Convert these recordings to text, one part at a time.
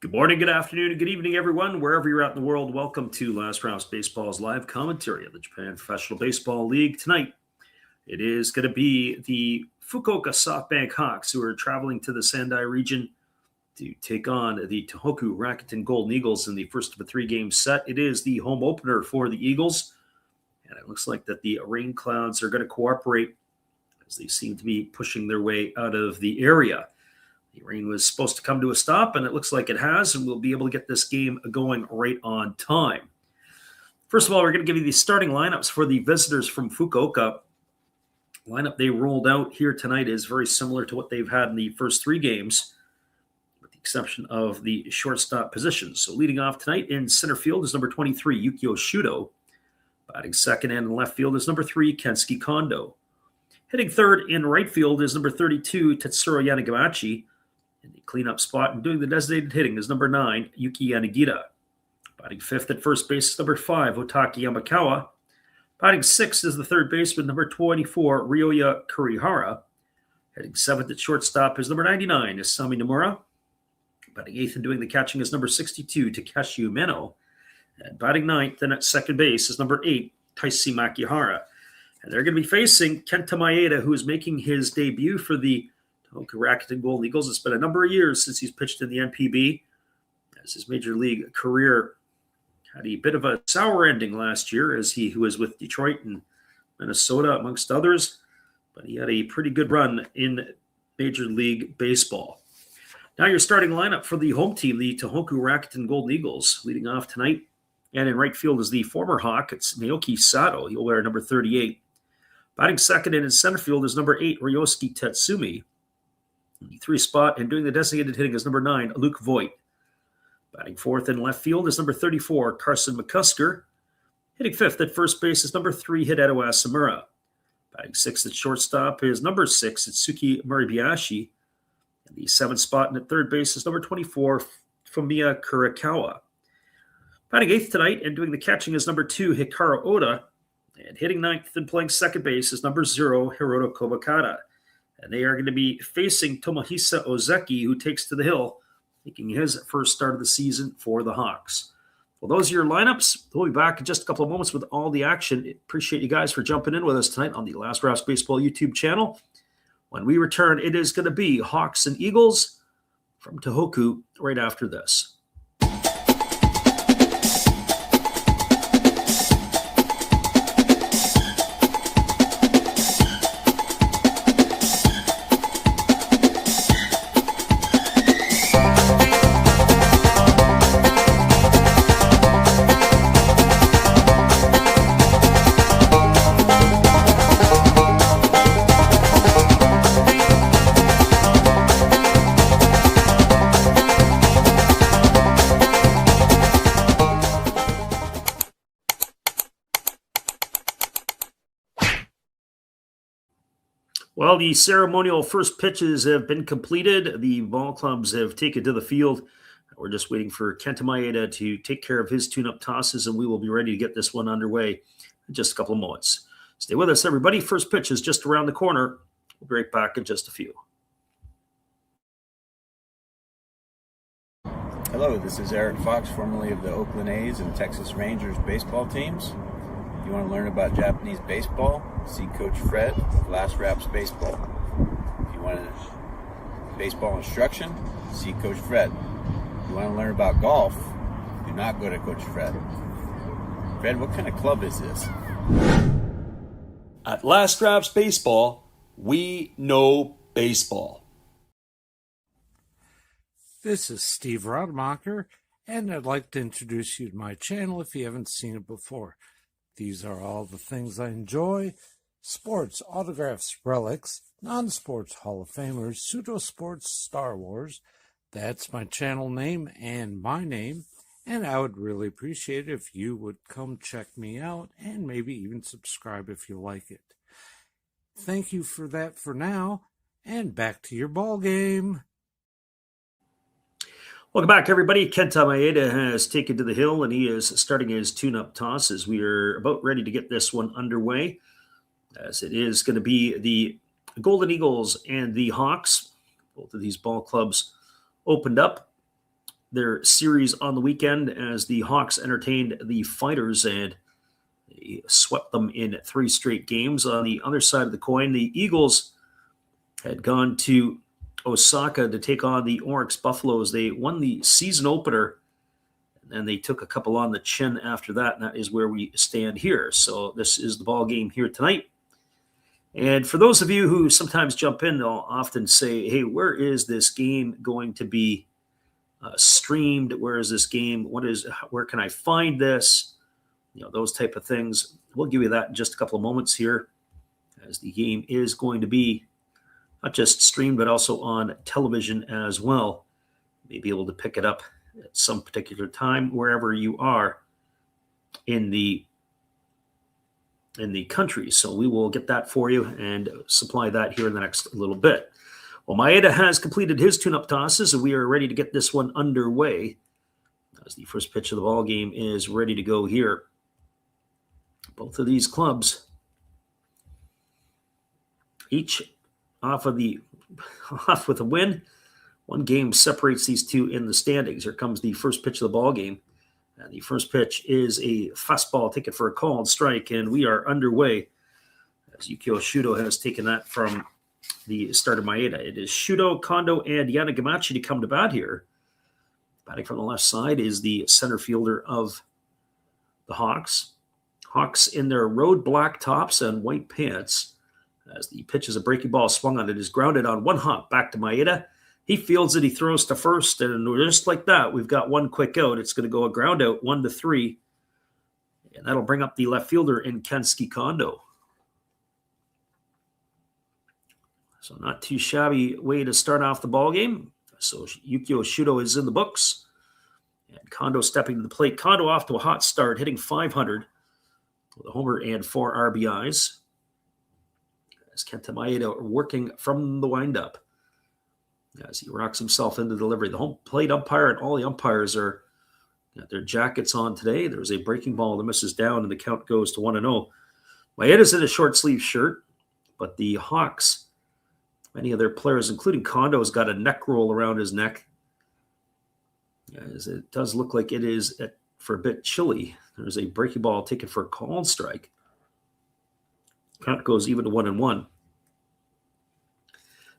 Good morning, good afternoon, and good evening, everyone. Wherever you're at in the world, welcome to Last Rounds Baseball's live commentary of the Japan Professional Baseball League. Tonight, it is going to be the Fukuoka SoftBank Hawks, who are traveling to the Sendai region to take on the Tohoku Rakuten Golden Eagles in the first of a three-game set. It is the home opener for the Eagles, and it looks like that the rain clouds are going to cooperate as they seem to be pushing their way out of the area. The rain was supposed to come to a stop, and it looks like it has, and we'll be able to get this game going right on time. First of all, we're going to give you the starting lineups for the visitors from Fukuoka. The lineup they rolled out here tonight is very similar to what they've had in the first three games, with the exception of the shortstop positions. So leading off tonight in center field is number 23, Yukio Shudo. Batting second and in left field is number 3, Kensuke Kondo. Hitting third in right field is number 32, Tetsuro Yanagamachi. In the cleanup spot and doing the designated hitting is number 9, Yuki Yanagita. Batting fifth at first base is number 5, Otaki Yamakawa. Batting sixth is the third baseman, number 24, Ryoya Kurihara. Hitting seventh at shortstop is number 99, Isami Nomura. Batting eighth and doing the catching is number 62, Takeshi Umeno. And batting ninth and at second base is number 8, Taisi Makihara. And they're going to be facing Kenta Maeda, who is making his debut for the Tohoku Rakuten Golden Eagles. It's been a number of years since he's pitched in the NPB, as his major league career had a bit of a sour ending last year, as he was with Detroit and Minnesota, amongst others. But he had a pretty good run in Major League Baseball. Now your starting lineup for the home team, the Tohoku Rakuten Golden Eagles. Leading off tonight, and in right field is the former Hawk. It's Naoki Sato. He'll wear number 38. Batting second and in center field is number 8, Ryosuke Tatsumi. In the 3 spot and doing the designated hitting is number 9, Luke Voigt. Batting fourth in left field is number 34, Carson McCusker. Hitting fifth at first base is number 3, Hideto Asamura. Batting sixth at shortstop is number 6, Itsuki Moribayashi. And the 7th spot and at third base is number 24, Fumiya Kurikawa. Batting eighth tonight and doing the catching is number 2, Hikaru Oda. And hitting ninth and playing second base is number 0, Hiroto Kobakata. And they are going to be facing Tomohisa Ozeki, who takes to the hill, making his first start of the season for the Hawks. Well, those are your lineups. We'll be back in just a couple of moments with all the action. Appreciate you guys for jumping in with us tonight on the Last Rounds Baseball YouTube channel. When we return, it is going to be Hawks and Eagles from Tohoku right after this. Well, the ceremonial first pitches have been completed. The ball clubs have taken to the field. We're just waiting for Kenta Maeda to take care of his tune-up tosses, and we will be ready to get this one underway in just a couple of moments. Stay with us, everybody. First pitch is just around the corner. We'll be right back in just a few. Hello, this is Eric Fox, formerly of the Oakland A's and Texas Rangers baseball teams. If you want to learn about Japanese baseball, see Coach Fred of Last Raps Baseball. If you want baseball instruction, see Coach Fred. If you want to learn about golf, do not go to Coach Fred. Fred, what kind of club is this? At Last Raps Baseball, we know baseball. This is Steve Rademacher, and I'd like to introduce you to my channel if you haven't seen it before. These are all the things I enjoy: sports, autographs, relics, non-sports Hall of Famers, pseudo-sports, Star Wars. That's my channel name and my name, and I would really appreciate it if you would come check me out and maybe even subscribe if you like it. Thank you for that for now, and back to your ball game. Welcome back, everybody. Kenta Maeda has taken to the hill, and he is starting his tune-up tosses. We are about ready to get this one underway, as it is going to be the Golden Eagles and the Hawks. Both of these ball clubs opened up their series on the weekend as the Hawks entertained the Fighters and they swept them in 3 straight games. On the other side of the coin, the Eagles had gone to Osaka to take on the Oryx Buffaloes. They won the season opener, and then they took a couple on the chin after that, and that is where we stand here. So this is the ball game here tonight. And for those of you who sometimes jump in, they'll often say, hey, where is this game going to be streamed? Where is this game? Where can I find this? Those type of things. We'll give you that in just a couple of moments here, as the game is going to be not just streamed, but also on television as well. You may be able to pick it up at some particular time wherever you are in the country. So we will get that for you and supply that here in the next little bit. Well, Maeda has completed his tune-up tosses, and we are ready to get this one underway as the first pitch of the ball game is ready to go here. Both of these clubs, each off with a win. One game separates these two in the standings. Here comes the first pitch of the ball game. And the first pitch is a fastball taken for a called strike, and we are underway as Yukio Shudo has taken that from the start of Maeda. It is Shudo, Kondo, and Yanagamachi to come to bat here. Batting from the left side is the center fielder of the Hawks. Hawks in their road black tops and white pants. As the pitch is a breaking ball swung on, it is grounded on one hop back to Maeda. He fields it, he throws to first, and just like that, we've got one quick out. It's going to go a ground out, 1-3, and that'll bring up the left fielder in Kensuke Kondo. So not too shabby way to start off the ball game. So Yukio Shudo is in the books, and Kondo stepping to the plate. Kondo off to a hot start, hitting .500 with a homer and 4 RBIs. As Kenta Maeda working from the windup as he rocks himself into delivery. The home plate umpire and all the umpires are got their jackets on today. There's a breaking ball that misses down, and the count goes to 1-0. Maeda's in a short sleeve shirt, but the Hawks, many of their players, including Kondo, has got a neck roll around his neck. As it does look like it is for a bit chilly. There's a breaking ball taken for a called strike. Count goes even to 1-1.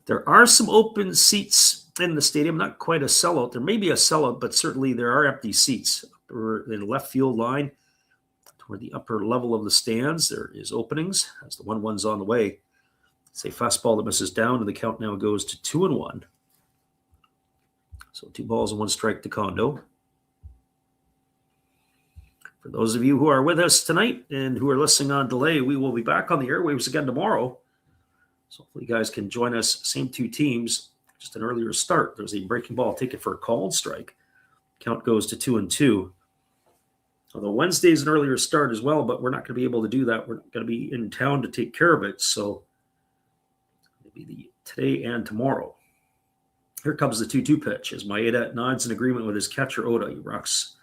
There are some open seats in the stadium, not quite a sellout. There may be a sellout, but certainly there are empty seats. In the left field line, toward the upper level of the stands, there is openings as the 1-1's on the way. It's a fastball that misses down, and the count now goes to 2-1. So 2 balls and 1 strike to Kondo. For those of you who are with us tonight and who are listening on delay, we will be back on the airwaves again tomorrow. So hopefully you guys can join us. Same 2 teams, just an earlier start. There's a breaking ball taken for a called strike. Count goes to 2-2. Although Wednesday's an earlier start as well, but we're not going to be able to do that. We're not going to be in town to take care of it. So maybe today and tomorrow. Here comes the 2-2 pitch as Maeda nods in agreement with his catcher Oda. He rocks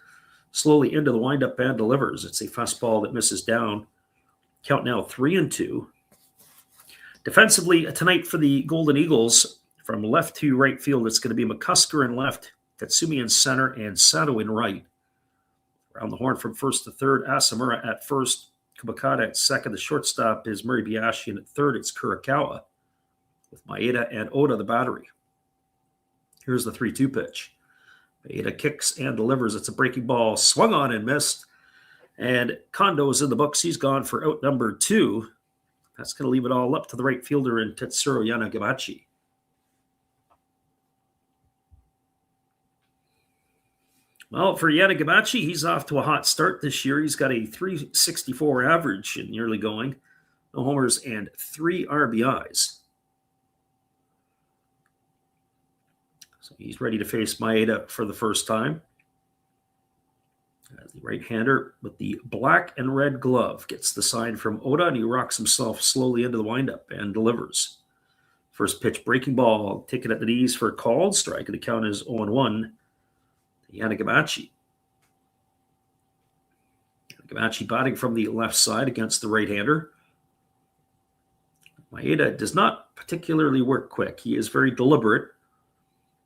slowly into the windup and delivers. It's a fastball that misses down. Count now 3-2. Defensively tonight for the Golden Eagles, from left to right field, it's going to be McCusker in left, Tatsumi in center, and Sato in right. Around the horn from first to third, Asamura at first, Kubakata at second. The shortstop is Muribayashi, and at third it's Kurakawa, with Maeda and Oda the battery. Here's the 3-2 pitch. Maeda kicks and delivers. It's a breaking ball, swung on and missed. And Kondo's in the books. He's gone for out number 2. That's going to leave it all up to the right fielder in Tetsuro Yanagamachi. Well, for Yanagamachi, he's off to a hot start this year. He's got a .364 average in the early going. No homers and 3 RBIs. So he's ready to face Maeda for the first time. The right-hander with the black and red glove gets the sign from Oda, and he rocks himself slowly into the windup and delivers. First pitch, breaking ball, taken at the knees for a called strike, and the count is 0-1. Yanagamachi. Yanagamachi batting from the left side against the right-hander. Maeda does not particularly work quick. He is very deliberate.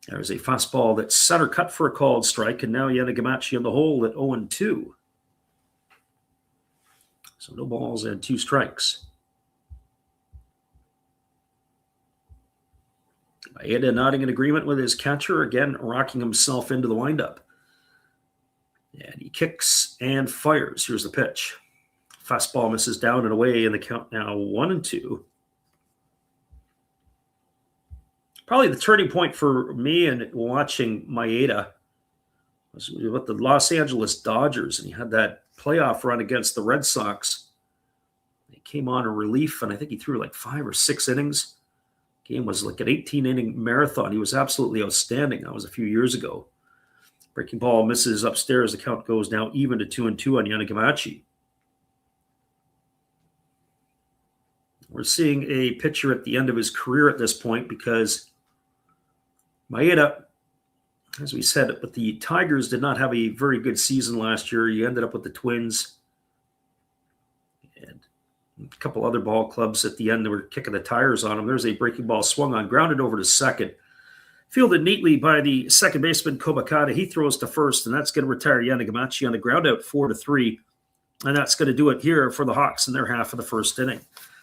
There's a fastball that's center cut for a called strike, and now Yanagamachi on the hole at 0-2. So no balls and 2 strikes. Maeda nodding in agreement with his catcher, again rocking himself into the windup. And he kicks and fires. Here's the pitch. Fastball misses down and away, and the count now 1-2. Probably the turning point for me in watching Maeda was with the Los Angeles Dodgers, and he had that playoff run against the Red Sox. He came on in relief, and I think he threw like 5 or 6 innings. Game was like an 18-inning marathon. He was absolutely outstanding. That was a few years ago. Breaking ball misses upstairs. The count goes now even to 2-2 on Yanagamachi. We're seeing a pitcher at the end of his career at this point because Maeda, as we said, but the Tigers did not have a very good season last year. He ended up with the Twins and a couple other ball clubs at the end that were kicking the tires on him. There's a breaking ball swung on, grounded over to second. Fielded neatly by the second baseman, Kobakata. He throws to first, and that's going to retire Yanagamachi on the ground out 4-3. And that's going to do it here for the Hawks in their half of the first inning.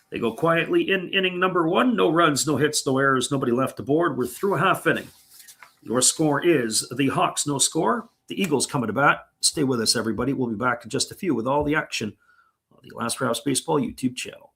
They go quietly in inning number 1. No runs, no hits, no errors, nobody left aboard. We're through a half inning. Your score is the Hawks, no score. The Eagles coming to bat. Stay with us, everybody. We'll be back in just a few with all the action on the Last Rouse Baseball YouTube channel.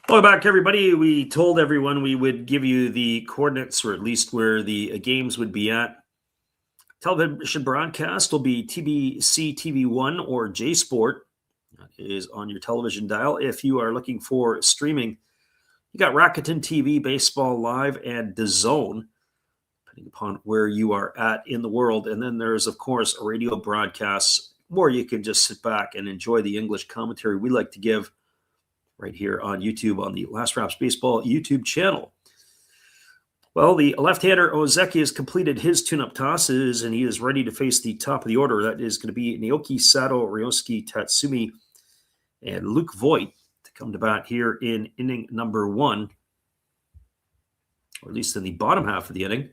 Welcome back, everybody. We told everyone we would give you the coordinates, or at least where the games would be at. Television broadcast will be TBC TV1 or J Sport. That is on your television dial. If you are looking for streaming, you got Rakuten TV, Baseball Live, and DAZN, depending upon where you are at in the world. And then there's, of course, radio broadcasts, or you can just sit back and enjoy the English commentary we like to give right here on YouTube on the Last Raps Baseball YouTube channel. Well, the left-hander Ozeki has completed his tune-up tosses, and he is ready to face the top of the order. That is going to be Naoki Sato, Ryosuke Tatsumi, and Luke Voigt to come to bat here in inning number 1, or at least in the bottom half of the inning.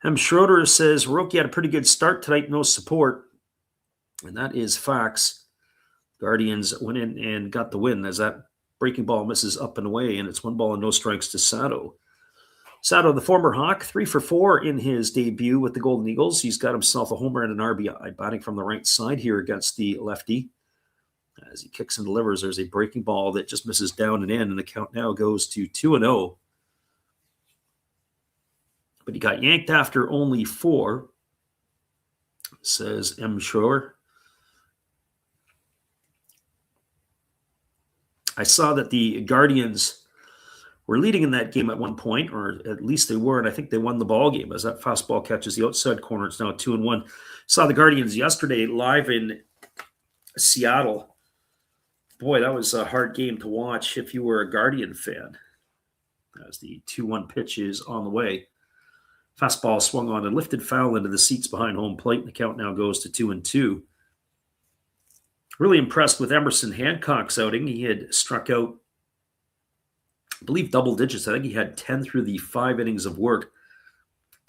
Hem Schroeder says, Roki had a pretty good start tonight, no support. And that is facts. Guardians went in and got the win as that breaking ball misses up and away, and it's 1 ball and no strikes to Sato. Sato, the former Hawk, 3 for 4 in his debut with the Golden Eagles. He's got himself a homer and an RBI, batting from the right side here against the lefty. As he kicks and delivers, there's a breaking ball that just misses down and in, and the count now goes to 2-0. But he got yanked after only 4, says M. Schroer. I saw that the Guardians were leading in that game at one point, or at least they were, and I think they won the ball game as that fastball catches the outside corner. It's now 2-1. Saw the Guardians yesterday live in Seattle. Boy, that was a hard game to watch if you were a Guardian fan, as the 2-1 pitch is on the way. Fastball swung on and lifted foul into the seats behind home plate, and the count now goes to 2-2. Really impressed with Emerson Hancock's outing. He had struck out, I believe, double digits. I think he had 10 through the 5 innings of work,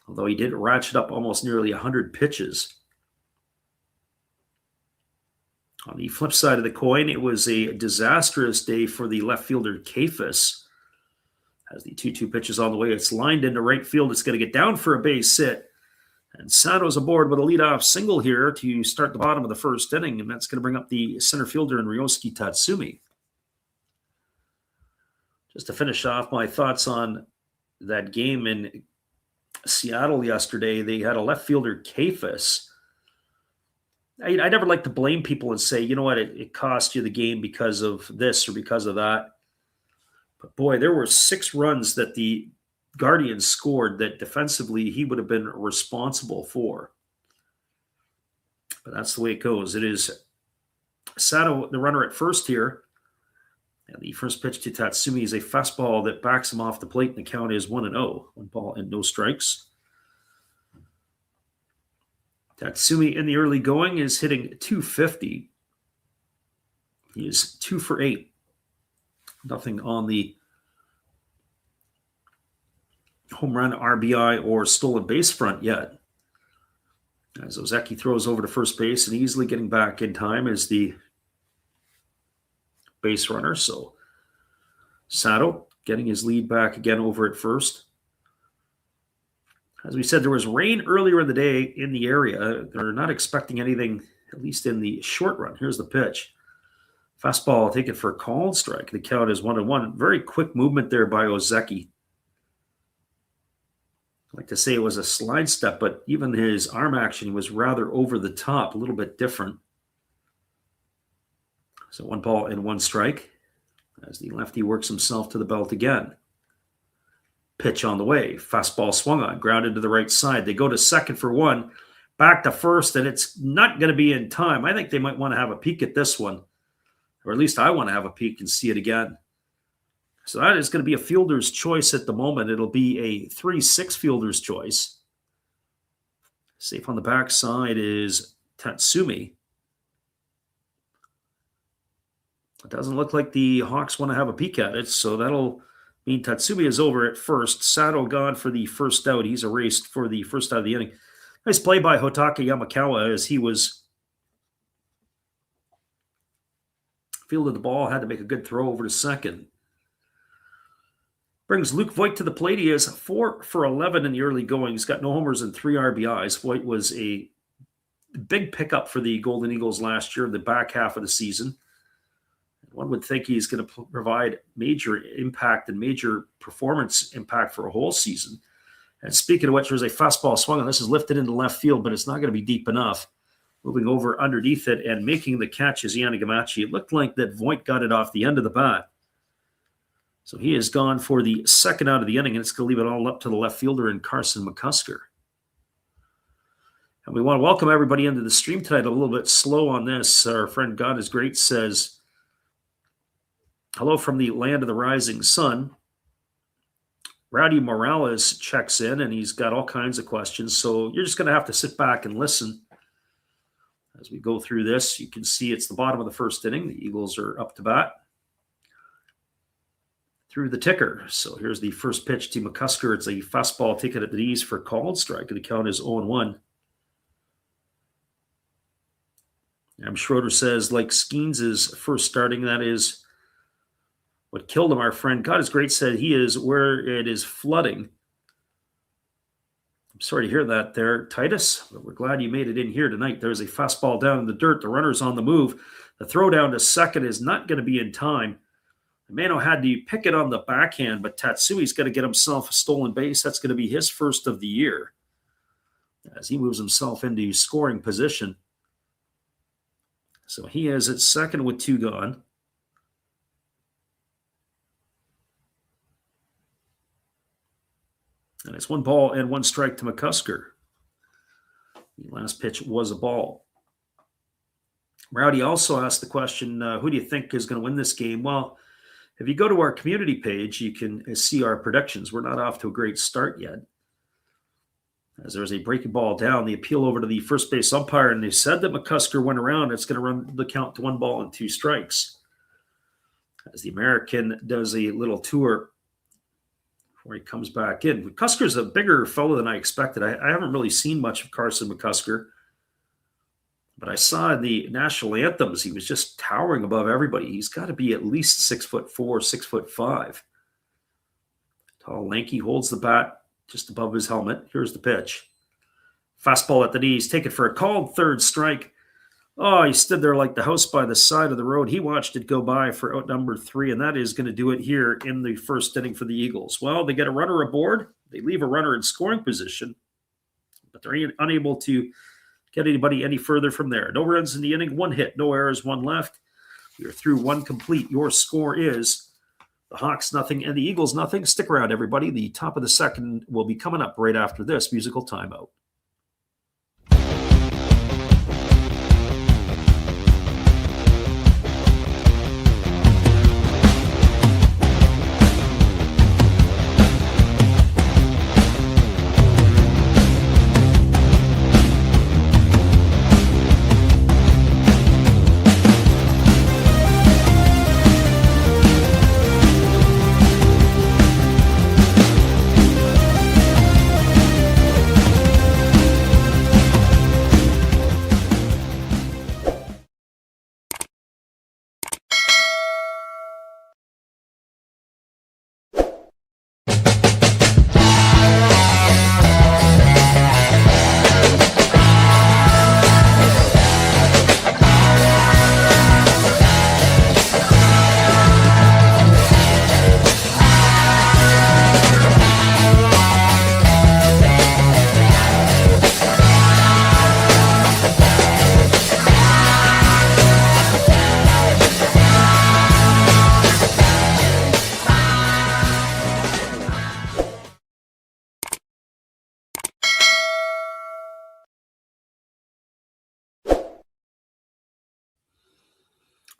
although he did ratchet up almost nearly 100 pitches. On the flip side of the coin, it was a disastrous day for the left fielder Kafis. As the 2-2 pitch is on the way, it's lined into right field. It's going to get down for a base hit. And Sato's aboard with a leadoff single here to start the bottom of the first inning, and that's going to bring up the center fielder in Ryosuke Tatsumi. Just to finish off my thoughts on that game in Seattle yesterday, they had a left fielder, Kafis. I never like to blame people and say, you know what, it cost you the game because of this or because of that. But boy, there were 6 runs that the Guardians scored that defensively he would have been responsible for. But that's the way it goes. It is Sato, the runner at first here. And the first pitch to Tatsumi is a fastball that backs him off the plate, and the count is 1-0. 1 ball and no strikes. Tatsumi in the early going is hitting .250. He is 2 for 8. Nothing on the home run, RBI, or stolen base front yet. As Ozeki throws over to first base and easily getting back in time as the base runner. So Sato getting his lead back again over at first. As we said, there was rain earlier in the day in the area. They're not expecting anything, at least in the short run. Here's the pitch. Fastball taken for a called strike. The count is 1-1. Very quick movement there by Ozeki. I like to say it was a slide step, but even his arm action was rather over the top, a little bit different. So 1 ball and 1 strike as the lefty works himself to the belt again. Pitch on the way. Fastball swung on, grounded to the right side. They go to second for 1, back to first, and it's not going to be in time. I think they might want to have a peek at this one, or at least I want to have a peek and see it again. So that is going to be a fielder's choice at the moment. It'll be a 3-6 fielder's choice. Safe on the backside is Tatsumi. It doesn't look like the Hawks want to have a peek at it, so that'll mean Tatsumi is over at first. Sato gone for the first out. He's erased for the first out of the inning. Nice play by Hotaka Yamakawa as he was fielded the ball, had to make a good throw over to second. Brings Luke Voigt to the plate. He is 4 for 11 in the early going. He's got no homers and 3 RBIs. Voigt was a big pickup for the Golden Eagles last year in the back half of the season. One would think he's going to provide major impact and major performance impact for a whole season. And speaking of which, there's a fastball swung on. This is lifted into left field, but it's not going to be deep enough. Moving over underneath it and making the catch is Yanagamachi. It looked like that Voigt got it off the end of the bat. So he is gone for the second out of the inning, and it's going to leave it all up to the left fielder in Carson McCusker. And we want to welcome everybody into the stream tonight. A little bit slow on this. Our friend God is Great says, hello from the land of the rising sun. Rowdy Morales checks in, and he's got all kinds of questions. So you're just going to have to sit back and listen as we go through this. You can see it's the bottom of the first inning. The Eagles are up to bat through the ticker. So here's the first pitch to McCusker. It's a fastball taken at the knees for a called strike. The count is 0-1. Schroeder says, like Skeens is first starting, that is what killed him. Our friend God is Great said he is where it is flooding. I'm sorry to hear that there, Titus, but we're glad you made it in here tonight. There's a fastball down in the dirt. The runner's on the move. The throw down to second is not going to be in time. Mano had to pick it on the backhand, but Tatsui's got to get himself a stolen base. That's going to be his first of the year as he moves himself into scoring position. So he is at second with 2 gone. And it's 1 ball and 1 strike to McCusker. The last pitch was a ball. Rowdy also asked the question, who do you think is going to win this game? Well, if you go to our community page, you can see our predictions. We're not off to a great start yet. As there's a breaking ball down, the appeal over to the first base umpire, and they said that McCusker went around. It's going to run the count to 1 ball and 2 strikes. As the American does a little tour before he comes back in. McCusker's a bigger fellow than I expected. I haven't really seen much of Carson McCusker, but I saw in the national anthems he was just towering above everybody. He's got to be at least 6'4", 6'5". Tall, lanky, holds the bat just above his helmet. Here's the pitch. Fastball at the knees, take it for a called third strike. Oh, he stood there like the house by the side of the road. He watched it go by for out number 3, and that is going to do it here in the first inning for the Eagles. Well, they get a runner aboard. They leave a runner in scoring position, but they're unable to get anybody any further from there. No runs in the inning, 1 hit, no errors, 1 left. We are through 1 complete. Your score is the Hawks nothing and the Eagles nothing. Stick around, everybody. The top of the second will be coming up right after this musical timeout.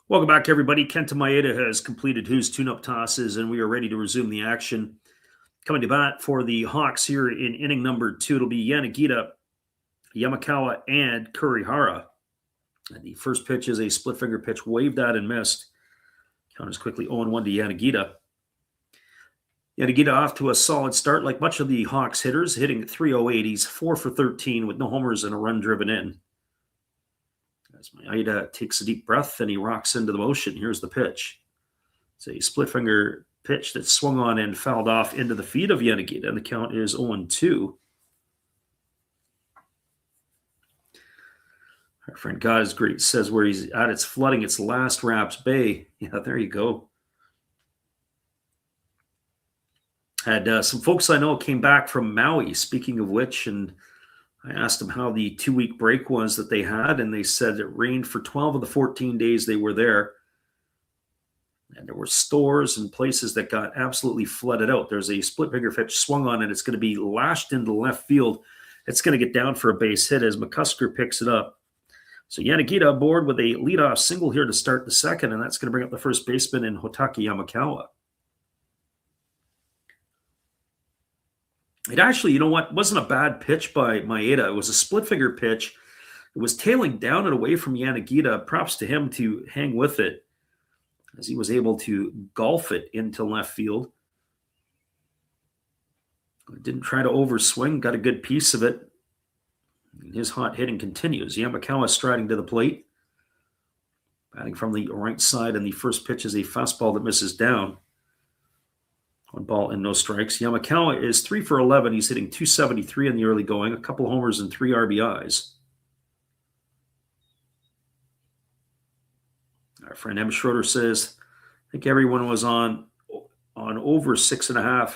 Welcome back, everybody. Kenta Maeda has completed his tune-up tosses, and we are ready to resume the action. Coming to bat for the Hawks here in inning number 2, it'll be Yanagita, Yamakawa, and Kurihara. And the first pitch is a split-finger pitch, waved at and missed. Count is quickly 0-1 to Yanagita. Yanagita off to a solid start, like much of the Hawks hitters, hitting at .308. He's 4 for 13 with no homers and a run driven in. As Maeda takes a deep breath and he rocks into the motion. Here's the pitch. It's a split finger pitch that swung on and fouled off into the feet of Yanagita, and the count is 0-2. Our friend God is Great says where he's at, it's flooding its last Raps Bay. Yeah, there you go. Had some folks I know came back from Maui, speaking of which, and I asked them how the 2-week break was that they had, and they said it rained for 12 of the 14 days they were there. And there were stores and places that got absolutely flooded out. There's a split finger pitch swung on, and it's going to be lashed into left field. It's going to get down for a base hit as McCusker picks it up. So Yanagita aboard with a leadoff single here to start the second, and that's going to bring up the first baseman in Hotaki Yamakawa. It actually, you know what, wasn't a bad pitch by Maeda. It was a split finger pitch. It was tailing down and away from Yanagita. Props to him to hang with it as he was able to golf it into left field. Didn't try to overswing, got a good piece of it. His hot hitting continues. Yamakawa striding to the plate. Batting from the right side, and the first pitch is a fastball that misses down. 1 ball and no strikes. Yamakawa is 3 for 11. He's hitting .273 in the early going, a couple homers and 3 RBIs. Our friend M. Schroeder says, I think everyone was on over 6.5.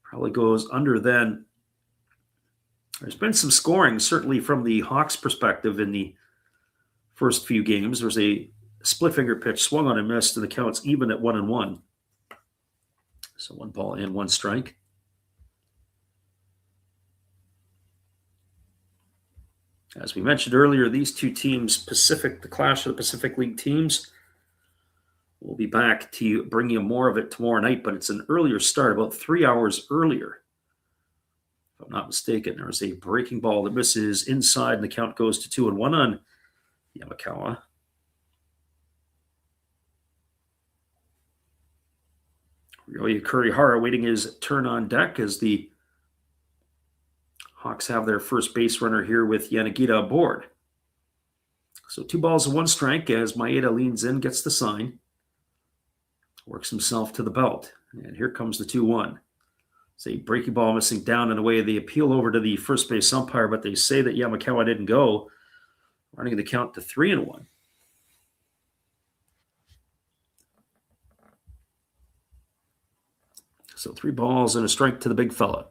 Probably goes under then. There's been some scoring, certainly from the Hawks' perspective in the first few games. There's a split finger pitch swung on and missed, and the count's even at 1-1. So 1 ball and 1 strike. As we mentioned earlier, these two teams, the clash of the Pacific League teams, we'll be back to bring you more of it tomorrow night, but it's an earlier start, about 3 hours earlier If I'm not mistaken, there's a breaking ball that misses inside, and the count goes to 2-1 on Yamakawa. Ryoya Kurihara waiting his turn on deck as the Hawks have their first base runner here with Yanagita aboard. So 2 balls and 1 strike as Maeda leans in, gets the sign, works himself to the belt. And here comes the 2-1. It's a breaking ball missing down and away. They appeal over to the first base umpire, but they say that Yamakawa didn't go, running the count to 3-1. So 3 balls and a strike to the big fella.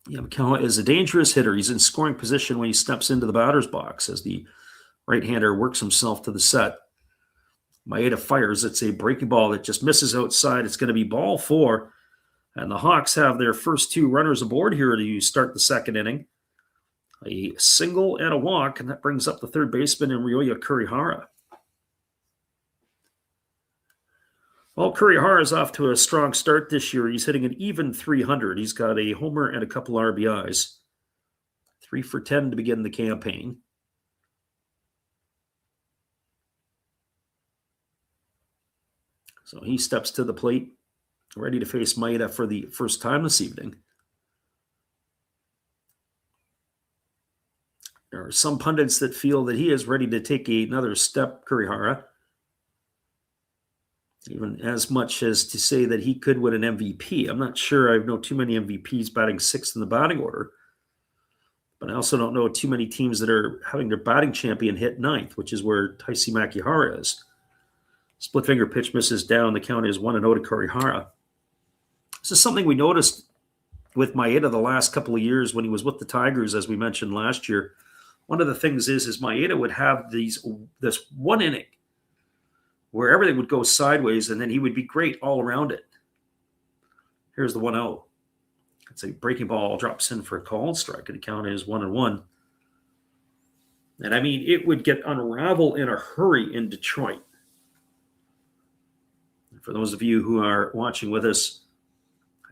Yamakawa is a dangerous hitter. He's in scoring position when he steps into the batter's box as the right-hander works himself to the set. Maeda fires. It's a breaking ball that just misses outside. It's going to be ball 4. And the Hawks have their first 2 runners aboard here to start the second inning. A single and a walk, and that brings up the third baseman in Ryoya Kurihara. Well, Kurihara is off to a strong start this year. He's hitting an even .300. He's got a homer and a couple RBIs. 3 for 10 to begin the campaign. So he steps to the plate, ready to face Maeda for the first time this evening. There are some pundits that feel that he is ready to take another step, Kurihara, even as much as to say that he could win an MVP. I'm not sure. I know too many MVPs batting 6th in the batting order, but I also don't know too many teams that are having their batting champion hit 9th, which is where Taisi Makihara is. Split finger pitch misses down. The count is 1-0 to Kurihara. This is something we noticed with Maeda the last couple of years when he was with the Tigers, as we mentioned last year. One of the things is Maeda would have this one inning where everything would go sideways, and then he would be great all around it. Here's the 1-0. It's a breaking ball, drops in for a called strike, and the count is 1-1. And I mean, it would get unraveled in a hurry in Detroit. For those of you who are watching with us,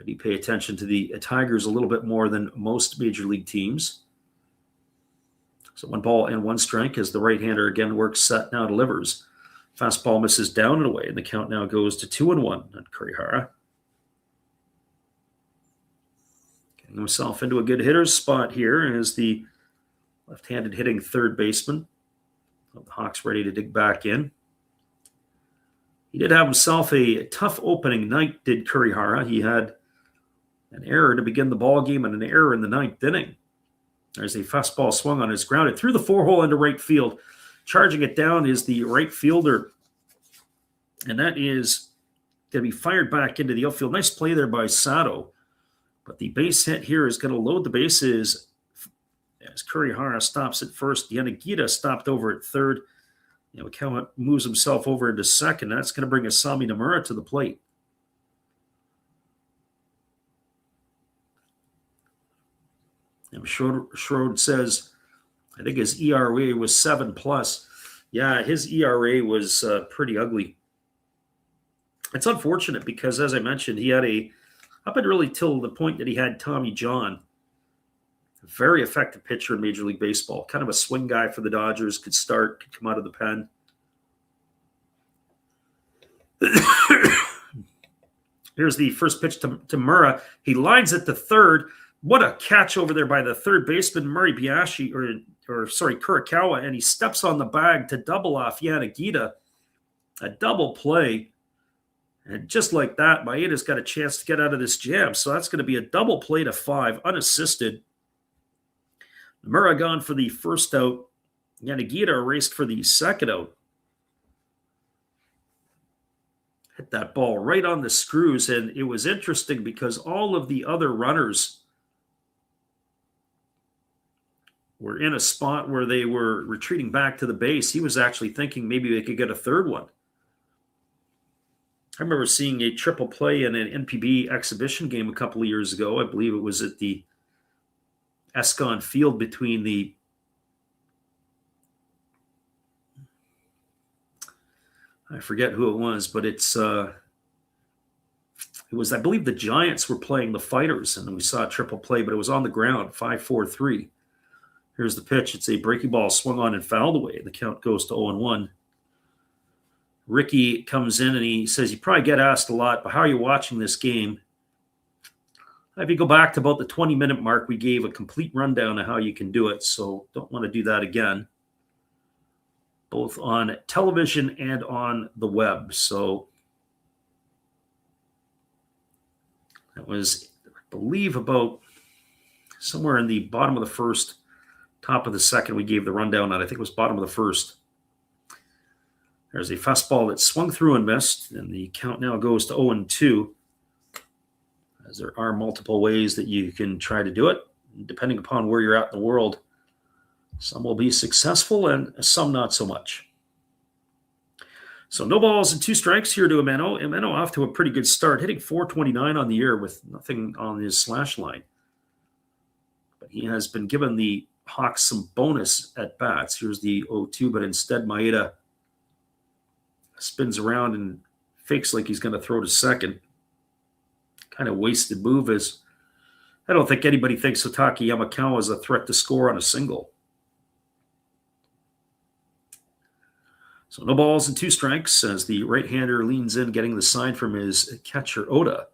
I do pay attention to the Tigers a little bit more than most major league teams. So 1 ball and 1 strike as the right-hander again works set, now delivers. Fastball misses down and away, and the count now goes to 2-1 on Kurihara. Getting himself into a good hitter's spot here as the left-handed hitting third baseman. The Hawks ready to dig back in. He did have himself a tough opening night, did Kurihara. He had an error to begin the ball game and an error in the 9th inning. There's a fastball swung on his grounded through the 4-hole into right field. Charging it down is the right fielder, and that is going to be fired back into the outfield. Nice play there by Sato, but the base hit here is going to load the bases as Kurihara stops at first. Yanagita stopped over at third. Yamakawa moves himself over into second. That's going to bring Asami Nomura to the plate. And Schroed says, I think his ERA was 7+. Yeah, his ERA was pretty ugly. It's unfortunate because, as I mentioned, he had up and really till the point that he had Tommy John, a very effective pitcher in Major League Baseball, kind of a swing guy for the Dodgers, could start, could come out of the pen. Here's the first pitch to Murrah. He lines it to third. What a catch over there by the third baseman, Murray Biashi, Kurikawa, and he steps on the bag to double off Yanagita. A double play. And just like that, Maeda's got a chance to get out of this jam. So that's going to be a double play to 5, unassisted. Murrah gone for the first out. Yanagita erased for the second out. Hit that ball right on the screws, and it was interesting because all of the other runners were in a spot where they were retreating back to the base. He was actually thinking maybe they could get a third one. I remember seeing a triple play in an NPB exhibition game a couple of years ago. I believe it was at the Escon Field between the I forget who it was, but it It was, I believe, the Giants were playing the Fighters, and we saw a triple play, but it was on the ground, 5-4-3. Here's the pitch. It's a breaking ball swung on and fouled away. The count goes to 0-1. Ricky comes in and he says, you probably get asked a lot, but how are you watching this game? If you go back to about the 20-minute mark, we gave a complete rundown of how you can do it, so don't want to do that again, both on television and on the web. So that was, I believe, about somewhere in the bottom of the first, top of the second, we gave the rundown on. I think it was bottom of the first. There's a fastball that swung through and missed, and the count now goes to 0-2. As there are multiple ways that you can try to do it, depending upon where you're at in the world. Some will be successful and some not so much. So no balls and 2 strikes here to Imeno. Imeno off to a pretty good start, hitting .429 on the year with nothing on his slash line. But he has been given the Hawks some bonus at bats. Here's the 0-2, but instead Maeda spins around and fakes like he's going to throw to second. Kind of wasted move, as I don't think anybody thinks Otaki Yamakawa is a threat to score on a single. So no balls and 2 strikes as the right-hander leans in, getting the sign from his catcher, Oda.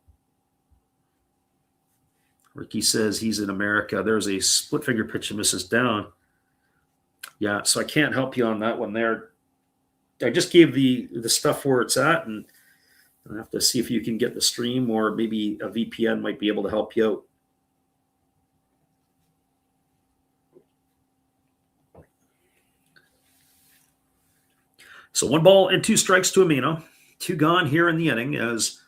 Ricky says he's in America. There's a split finger pitch and misses down. Yeah, so I can't help you on that one there. I just gave the stuff where it's at, and I have to see if you can get the stream, or maybe a VPN might be able to help you out. So 1 ball and 2 strikes to Imeno. 2 gone here in the inning as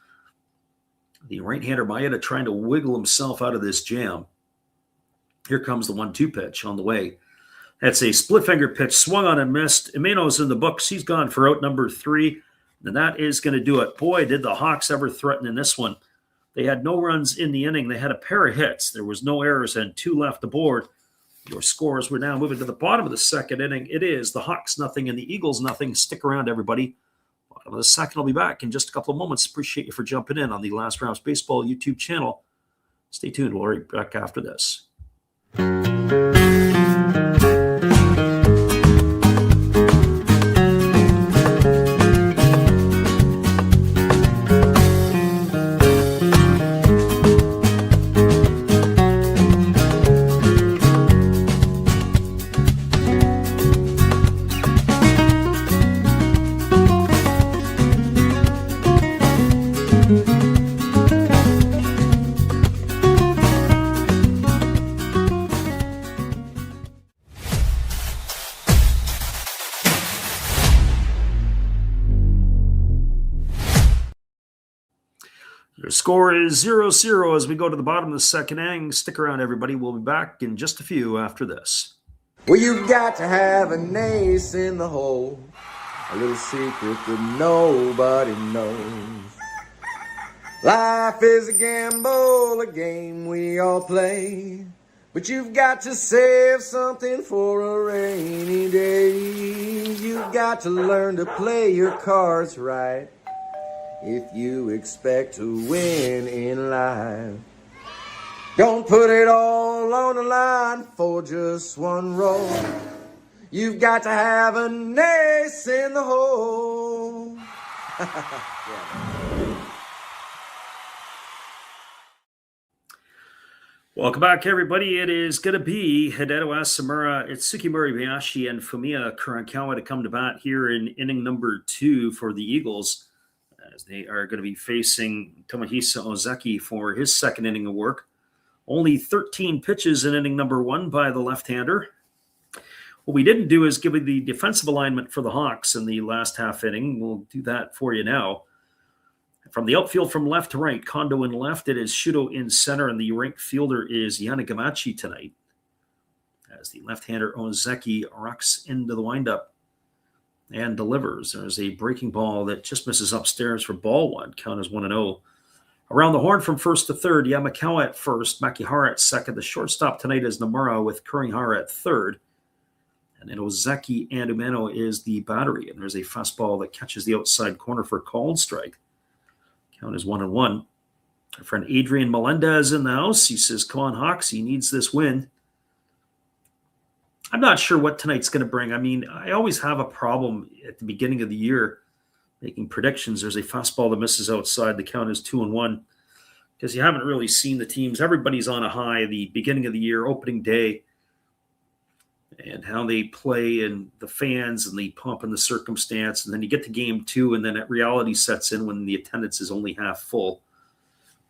the right-hander Maeda trying to wiggle himself out of this jam. Here comes the 1-2 pitch on the way. That's a split finger pitch, swung on and missed. Imeno's in the books. He's gone for out number 3. And that is going to do it. Boy, did the Hawks ever threaten in this one. They had no runs in the inning. They had a pair of hits. There was no errors and 2 left aboard. Your scores, we're now moving to the bottom of the second inning. It is the Hawks nothing and the Eagles nothing. Stick around, everybody. Bottom of the second, I'll be back in just a couple of moments. Appreciate you for jumping in on the Last Rounds Baseball YouTube channel. Stay tuned. We'll be back after this. Your score is 0-0 as we go to the bottom of the second inning. Stick around, everybody. We'll be back in just a few after this. Well, you've got to have an ace in the hole, a little secret that nobody knows. Life is a gamble, a game we all play, but you've got to save something for a rainy day. You've got to learn to play your cards right if you expect to win in life. Don't put it all on the line for just 1 roll. You've got to have an ace in the hole. Welcome back, everybody. It is going to be Hideo Asamura, Itsuki Moribayashi, and Fumiya Kurankawa to come to bat here in inning number 2 for the Eagles, as they are going to be facing Tomohisa Ozeki for his second inning of work. Only 13 pitches in inning number 1 by the left-hander. What we didn't do is give you the defensive alignment for the Hawks in the last half inning. We'll do that for you now. From the outfield from left to right, Kondo in left, it is Shudo in center, and the right fielder is Yanagamachi tonight, as the left-hander Ozeki rocks into the windup and delivers. There's a breaking ball that just misses upstairs for ball 1. Count is 1-0. Around the horn from first to third, Yamakawa at first, Makihara at second. The shortstop tonight is Nomura with Kurihara at third. And then Ozeki and Umeno is the battery. And there's a fastball that catches the outside corner for a called strike. Count is 1-1. Our friend Adrian Melendez in the house. He says, come on, Hawks. He needs this win. I'm not sure what tonight's going to bring. I mean, I always have a problem at the beginning of the year making predictions. There's a fastball that misses outside. The count is 2-1 because you haven't really seen the teams. Everybody's on a high the beginning of the year, opening day, and how they play and the fans and the pomp and the circumstance. And then you get to game 2, and then reality sets in when the attendance is only half full.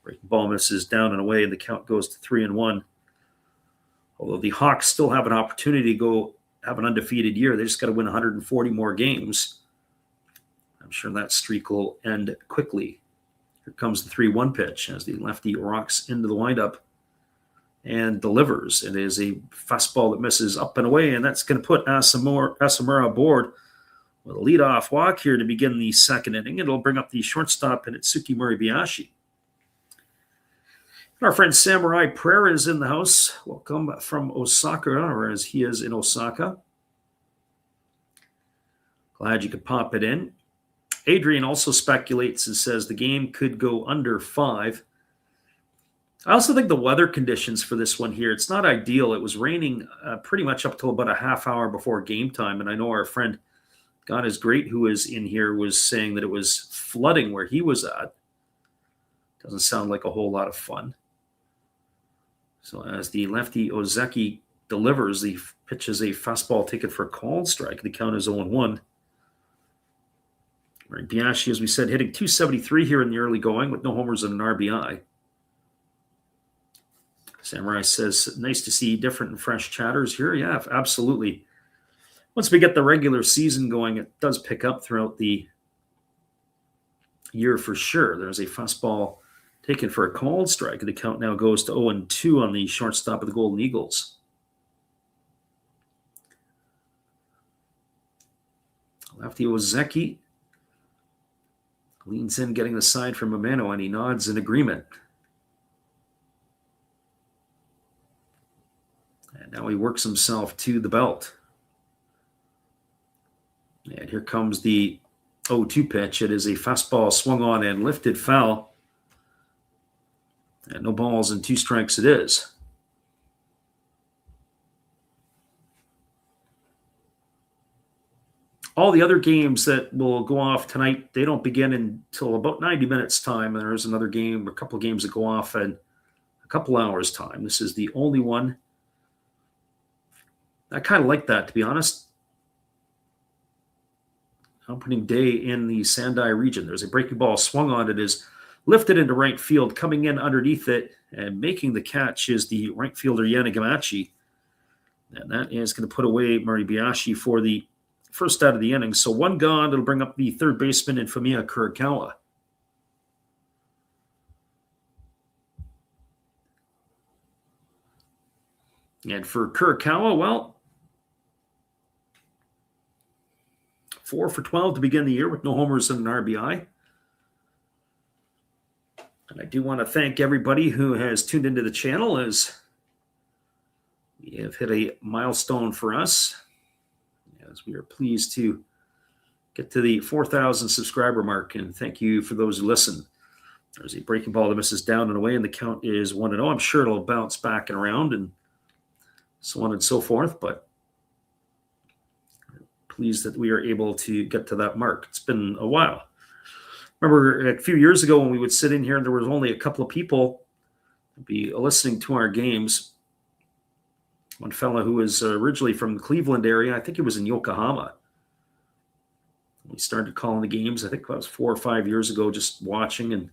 Breaking ball misses down and away, and the count goes to 3-1. Although the Hawks still have an opportunity to go have an undefeated year. They just got to win 140 more games. I'm sure that streak will end quickly. Here comes the 3-1 pitch as the lefty rocks into the windup and delivers. It is a fastball that misses up and away, and that's going to put Asamura aboard with a leadoff walk here to begin the second inning. It'll bring up the shortstop, and it's Suki Moribayashi. Our friend Samurai Prayer is in the house. Welcome from Osaka, or as he is in Osaka. Glad you could pop it in. Adrian also speculates and says the game could go under 5. I also think the weather conditions for this one here, it's not ideal. It was raining pretty much up till about a half hour before game time. And I know our friend, God is Great, who is in here, was saying that it was flooding where he was at. Doesn't sound like a whole lot of fun. So as the lefty Ozeki delivers, the pitch is a fastball taken for a called strike. The count is 0-1. Biashi, as we said, hitting .273 here in the early going with no homers and an RBI. Samurai says, nice to see different and fresh chatters here. Yeah, absolutely. Once we get the regular season going, it does pick up throughout the year for sure. There's a fastball taken for a called strike. The count now goes to 0-2 on the shortstop of the Golden Eagles. Lefty Ozeki leans in, getting the side from Amano, and he nods in agreement. And now he works himself to the belt. And here comes the 0-2 pitch. It is a fastball swung on and lifted foul. And no balls and 2 strikes it is. All the other games that will go off tonight, they don't begin until about 90 minutes time. And there's another game, a couple of games that go off in a couple hours time. This is the only one. I kind of like that, to be honest. Opening day in the Sendai region. There's a breaking ball swung on. It is lifted into right field. Coming in underneath it and making the catch is the right fielder Yanagamachi. And that is going to put away Moribayashi for the first out of the inning. So 1 gone. It'll bring up the third baseman in Fumiya Kurokawa. And for Kurokawa, well, 4 for 12 to begin the year with no homers and an RBI. And I do want to thank everybody who has tuned into the channel as we have hit a milestone for us, as we are pleased to get to the 4,000 subscriber mark. And thank you for those who listen. There's a breaking ball that misses down and away, and the count is 1-0. I'm sure it'll bounce back and around and so on and so forth, but pleased that we are able to get to that mark. It's been a while. Remember a few years ago when we would sit in here and there was only a couple of people be listening to our games. One fellow who was originally from the Cleveland area, I think he was in Yokohama. We started calling the games, I think that was 4 or 5 years ago, just watching and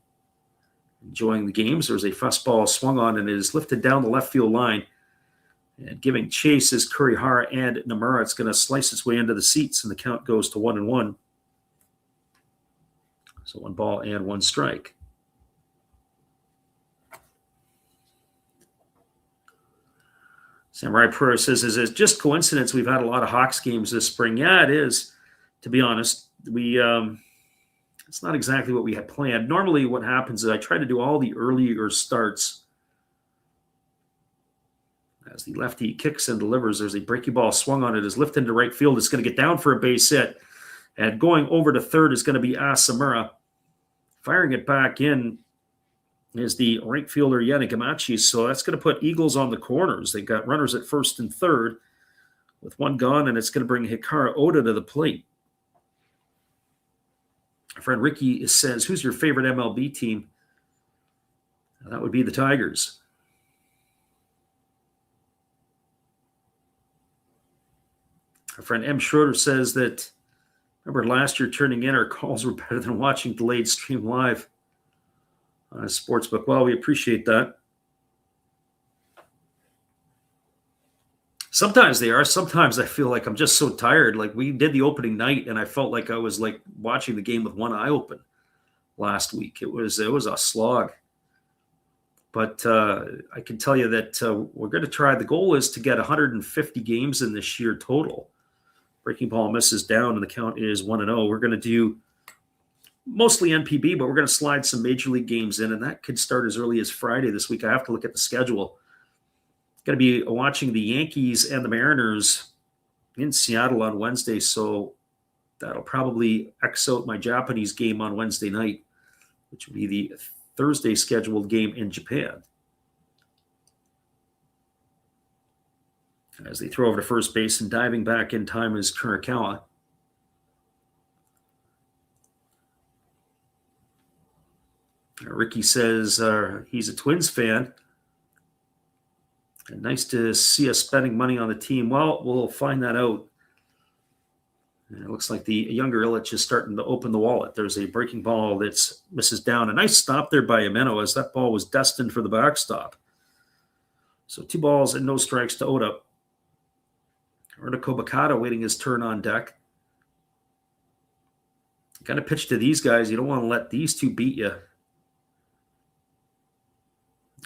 enjoying the games. There was a fastball swung on and it is lifted down the left field line. And giving chase is Kurihara and Nomura. It's going to slice its way into the seats, and the count goes to 1-1. So 1 ball and 1 strike. Samurai Pro says, is it just coincidence we've had a lot of Hawks games this spring? Yeah, it is, to be honest. It's not exactly what we had planned. Normally what happens is I try to do all the earlier starts. As the lefty kicks and delivers, there's a breaking ball swung on. It is lifted into right field. It's going to get down for a base hit. And going over to third is going to be Asamura. Firing it back in is the right fielder Yannick Amachi. So that's going to put Eagles on the corners. They've got runners at first and third with one gone, and it's going to bring Hikaru Oda to the plate. Our friend Ricky says, who's your favorite MLB team? That would be the Tigers. Our friend M. Schroeder says that, remember last year turning in, our calls were better than watching delayed stream live on a sportsbook. Well, we appreciate that. Sometimes they are. Sometimes I feel like I'm just so tired. Like we did the opening night, and I felt like I was like watching the game with one eye open last week. It was a slog. But I can tell you that we're going to try. The goal is to get 150 games in this year total. Breaking ball misses down, and the count is 1-0. We're going to do mostly NPB, but we're going to slide some major league games in, and that could start as early as Friday this week. I have to look at the schedule. Going to be watching the Yankees and the Mariners in Seattle on Wednesday, so that'll probably X out my Japanese game on Wednesday night, which will be the Thursday scheduled game in Japan. As they throw over to first base and diving back in time is Kurikawa. Ricky says he's a Twins fan. And nice to see us spending money on the team. Well, we'll find that out. And it looks like the younger Illich is starting to open the wallet. There's a breaking ball that misses down. A nice stop there by Ameno, as that ball was destined for the backstop. So 2 balls and no strikes to Oda. Erda Kobakata waiting his turn on deck. Got to pitch to these guys. You don't want to let these two beat you.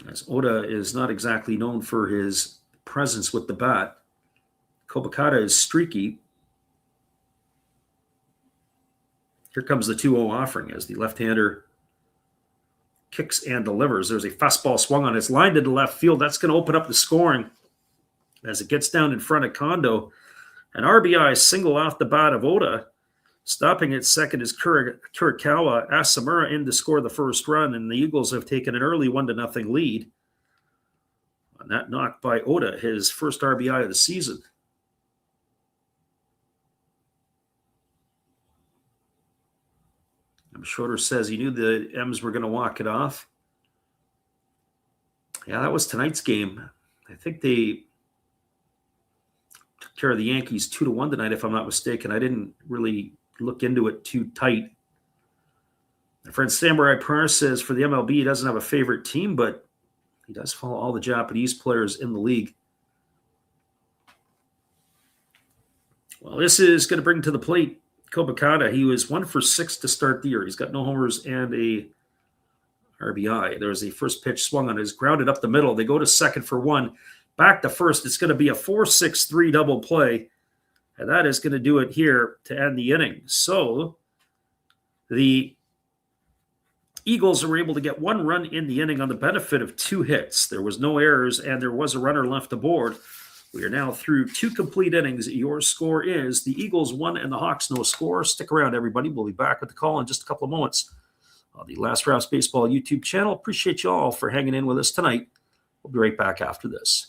As Oda is not exactly known for his presence with the bat. Kobakata is streaky. Here comes the 2-0 offering as the left-hander kicks and delivers. There's a fastball swung on. It's lined into left field. That's going to open up the scoring as it gets down in front of Kondo. An RBI single off the bat of Oda. Stopping at second is Kurikawa. Asamura in to score the first run, and the Eagles have taken an early 1-0 lead on that knock by Oda, his first RBI of the season. Schroeder says he knew the M's were going to walk it off. Yeah, that was tonight's game. I think they took care of the Yankees 2-1 tonight, if I'm not mistaken. I didn't really look into it too tight. My friend Samurai Pryor says for the MLB, he doesn't have a favorite team, but he does follow all the Japanese players in the league. Well, this is going to bring to the plate Kobakata. He was 1 for 6 to start the year. He's got no homers and a RBI. There's a first pitch swung on. Is grounded up the middle. They go to second for 1. Back to first. It's going to be a 4-6-3 double play. And that is going to do it here to end the inning. So the Eagles were able to get 1 run in the inning on the benefit of 2 hits. There was no errors, and there was a runner left aboard. We are now through 2 complete innings. Your score is the Eagles 1 and the Hawks no score. Stick around, everybody. We'll be back with the call in just a couple of moments on the Last Rouse Baseball YouTube channel. Appreciate you all for hanging in with us tonight. We'll be right back after this.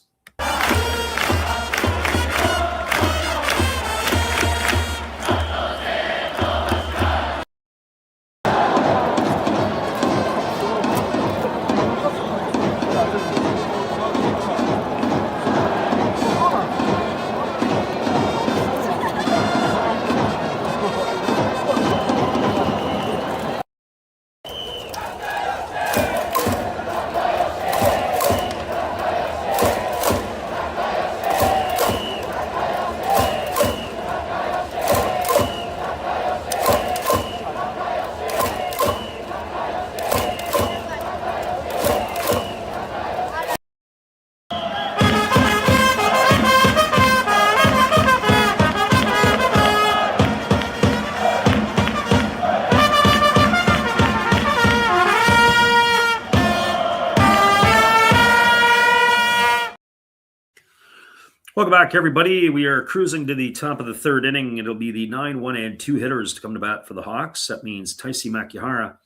Welcome back, everybody. We are cruising to the top of the 3rd inning. It'll be the 9, 1, and 2 hitters to come to bat for the Hawks. That means Taisi Makihara,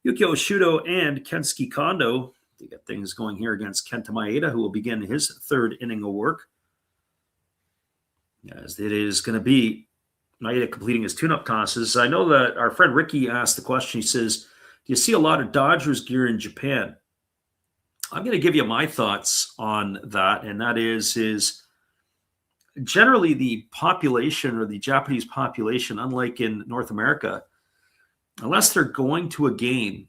Yukio Shudo and Kensuke Kondo. They get things going here against Kenta Maeda, who will begin his third inning of work. As it is going to be Maeda completing his tune-up tosses. I know that our friend Ricky asked the question. He says, do you see a lot of Dodgers gear in Japan? I'm going to give you my thoughts on that, and that is generally the population, or the Japanese population, unlike in North America, unless they're going to a game,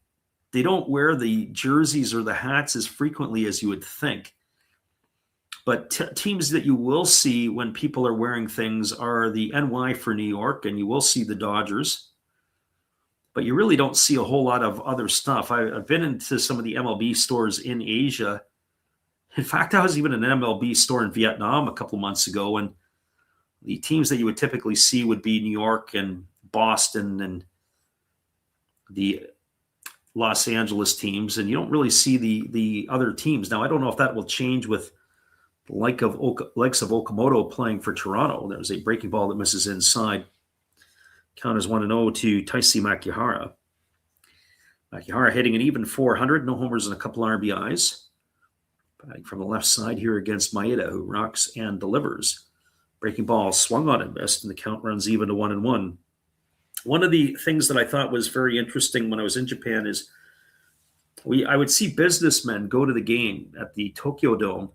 they don't wear the jerseys or the hats as frequently as you would think. But teams that you will see when people are wearing things are the NY for New York, and you will see the Dodgers. But you really don't see a whole lot of other stuff. I've been into some of the MLB stores in Asia. In fact, I was even in an MLB store in Vietnam a couple months ago, and the teams that you would typically see would be New York and Boston and the Los Angeles teams, and you don't really see the other teams. Now, I don't know if that will change with the likes of Okamoto playing for Toronto. There's a breaking ball that misses inside. Count is 1-0 to Taisi Makihara. Makihara hitting an even 400, no homers and a couple RBIs. Batting from the left side here against Maeda, who rocks and delivers. Breaking ball swung on and missed, and the count runs even to 1-1. One of the things that I thought was very interesting when I was in Japan is I would see businessmen go to the game at the Tokyo Dome,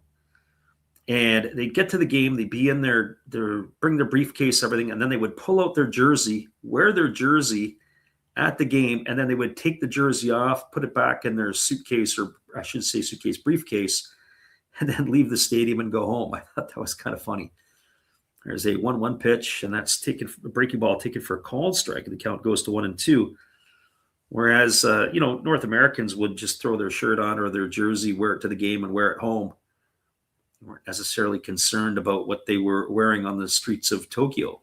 and they'd get to the game, they'd be in their bring their briefcase, everything, and then they would pull out their jersey, wear their jersey at the game, and then they would take the jersey off, put it back in their suitcase, or I should say suitcase, briefcase, and then leave the stadium and go home. I thought that was kind of funny. There's a 1-1 pitch, and that's a breaking ball taken for a called strike, and the count goes to 1-2. Whereas, North Americans would just throw their shirt on or their jersey, wear it to the game, and wear it home. They weren't necessarily concerned about what they were wearing on the streets of Tokyo.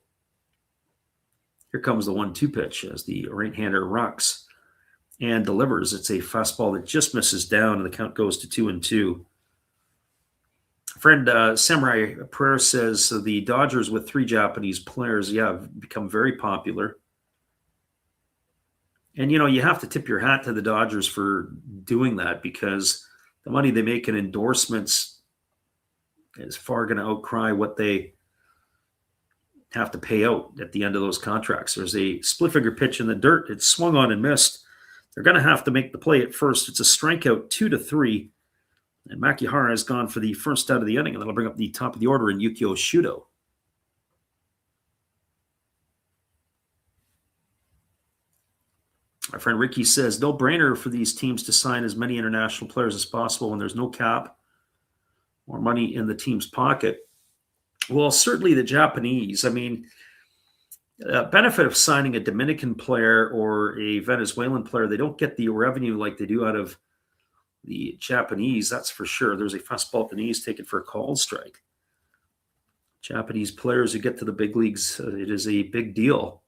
Here comes the 1-2 pitch as the right-hander rocks and delivers. It's a fastball that just misses down, and the count goes to 2-2. Friend Samurai Prayer says the Dodgers with 3 Japanese players, have become very popular. And, you have to tip your hat to the Dodgers for doing that, because the money they make in endorsements is far going to outcry what they have to pay out at the end of those contracts. There's a split finger pitch in the dirt. It's swung on and missed. They're going to have to make the play at first. It's a strikeout, 2-3. And Makihara has gone for the first out of the inning, and that'll bring up the top of the order in Yukio Shudo. Our friend Ricky says, no brainer for these teams to sign as many international players as possible when there's no cap or money in the team's pocket. Well, certainly the Japanese. I mean, benefit of signing a Dominican player or a Venezuelan player, they don't get the revenue like they do out of the Japanese, that's for sure. There's a fastball at the knees taken for a called strike. Japanese players who get to the big leagues, it is a big deal.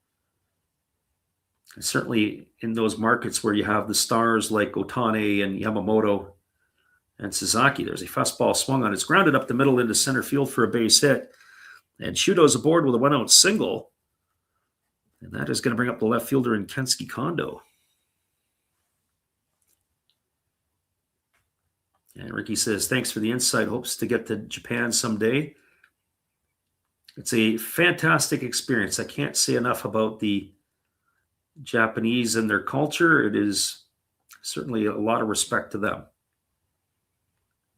And certainly in those markets where you have the stars like Otani and Yamamoto and Sasaki, there's a fastball swung on. It's grounded up the middle into center field for a base hit. And Shudo's aboard with a 1-out single. And that is going to bring up the left fielder in Kensuke Kondo. And Ricky says, thanks for the insight. Hopes to get to Japan someday. It's a fantastic experience. I can't say enough about the Japanese and their culture. It is certainly a lot of respect to them.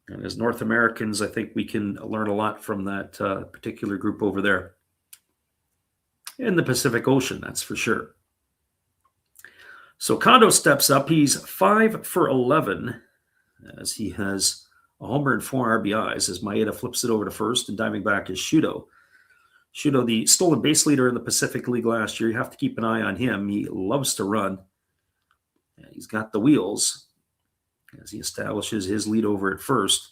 And as North Americans, I think we can learn a lot from that particular group over there in the Pacific Ocean, that's for sure. So Kondo steps up. He's 5 for 11 as he has a homer and 4 RBIs as Maeda flips it over to first, and diving back is Shudo. Shudo, the stolen base leader in the Pacific League last year. You have to keep an eye on him. He loves to run. He's got the wheels as he establishes his lead over at first.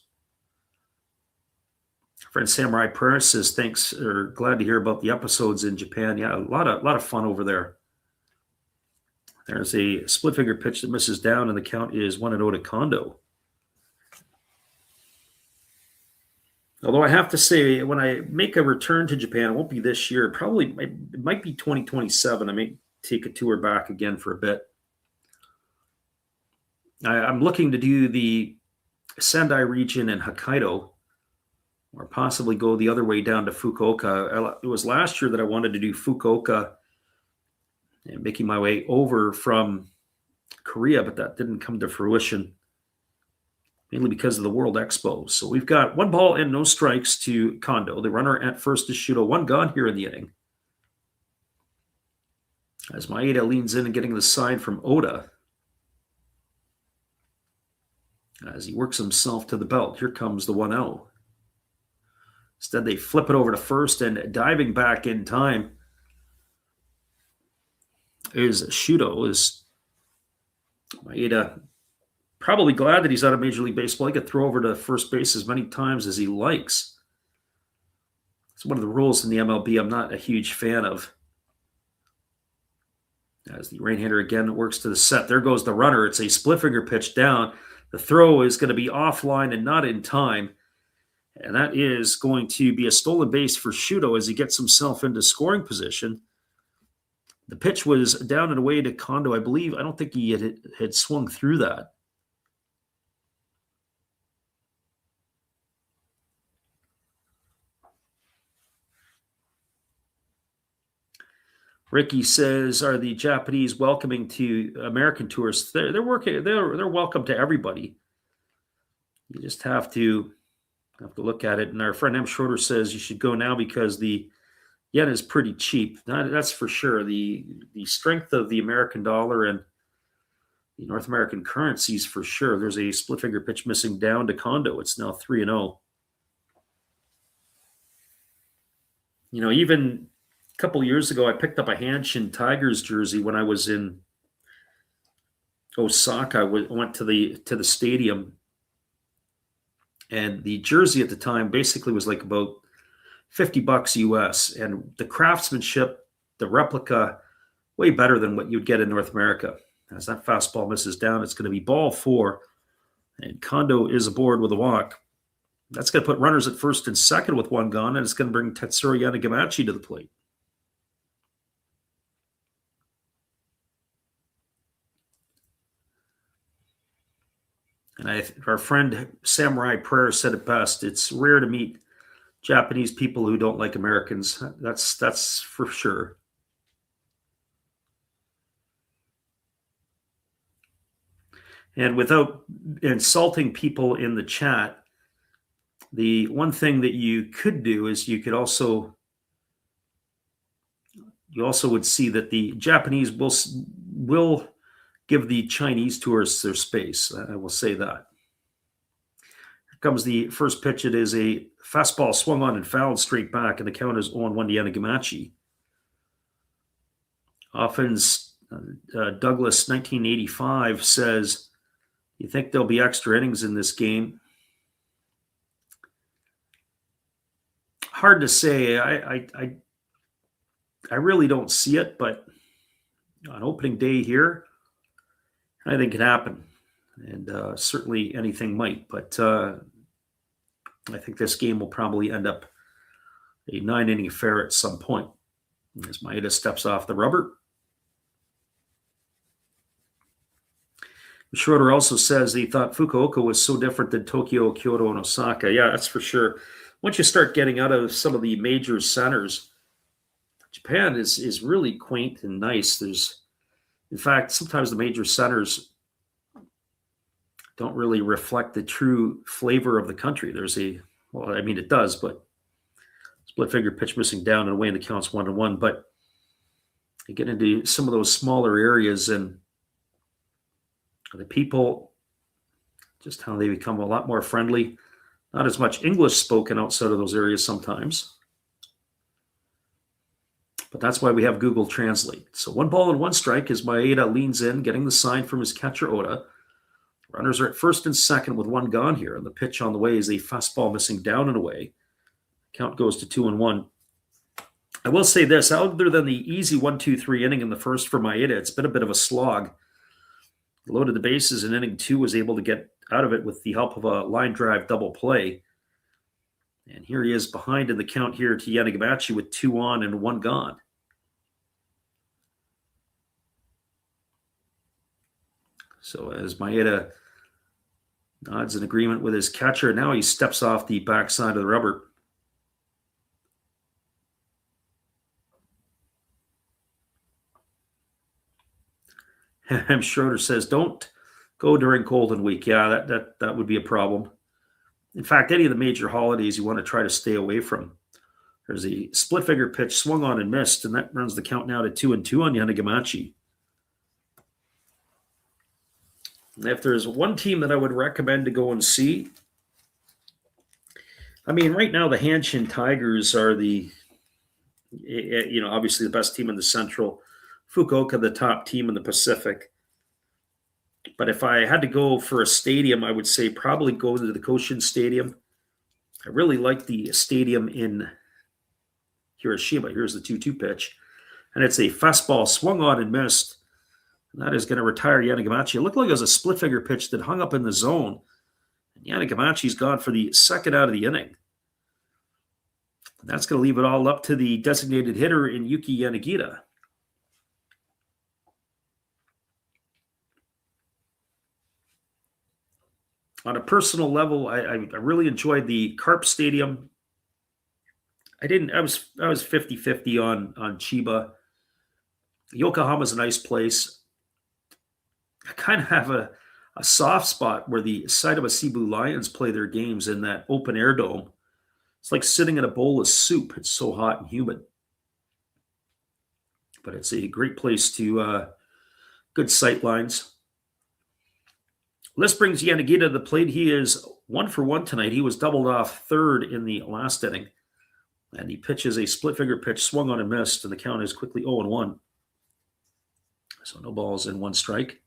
Friend Samurai Prayer says, thanks, or glad to hear about the episodes in Japan. Yeah, a lot of fun over there. There's a split finger pitch that misses down, and the count is 1-0 to Kondo. Although I have to say, when I make a return to Japan, it won't be this year. It might be 2027. I may take a tour back again for a bit. I'm looking to do the Sendai region in Hokkaido, or possibly go the other way down to Fukuoka. It was last year that I wanted to do Fukuoka and making my way over from Korea, but that didn't come to fruition, mainly because of the World Expo. So we've got 1 ball and no strikes to Kondo. The runner at first is Shudo. 1 gone here in the inning. As Maeda leans in and getting the sign from Oda, as he works himself to the belt. Here comes the 1-0. Instead, they flip it over to first, and diving back in time is Shudo. Is Maeda probably glad that he's out of Major League Baseball. He could throw over to first base as many times as he likes. It's one of the rules in the MLB I'm not a huge fan of. As the right-hander again works to the set. There goes the runner. It's a split finger pitch down. The throw is going to be offline and not in time. And that is going to be a stolen base for Shudo as he gets himself into scoring position. The pitch was down and away to Kondo, I believe. I don't think he had swung through that. Ricky says, "Are the Japanese welcoming to American tourists?" They're welcome to everybody. You just have to look at it. And our friend M. Schroeder says you should go now because the yen is pretty cheap. That's for sure. The strength of the American dollar and the North American currencies for sure. There's a split finger pitch missing down to Kondo. It's now 3-0. Even a couple years ago, I picked up a Hanshin Tigers jersey when I was in Osaka. I went to the stadium. And the jersey at the time basically was like about $50 US. And the craftsmanship, the replica, way better than what you'd get in North America. As that fastball misses down, it's going to be ball 4. And Kondo is aboard with a walk. That's going to put runners at first and second with 1 gone. And it's going to bring Tetsuro Yanagamachi to the plate. And our friend Samurai Prayer said it best. It's rare to meet Japanese people who don't like Americans. That's for sure. And without insulting people in the chat, the one thing that you could do is you also would see that the Japanese will give the Chinese tourists their space. I will say that. Here comes the first pitch. It is a fastball swung on and fouled straight back, and the count is 0-1 to Yanagamachi. Offense, Douglas 1985 says, "You think there'll be extra innings in this game?" Hard to say. I really don't see it, but on opening day here, anything can happen, and certainly anything might. But I think this game will probably end up a 9-inning affair at some point. As Maeda steps off the rubber. Schroeder also says he thought Fukuoka was so different than Tokyo, Kyoto, and Osaka. Yeah, that's for sure. Once you start getting out of some of the major centers, Japan is really quaint and nice. In fact, sometimes the major centers don't really reflect the true flavor of the country. It does, but split finger pitch missing down and away, and the count's 1-1. But you get into some of those smaller areas and the people, just how they become a lot more friendly. Not as much English spoken outside of those areas sometimes. But that's why we have Google Translate. So 1 ball and 1 strike as Maeda leans in, getting the sign from his catcher Oda. Runners are at first and second with 1 gone here. And the pitch on the way is a fastball missing down and away. Count goes to 2-1. I will say this, other than the easy 1-2-3 inning in the first for Maeda, it's been a bit of a slog. Loaded the bases in inning 2, was able to get out of it with the help of a line drive double play. And here he is behind in the count here to Yanagamachi with 2 on and 1 gone. So as Maeda nods in agreement with his catcher, now he steps off the backside of the rubber. Schroeder says, don't go during Golden Week. Yeah, that would be a problem. In fact, any of the major holidays you want to try to stay away from. There's a split figure pitch swung on and missed, and that runs the count now to 2-2 on Yanagamachi. If there's one team that I would recommend to go and see, I mean, right now the Hanshin Tigers are obviously the best team in the Central. Fukuoka, the top team in the Pacific. But if I had to go for a stadium, I would say probably go to the Koshin Stadium. I really like the stadium in Hiroshima. Here's the 2-2 pitch. And it's a fastball swung on and missed. And that is going to retire Yanagamachi. It looked like it was a split figure pitch that hung up in the zone. And Yanagamachi's gone for the second out of the inning. And that's going to leave it all up to the designated hitter in Yuki Yanagita. On a personal level, I really enjoyed the Carp Stadium. I was 50-50 on Chiba. Yokohama's a nice place. I kind of have a soft spot where the Saitama Cebu Lions play their games in that open air dome. It's like sitting in a bowl of soup. It's so hot and humid. But it's a great place to good sight lines. This brings Yanagita to the plate. He is 1 for 1 tonight. He was doubled off third in the last inning. And he pitches a split figure pitch, swung on and missed, and the count is quickly 0-1. So no balls and 1 strike.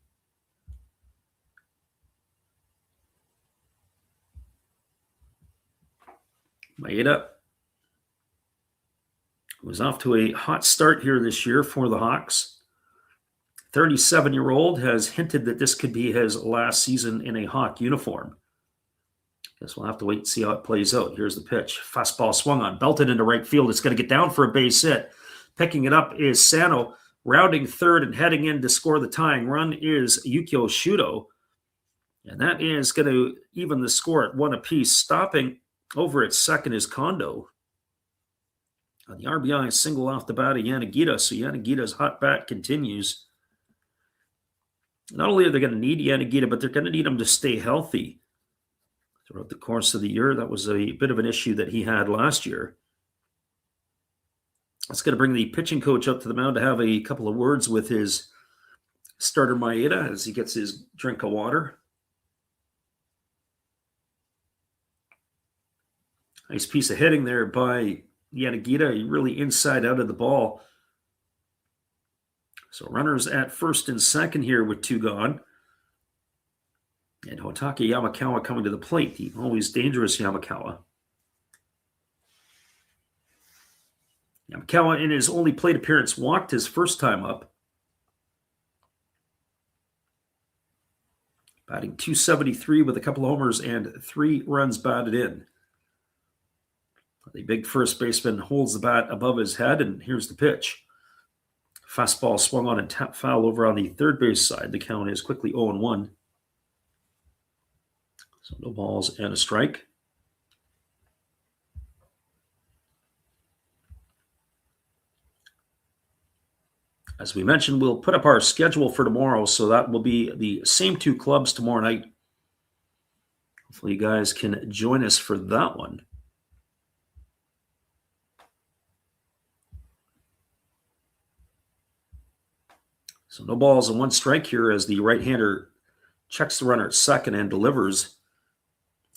Maeda was off to a hot start here this year for the Hawks. 37-year-old has hinted that this could be his last season in a Hawk uniform. Guess we'll have to wait and see how it plays out. Here's the pitch. Fastball swung on, belted into right field. It's going to get down for a base hit. Picking it up is Sano. Rounding third and heading in to score the tying run is Yukio Shudo. And that is going to even the score at 1 apiece. Stopping over at second is Kondo. The RBI single off the bat of Yanagita. So Yanagita's hot bat continues. Not only are they going to need Yanagita, but they're going to need him to stay healthy throughout the course of the year. That was a bit of an issue that he had last year. That's going to bring the pitching coach up to the mound to have a couple of words with his starter Maeda as he gets his drink of water. Nice piece of hitting there by Yanagita. Really inside out of the ball. So runners at first and second here with 2 gone. And Hotake Yamakawa coming to the plate. The always dangerous Yamakawa. Yamakawa in his only plate appearance walked his first time up. Batting .273 with a couple of homers and 3 runs batted in. The big first baseman holds the bat above his head, and here's the pitch. Fastball swung on and tapped foul over on the third base side. The count is quickly 0-1. So no balls and a strike. As we mentioned, we'll put up our schedule for tomorrow, so that will be the same 2 clubs tomorrow night. Hopefully you guys can join us for that one. So no balls and 1 strike here as the right-hander checks the runner at second and delivers.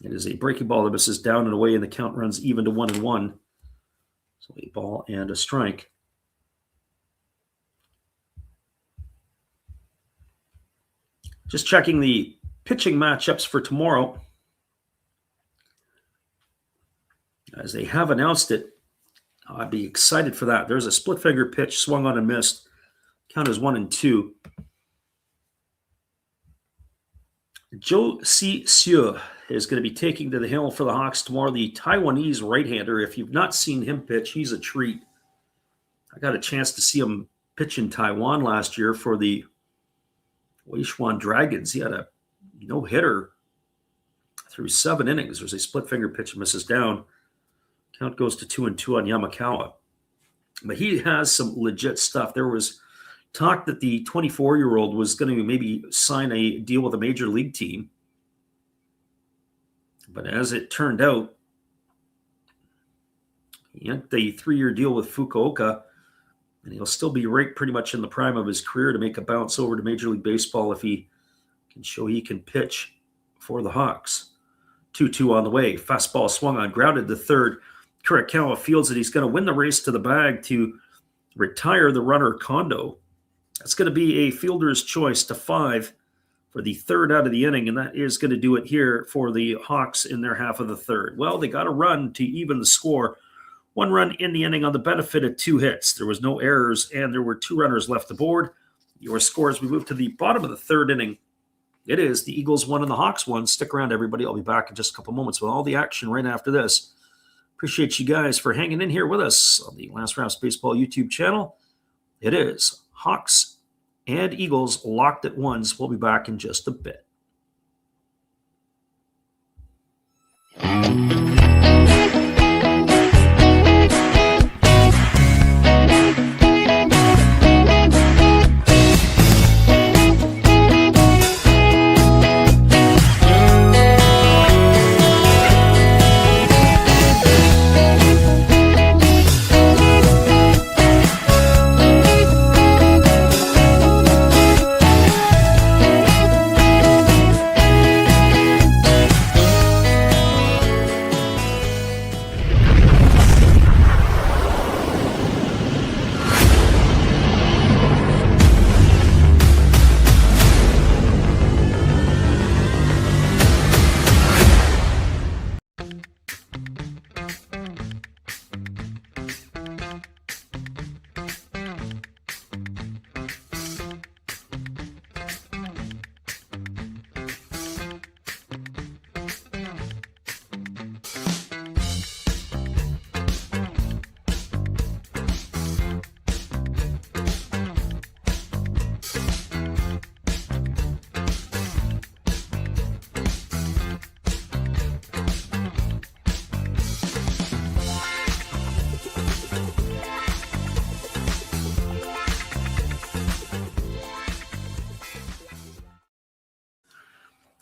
It is a breaking ball that misses down and away, and the count runs even to 1-1. So a ball and a strike. Just checking the pitching matchups for tomorrow. As they have announced it, I'd be excited for that. There's a split finger pitch swung on and missed. Count is 1-2. Zhou Si-Siu is going to be taking to the hill for the Hawks tomorrow. The Taiwanese right-hander. If you've not seen him pitch, he's a treat. I got a chance to see him pitch in Taiwan last year for the Weishuan Dragons. He had a no-hitter through 7 innings. There's a split finger pitch and misses down. Count goes to 2-2 on Yamakawa. But he has some legit stuff. There was talk that the 24-year-old was going to maybe sign a deal with a major league team. But as it turned out, he had the 3-year deal with Fukuoka, and he'll still be right pretty much in the prime of his career to make a bounce over to Major League Baseball if he can show he can pitch for the Hawks. 2-2 on the way. Fastball swung on, grounded to third. Kurikawa feels that he's going to win the race to the bag to retire the runner Kondo. That's going to be a fielder's choice to 5 for the third out of the inning, and that is going to do it here for the Hawks in their half of the third. Well, they got a run to even the score. 1 run in the inning on the benefit of 2 hits. There was no errors, and there were 2 runners left aboard. Your scores, we move to the bottom of the third inning. It is the Eagles 1 and the Hawks 1. Stick around, everybody. I'll be back in just a couple moments with all the action right after this. Appreciate you guys for hanging in here with us on the Last Rounds Baseball YouTube channel. It is Hawks and Eagles locked at 1s. We'll be back in just a bit.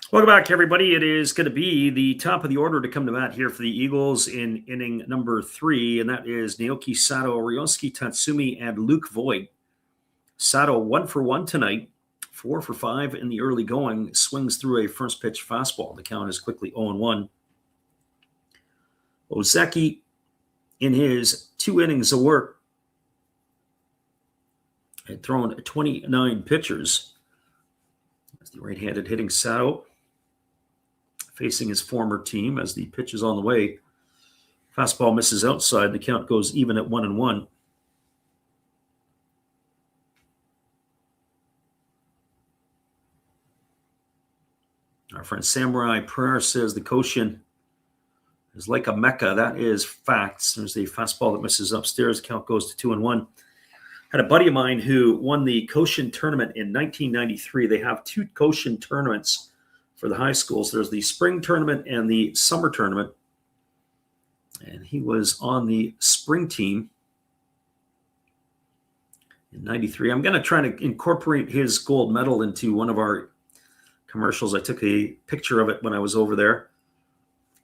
Welcome back, everybody. It is going to be the top of the order to come to bat here for the Eagles in inning number 3, and that is Naoki Sato, Ryosuke Tatsumi, and Luke Voigt. Sato 1 for 1 tonight, 4 for 5 in the early going, swings through a first pitch fastball. The count is quickly 0-1. Ozeki, in his 2 innings of work, had thrown 29 pitchers. That's the right-handed hitting Sato, facing his former team as the pitch is on the way. Fastball misses outside. The count goes even at 1-1. Our friend Samurai Prayer says the Koshin is like a mecca. That is facts. There's the fastball that misses upstairs. The count goes to 2-1. Had a buddy of mine who won the Koshin tournament in 1993. They have 2 Koshin tournaments for the high schools. There's the spring tournament and the summer tournament. And he was on the spring team in 93. I'm going to try to incorporate his gold medal into one of our commercials. I took a picture of it when I was over there.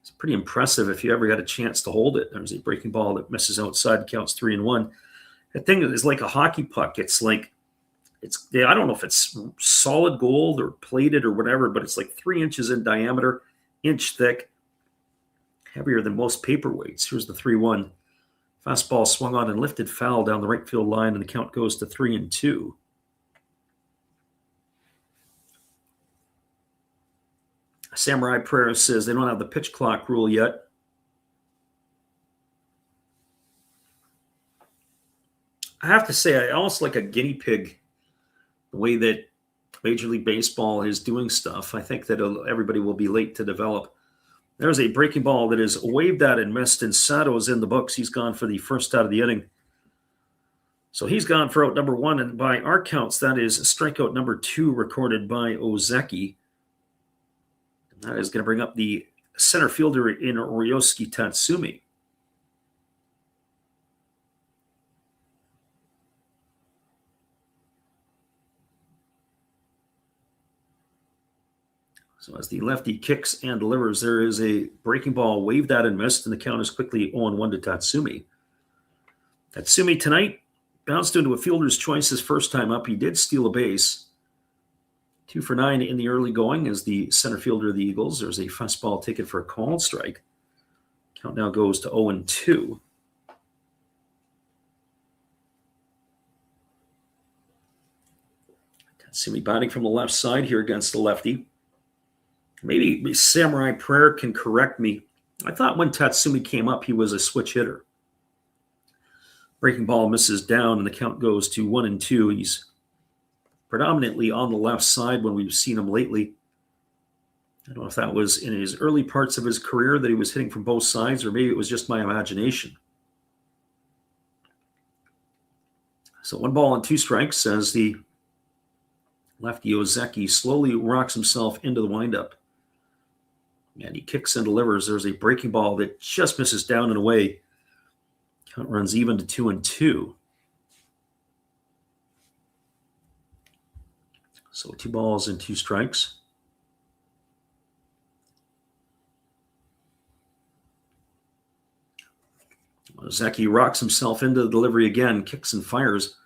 It's pretty impressive if you ever got a chance to hold it. There's a breaking ball that misses outside, counts 3-1. That thing is like a hockey puck. I don't know if it's solid gold or plated or whatever, but it's like 3 inches in diameter, inch thick, heavier than most paperweights. Here's the 3-1. Fastball swung on and lifted foul down the right field line, and the count goes to 3-2. Samurai Prayer says they don't have the pitch clock rule yet. I have to say, I almost like a guinea pig, the way that Major League Baseball is doing stuff. I think that everybody will be late to develop. There's a breaking ball that is waved at and missed, and Sato's in the books. He's gone for the first out of the inning. So he's gone for out number 1, and by our counts, that is strikeout number 2 recorded by Ozeki. And that is going to bring up the center fielder in Ryosuke Tatsumi. So as the lefty kicks and delivers, there is a breaking ball waved at and missed, and the count is quickly 0-1 to Tatsumi. Tatsumi tonight bounced into a fielder's choice his first time up. He did steal a base. 2 for 9 in the early going as the center fielder of the Eagles. There's a fastball taken for a called strike. Count now goes to 0-2. Tatsumi batting from the left side here against the lefty. Maybe Samurai Prayer can correct me. I thought when Tatsumi came up, he was a switch hitter. Breaking ball misses down, and the count goes to 1-2. He's predominantly on the left side when we've seen him lately. I don't know if that was in his early parts of his career that he was hitting from both sides, or maybe it was just my imagination. So 1 ball and 2 strikes as the lefty Ozeki slowly rocks himself into the windup. And he kicks and delivers. There's a breaking ball that just misses down and away. Count runs even to 2-2. So 2 balls and 2 strikes. Ozeki rocks himself into the delivery again, kicks and fires.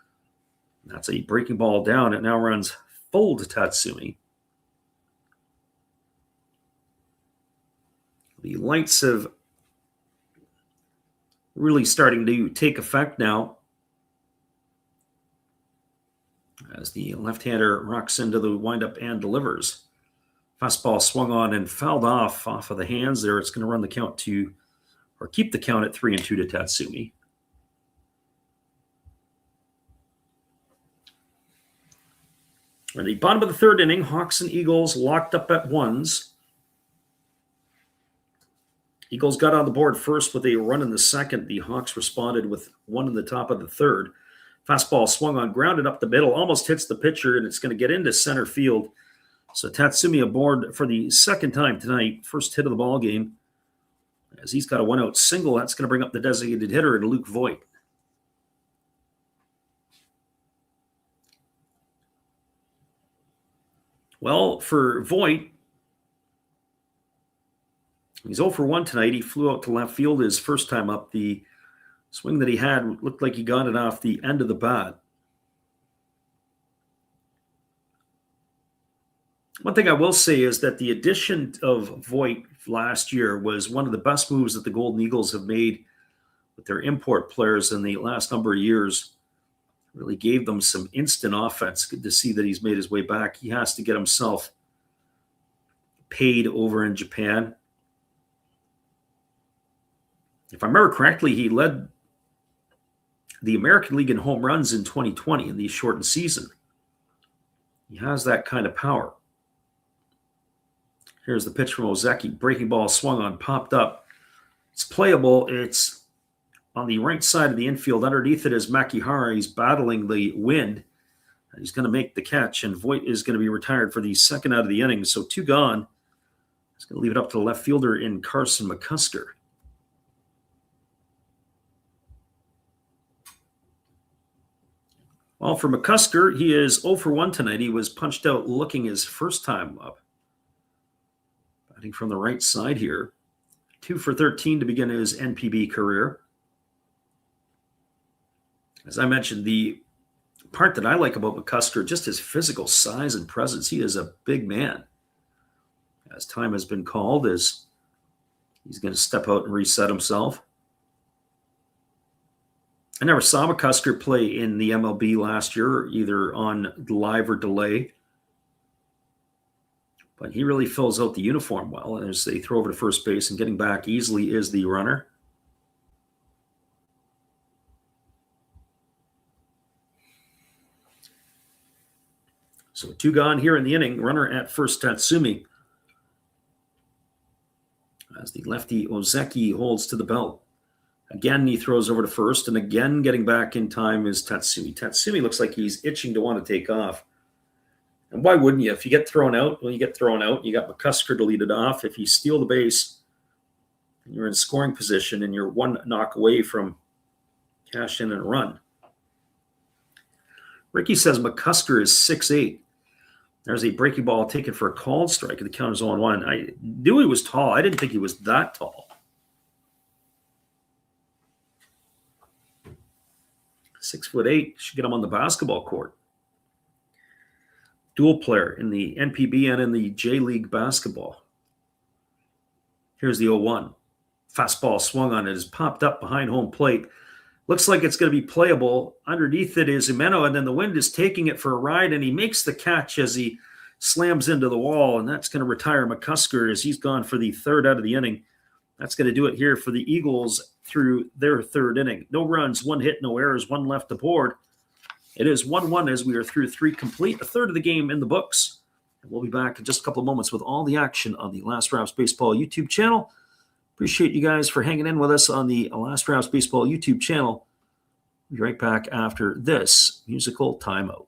That's a breaking ball down. It now runs full to Tatsumi. The lights have really starting to take effect now as the left-hander rocks into the windup and delivers. Fastball swung on and fouled off of the hands there. It's going to run the count to, or keep the count at 3-2 to Tatsumi. In the bottom of the 3rd inning, Hawks and Eagles locked up at 1s. Eagles got on the board first with a run in the 2nd. The Hawks responded with 1 in the top of the 3rd. Fastball swung on, grounded up the middle, almost hits the pitcher, and it's going to get into center field. So Tatsumi aboard for the 2nd time tonight, first hit of the ball game. As he's got a 1-out single, that's going to bring up the designated hitter, Luke Voigt. Well, for Voigt, he's 0 for 1 tonight. He flew out to left field his first time up. The swing that he had looked like he got it off the end of the bat. One thing I will say is that the addition of Voigt last year was one of the best moves that the Golden Eagles have made with their import players in the last number of years. Really gave them some instant offense. Good to see that he's made his way back. He has to get himself paid over in Japan. If I remember correctly, he led the American League in home runs in 2020 in the shortened season. He has that kind of power. Here's the pitch from Ozeki. Breaking ball swung on, popped up. It's playable. It's on the right side of the infield. Underneath it is Makihara. He's battling the wind. He's going to make the catch, and Voigt is going to be retired for the 2nd out of the inning. So 2 gone. He's going to leave it up to the left fielder in Carson McCusker. Well, for McCusker, he is 0 for 1 tonight. He was punched out looking his first time up. Batting from the right side here. 2 for 13 to begin his NPB career. As I mentioned, the part that I like about McCusker, just his physical size and presence. He is a big man. As time has been called, as he's going to step out and reset himself. I never saw McCusker play in the MLB last year, either on live or delay. But he really fills out the uniform well. And as they throw over to first base and getting back easily is the runner. So 2 gone here in the inning. Runner at first, Tatsumi. As the lefty Ozeki holds to the belt. Again, he throws over to first, and again getting back in time is Tatsumi. Tatsumi looks like he's itching to want to take off. And why wouldn't you? If you get thrown out, well, you get thrown out. You got McCusker to lead it off. If you steal the base, and you're in scoring position, and you're one knock away from cash in and a run. Ricky says McCusker is 6'8". There's a breaking ball taken for a called strike, and the count is 0-1. I knew he was tall. I didn't think he was that tall. 6'8", should get him on the basketball court. Dual player in the NPB and in the J League basketball. Here's the 0-1. Fastball swung on it, is popped up behind home plate. Looks like it's going to be playable. Underneath it is Umeno, and then the wind is taking it for a ride, and he makes the catch as he slams into the wall, and that's going to retire McCusker as he's gone for the third out of the inning. That's going to do it here for the Eagles through their third inning. No runs, one hit, no errors, one left aboard. It is 1-1 as we are through three complete, a third of the game in the books. And we'll be back in just a couple of moments with all the action on the Last Raps Baseball YouTube channel. Appreciate you guys for hanging in with us on the Last Raps Baseball YouTube channel. We'll be right back after this musical timeout.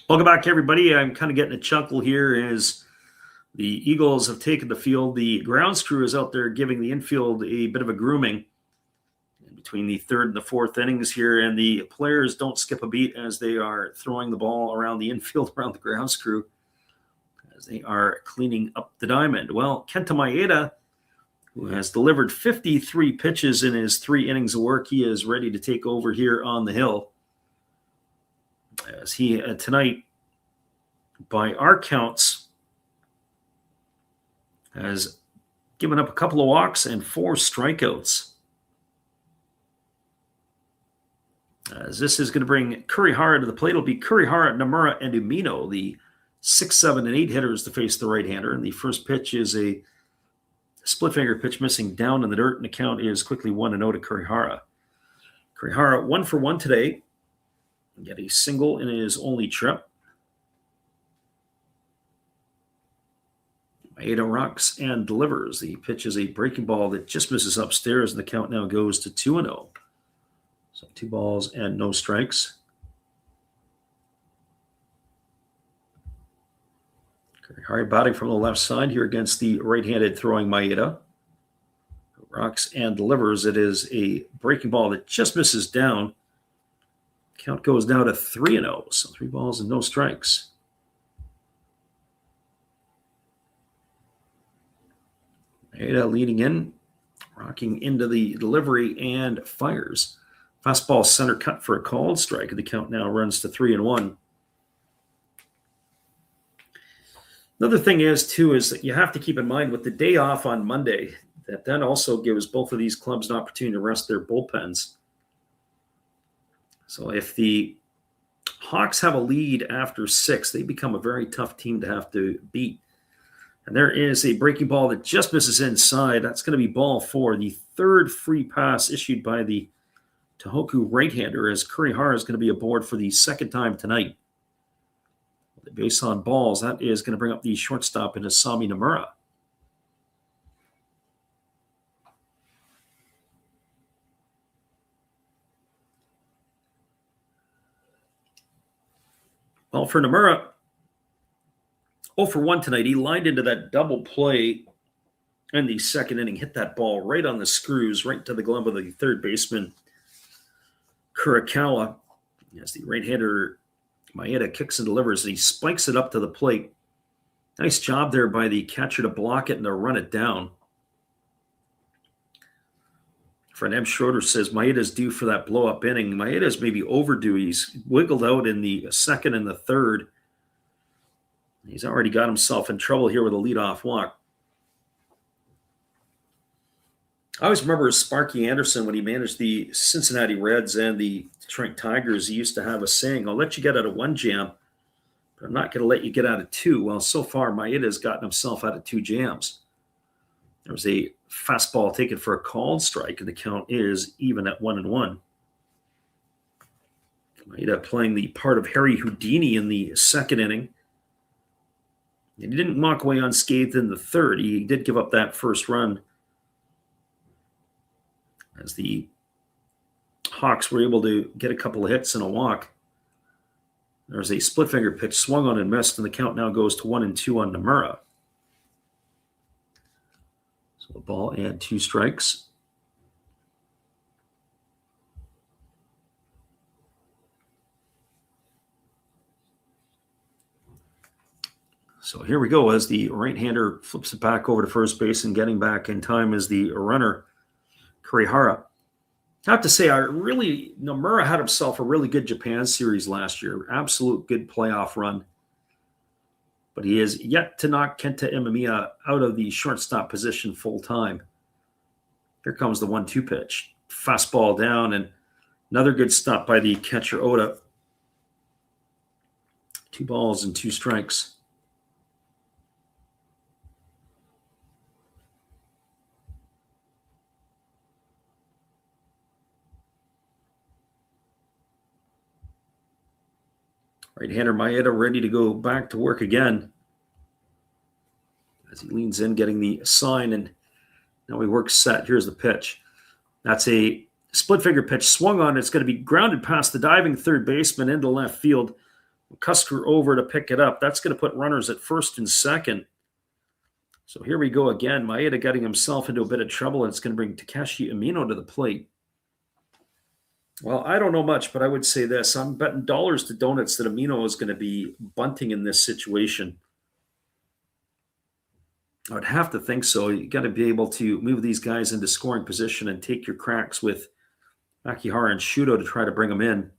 Welcome back, everybody. I'm kind of getting a chuckle here as the Eagles have taken the field. The grounds crew is out there giving the infield a bit of a grooming between the third and the fourth innings here, and the players don't skip a beat as they are throwing the ball around the infield, around the grounds crew, as they are cleaning up the diamond. Well, Kenta Maeda, who has delivered 53 pitches in his 3 innings of work, he is ready to take over here on the hill. As he tonight, by our counts, has given up a couple of walks and 4 strikeouts. As this is going to bring Kurihara to the plate. It'll be Kurihara, Nomura, and Umeno, the 6, 7, and 8 hitters to face the right-hander. And the first pitch is a split finger pitch missing down in the dirt, and the count is quickly 1-0 to Kurihara. Kurihara 1 for 1 today. Get a single in his only trip. Maeda rocks and delivers. The pitch is a breaking ball that just misses upstairs, and the count now goes to 2-0. So 2 balls and no strikes. Kurihara batting from the left side here against the right-handed throwing Maeda. Rocks and delivers. It is a breaking ball that just misses down. Count goes down to 3-0, so 3 balls and no strikes. Maeda leading in, rocking into the delivery and fires. Fastball center cut for a called strike, and the count now runs to 3-1. Another thing is that you have to keep in mind with the day off on Monday, that also gives both of these clubs an opportunity to rest their bullpens. So if the Hawks have a lead after 6, they become a very tough team to have to beat. And there is a breaking ball that just misses inside. That's going to be ball 4, the third free pass issued by the Tohoku right-hander, as Kurihara is going to be aboard for the second time tonight. The base on balls, that is going to bring up the shortstop in Asami Nomura. Well, for Nomura, 0 for 1 tonight. He lined into that double play in the second inning, hit that ball right on the screws, right to the glove of the third baseman, Kurikawa, as the right-hander Maeda kicks and delivers, and he spikes it up to the plate. Nice job there by the catcher to block it and to run it down. Friend M. Schroeder says Maeda's due for that blow-up inning. Maeda's maybe overdue. He's wiggled out in the second and the third. He's already got himself in trouble here with a leadoff walk. I always remember Sparky Anderson when he managed the Cincinnati Reds and the Detroit Tigers. He used to have a saying, "I'll let you get out of one jam, but I'm not going to let you get out of two." Well, so far, Maeda's gotten himself out of two jams. There was a fastball taken for a called strike, and the count is even at 1-1. Maeda playing the part of Harry Houdini in the second inning. And he didn't walk away unscathed in the third. He did give up that first run, as the Hawks were able to get a couple of hits and a walk. There's a split finger pitch swung on and missed, and the count now goes to 1-2 on Nomura. So a ball and 2 strikes. So here we go as the right-hander flips it back over to first base, and getting back in time is the runner, Kurihara. I have to say, Nomura had himself a really good Japan series last year. Absolute good playoff run. But he is yet to knock Kenta Imamiya out of the shortstop position full time. Here comes the 1-2 pitch. Fastball down, and another good stop by the catcher Oda. 2 balls and 2 strikes. Right-hander Maeda ready to go back to work again, as he leans in, getting the sign, and now he works set. Here's the pitch. That's a split finger pitch swung on. It's going to be grounded past the diving third baseman into left field. Cusker over to pick it up. That's going to put runners at first and second. So here we go again. Maeda getting himself into a bit of trouble, and it's going to bring Takeshi Amino to the plate. Well, I don't know much, but I would say this. I'm betting dollars to donuts that Amino is going to be bunting in this situation. I would have to think so. You got to be able to move these guys into scoring position and take your cracks with Makihara and Shudo to try to bring them in.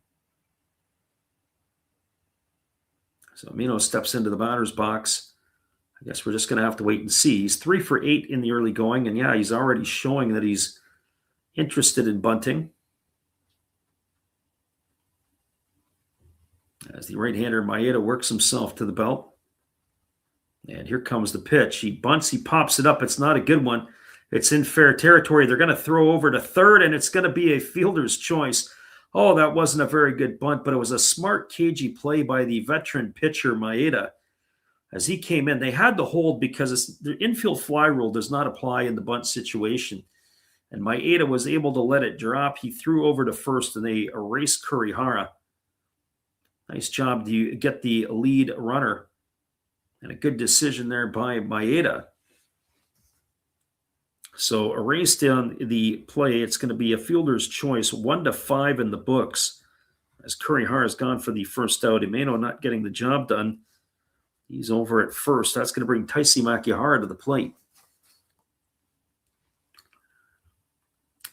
So Amino steps into the batter's box. I guess we're just going to have to wait and see. He's 3 for 8 in the early going, and yeah, he's already showing that he's interested in bunting. As the right-hander Maeda works himself to the belt. And here comes the pitch. He bunts, he pops it up. It's not a good one. It's in fair territory. They're going to throw over to third, and it's going to be a fielder's choice. Oh, that wasn't a very good bunt, but it was a smart, cagey play by the veteran pitcher Maeda. As he came in, they had to hold because the infield fly rule does not apply in the bunt situation. And Maeda was able to let it drop. He threw over to first, and they erased Kurihara. Nice job to get the lead runner. And a good decision there by Maeda. So erased on the play. It's going to be a fielder's choice, 1-5 in the books. As Kurihara has gone for the first out. Imeno not getting the job done. He's over at first. That's going to bring Taisi Makihara to the plate.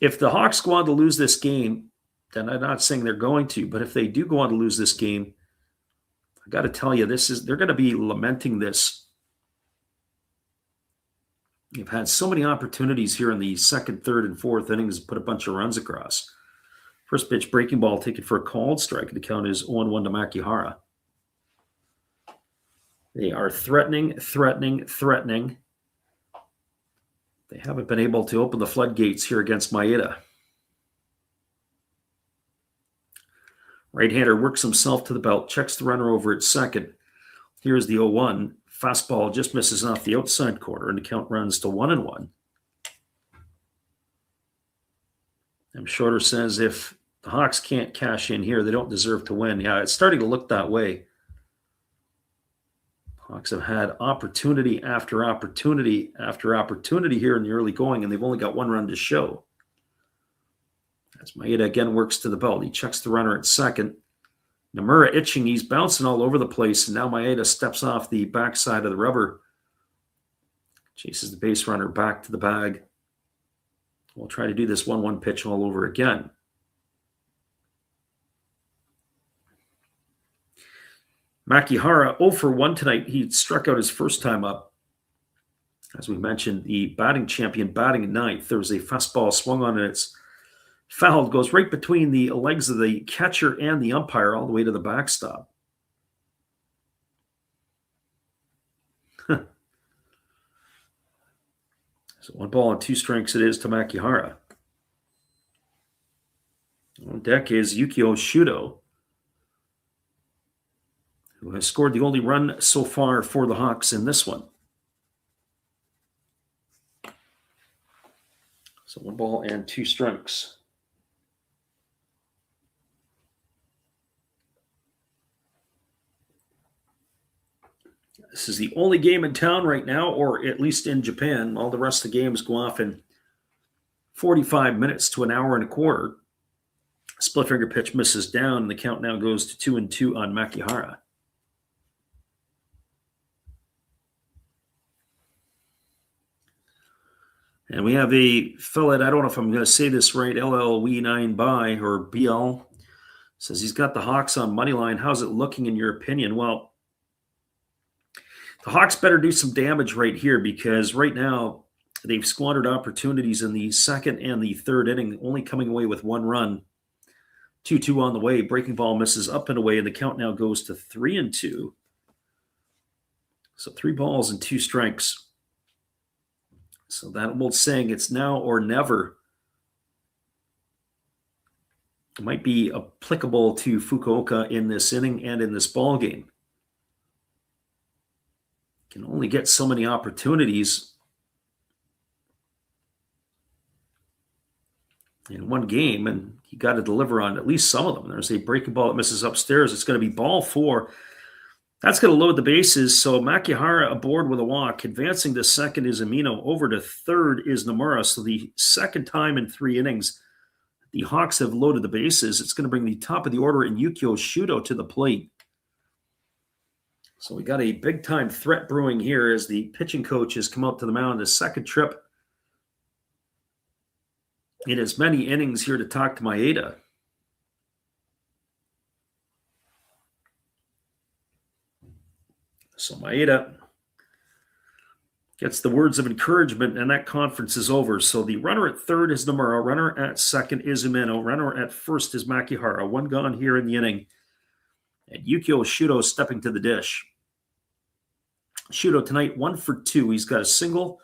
If the Hawks go on to lose this game, then I'm not saying they're going to, but if they do go on to lose this game, I got to tell you, they're going to be lamenting this. You've had so many opportunities here in the second, third, and fourth innings to put a bunch of runs across. First pitch, breaking ball taken for a called strike. The count is 0-1 to Makihara. They are threatening. They haven't been able to open the floodgates here against Maeda. Right-hander works himself to the belt, checks the runner over at second. Here's the 0-1. Fastball just misses off the outside corner, and the count runs to 1-1. And Shorter says if the Hawks can't cash in here, they don't deserve to win. Yeah, it's starting to look that way. Hawks have had opportunity after opportunity after opportunity here in the early going, and they've only got one run to show. As Maeda again works to the belt. He checks the runner at second. Nomura itching. He's bouncing all over the place, and now Maeda steps off the backside of the rubber. Chases the base runner back to the bag. We'll try to do this 1-1 pitch all over again. Makihara 0 for 1 tonight. He struck out his first time up. As we mentioned, the batting champion batting ninth. There was a fastball swung on and it's fouled. Goes right between the legs of the catcher and the umpire all the way to the backstop. So 1 ball and 2 strikes it is to Makihara. On deck is Yukio Shudo, who has scored the only run so far for the Hawks in this one. So 1 ball and 2 strikes. This is the only game in town right now, or at least in Japan. All the rest of the games go off in 45 minutes to an hour and a quarter. Split finger pitch misses down, and the count now goes to 2-2 on Makihara. And we have a fella, I don't know if I'm going to say this right, LLW9 by or BL, says he's got the Hawks on money line. How's it looking in your opinion? Well, the Hawks better do some damage right here, because right now they've squandered opportunities in the second and the third inning, only coming away with 1 run. 2-2 on the way. Breaking ball misses up and away, and the count now goes to 3-2. So 3 balls and 2 strikes. So that old saying, it's now or never, might be applicable to Fukuoka in this inning and in this ball game. Can only get so many opportunities in one game, and you got to deliver on at least some of them. There's a breaking ball that misses upstairs. It's going to be ball 4. That's going to load the bases. So Makihara aboard with a walk. Advancing to second is Amino. Over to third is Nomura. So the second time in 3 innings, the Hawks have loaded the bases. It's going to bring the top of the order in Yukio Shudo to the plate. So we got a big-time threat brewing here as the pitching coach has come out to the mound. His second trip in as many innings here to talk to Maeda. So Maeda gets the words of encouragement, and that conference is over. So the runner at third is Nomura. Runner at second is Umeno. Runner at first is Makihara. 1 gone here in the inning. And Yukio Shudo stepping to the dish. Shudo tonight 1 for 2. He's got a single.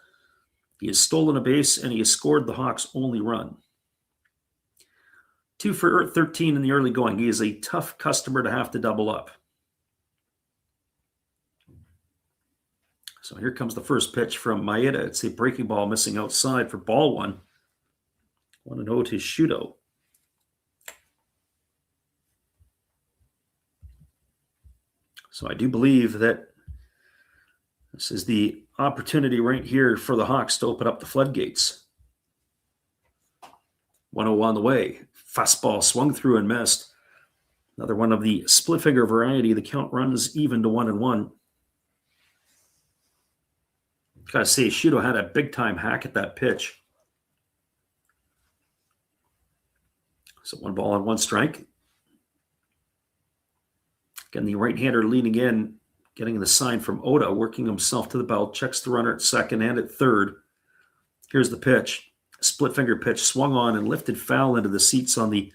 He has stolen a base, and he has scored the Hawks' only run. 2 for 13 in the early going. He is a tough customer to have to double up. So here comes the first pitch from Maeda. It's a breaking ball missing outside for ball 1. 1-0 to Shudo. So I do believe that this is the opportunity right here for the Hawks to open up the floodgates. 1-0 on the way. Fastball swung through and missed. Another one of the split finger variety. The count runs even to 1-1. Gotta say, Shudo had a big-time hack at that pitch. So 1 ball and 1 strike. Again, the right-hander leaning in, getting the sign from Oda, working himself to the belt, checks the runner at second and at third. Here's the pitch. Split finger pitch swung on and lifted foul into the seats on the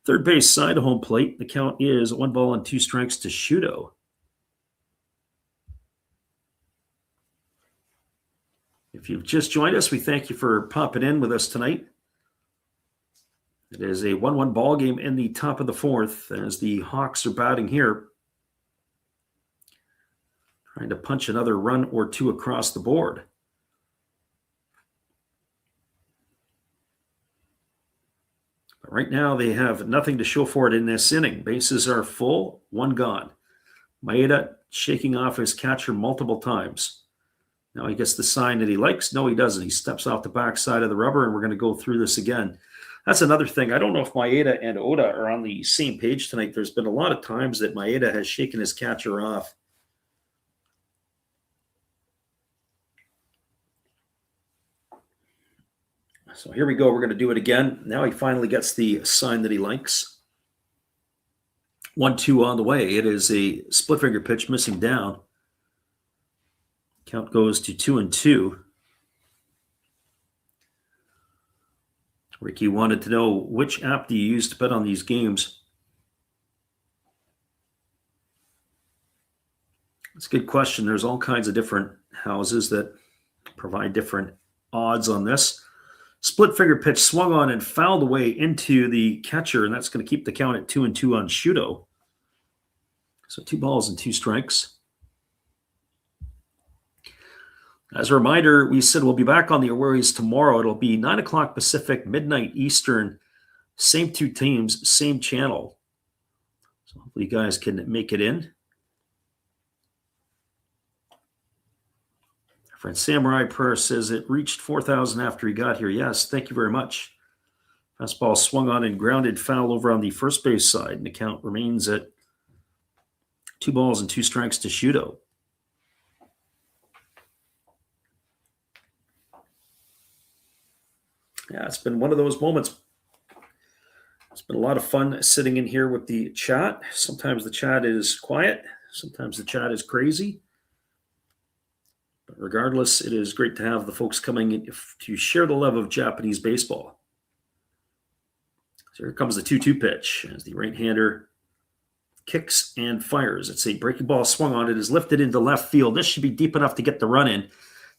third base side of home plate. The count is 1 ball and 2 strikes to Shudo. If you've just joined us, we thank you for popping in with us tonight. It is a 1-1 ball game in the top of the 4th as the Hawks are batting here, trying to punch another run or 2 across the board. But right now, they have nothing to show for it in this inning. Bases are full, 1 gone. Maeda shaking off his catcher multiple times. Now he gets the sign that he likes. No, he doesn't. He steps off the backside of the rubber, and we're going to go through this again. That's another thing. I don't know if Maeda and Oda are on the same page tonight. There's been a lot of times that Maeda has shaken his catcher off. So here we go. We're going to do it again. Now he finally gets the sign that he likes. 1-2 on the way. It is a split finger pitch missing down. Count goes to 2-2. Ricky wanted to know, which app do you use to bet on these games? That's a good question. There's all kinds of different houses that provide different odds on this. Split finger pitch swung on and fouled away into the catcher, and that's going to keep the count at 2-2 on Shudo. So 2 balls and 2 strikes. As a reminder, we said we'll be back on the Awaries tomorrow. It'll be 9 o'clock Pacific, midnight Eastern. Same 2 teams, same channel. So hopefully you guys can make it in. Our friend Samurai Prayer says it reached 4,000 after he got here. Yes, thank you very much. Fastball swung on and grounded foul over on the first base side, and the count remains at 2 balls and 2 strikes to Shudo. Yeah, it's been one of those moments. It's been a lot of fun sitting in here with the chat. Sometimes the chat is quiet. Sometimes the chat is crazy. But regardless, it is great to have the folks coming in to share the love of Japanese baseball. So here comes the 2-2 pitch as the right-hander kicks and fires. It's a breaking ball swung on. It is lifted into left field. This should be deep enough to get the run in.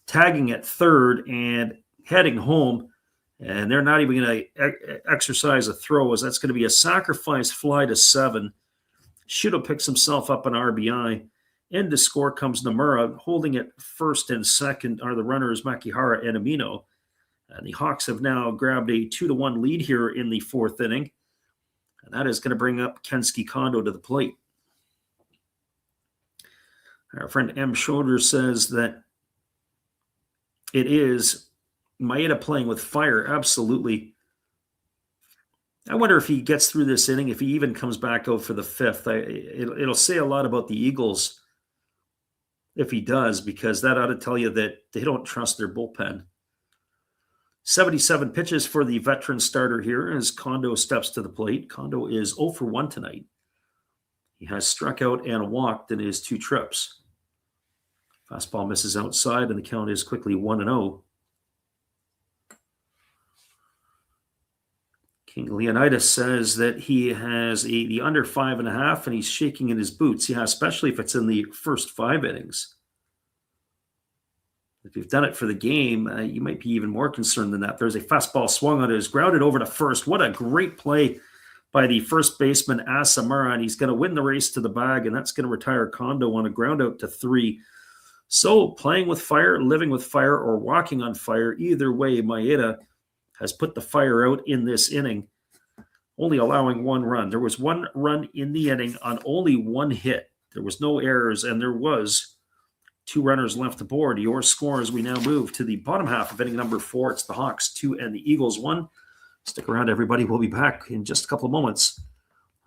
Tagging at third and heading home. And they're not even going to exercise a throw, as that's going to be a sacrifice fly to 7. Shudo picks himself up an RBI. And to score comes Nomura. Holding it first and second are the runners Makihara and Amino. And the Hawks have now grabbed a 2-1 lead here in the 4th inning. And that is going to bring up Kensuke Kondo to the plate. Our friend M. Schroeder says that it is Maeda playing with fire. Absolutely. I wonder if he gets through this inning, if he even comes back out for the 5th. It'll say a lot about the Eagles if he does, because that ought to tell you that they don't trust their bullpen. 77 pitches for the veteran starter here as Kondo steps to the plate. Kondo is 0 for 1 tonight. He has struck out and walked in his 2 trips. Fastball misses outside, and the count is quickly 1-0. King Leonidas says that he has the under 5.5, and he's shaking in his boots. Yeah, especially if it's in the first 5 innings. If you've done it for the game, you might be even more concerned than that. There's a fastball swung on it. It's grounded over to first. What a great play by the first baseman, Asamura, and he's going to win the race to the bag, and that's going to retire Kondo on a ground out to 3. So playing with fire, living with fire, or walking on fire, either way, Maeda has put the fire out in this inning, only allowing 1 run. There was 1 run in the inning on only 1 hit. There was no errors, and there was 2 runners left aboard. Your score as we now move to the bottom half of inning number 4. It's the Hawks 2 and the Eagles 1. Stick around, everybody. We'll be back in just a couple of moments.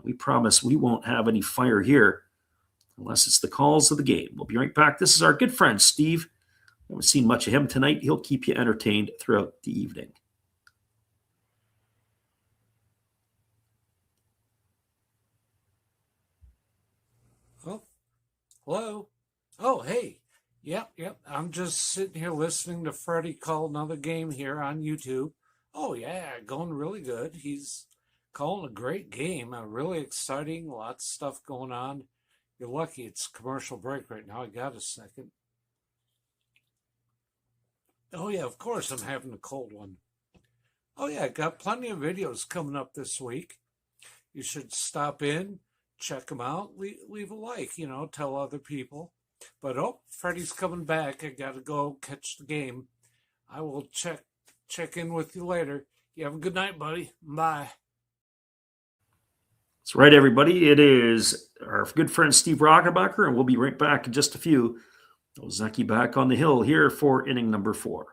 We promise we won't have any fire here unless it's the calls of the game. We'll be right back. This is our good friend, Steve. I haven't seen much of him tonight. He'll keep you entertained throughout the evening. Oh, hello. Oh, hey. Yep. I'm just sitting here listening to Freddie call another game here on YouTube. Oh, yeah, going really good. He's calling a great game. Really exciting. Lots of stuff going on. You're lucky it's commercial break right now. I got a second. Oh, yeah, of course I'm having a cold one. Oh, yeah, I got plenty of videos coming up this week. You should stop in, check them out, leave a like, tell other people. But, Freddie's coming back. I got to go catch the game. I will check in with you later. You have a good night, buddy. Bye. That's right, everybody. It is our good friend Steve Rockenbacher, and we'll be right back in just a few. Ozeki back on the hill here for inning number 4.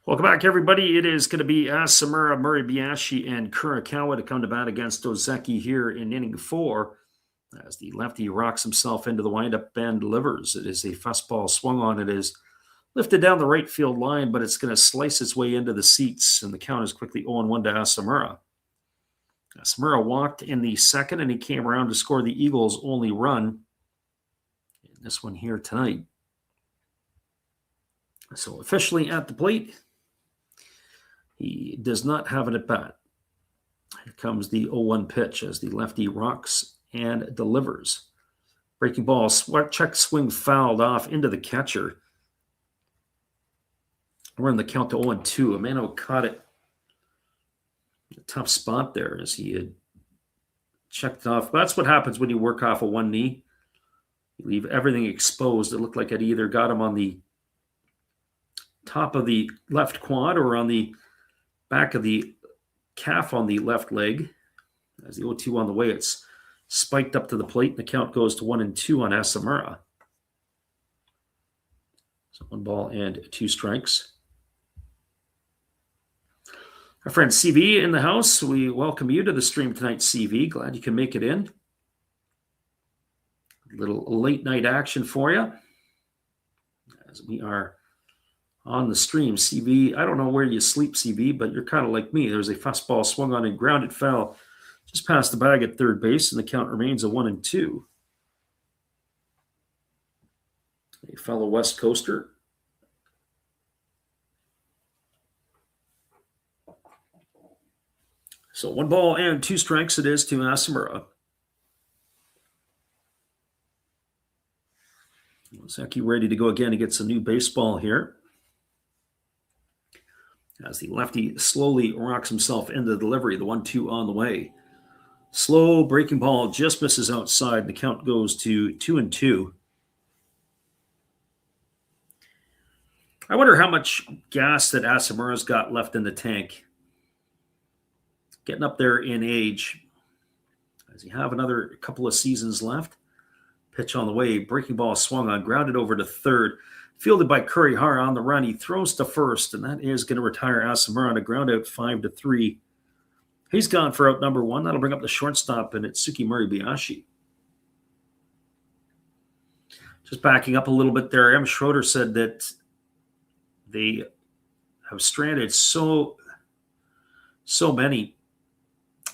Welcome back, everybody. It is going to be Asamura, Muribayashi, and Kurakawa to come to bat against Ozeki here in inning 4 as the lefty rocks himself into the windup and delivers. It is a fastball swung on. It is lifted down the right field line, but it's going to slice its way into the seats, and the count is quickly 0-1 to Asamura. Asamura walked in the second, and he came around to score the Eagles' only run in this one here tonight. So officially at the plate, he does not have an at-bat. Here comes the 0-1 pitch as the lefty rocks and delivers. Breaking ball, check swing fouled off into the catcher. We're in the count to 0-2. Amano caught it in a tough spot there as he had checked off. That's what happens when you work off of one knee. You leave everything exposed. It looked like it either got him on the top of the left quad or on the back of the calf on the left leg. As the 0-2 on the way, it's spiked up to the plate, and the count goes to 1-2 on Asamura. So 1 ball and 2 strikes. Our friend CV in the house, we welcome you to the stream tonight, CV. Glad you can make it in. A little late night action for you as we are on the stream. CV, I don't know where you sleep, CV, but you're kind of like me. There's a fastball swung on and grounded foul just past the bag at third base, and the count remains a 1-2. A fellow West Coaster. So 1 ball and 2 strikes it is to Asamura. Ozeki ready to go again to get some new baseball here. As the lefty slowly rocks himself into the delivery, the 1-2 on the way. Slow breaking ball just misses outside, and the count goes to 2-2. I wonder how much gas that Asamura's got left in the tank. Getting up there in age. Does he have another couple of seasons left? Pitch on the way. Breaking ball swung on, grounded over to third. Fielded by Kurihara on the run. He throws to first, and that is going to retire Asamura on a ground out 5-3. He's gone for out number 1. That'll bring up the shortstop, and it's Suki Muribayashi. Just backing up a little bit there, M. Schroeder said that they have stranded so many.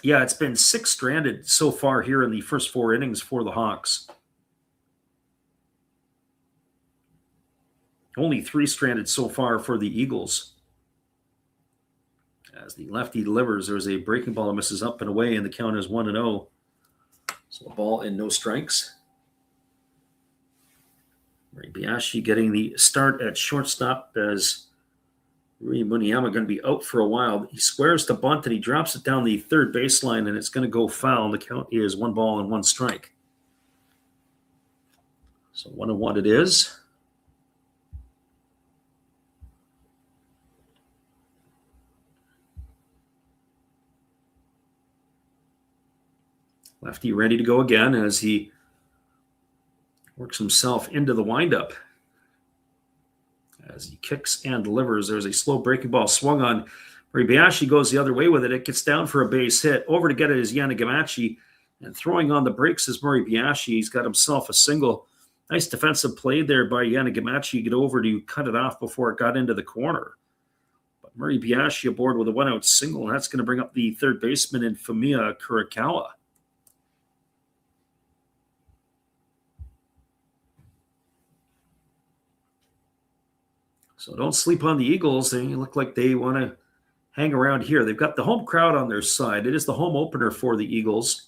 Yeah, it's been 6 stranded so far here in the first 4 innings for the Hawks. Only 3 stranded so far for the Eagles. As the lefty delivers, there's a breaking ball that misses up and away, and the count is 1-0. So a ball and no strikes. Muribayashi getting the start at shortstop as Rui Muniyama going to be out for a while. He squares to bunt, and he drops it down the third baseline, and it's going to go foul. The count is 1 ball and 1 strike. So 1-1 it is. Lefty ready to go again as he works himself into the windup. As he kicks and delivers, there's a slow breaking ball swung on. Muribayashi goes the other way with it. It gets down for a base hit. Over to get it is Yanagamachi. And throwing on the brakes is Muribayashi. He's got himself a single. Nice defensive play there by Yanagamachi. Get over to cut it off before it got into the corner. But Muribayashi aboard with a 1-out single. And that's going to bring up the third baseman in Fumiya Kurakawa. So don't sleep on the Eagles. They look like they want to hang around here. They've got the home crowd on their side. It is the home opener for the Eagles.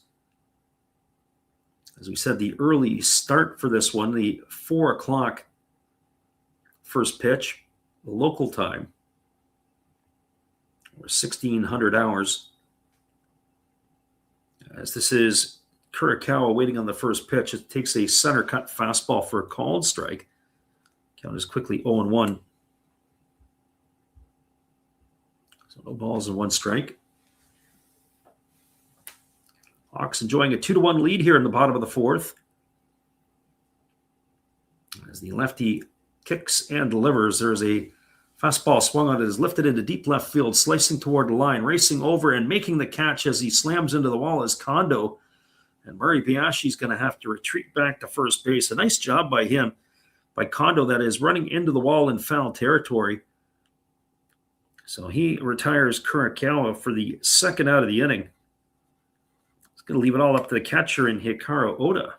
As we said, the early start for this one, the 4 o'clock first pitch, local time, or 1600 hours. As this is Kurokawa waiting on the first pitch, it takes a center cut fastball for a called strike. Count is quickly 0-1. So no balls and 1 strike. Hawks enjoying a 2-1 lead here in the bottom of the 4th. As the lefty kicks and delivers, there's a fastball swung on. It is lifted into deep left field, slicing toward the line, racing over and making the catch as he slams into the wall is Kondo. And Murray Biashi's going to have to retreat back to first base. A nice job by him, by Kondo, that is running into the wall in foul territory. So he retires Kurokawa for the second out of the inning. He's going to leave it all up to the catcher in Hikaru Oda.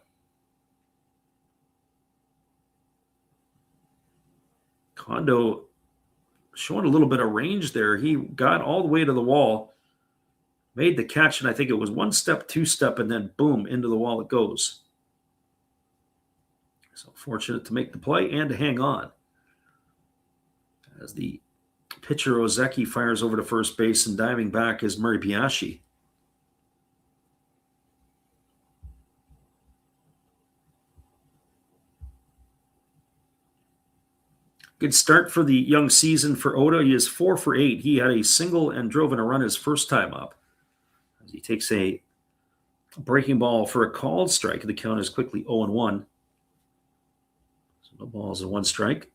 Kondo showing a little bit of range there. He got all the way to the wall, made the catch, and I think it was 1 step, 2 step, and then boom, into the wall it goes. So fortunate to make the play and to hang on. As the pitcher Ozeki fires over to first base, and diving back is Murray Biashi. Good start for the young season for Oda. He is 4 for 8. He had a single and drove in a run his first time up. As he takes a breaking ball for a called strike. The count is quickly 0-1. So no balls and 1 strike.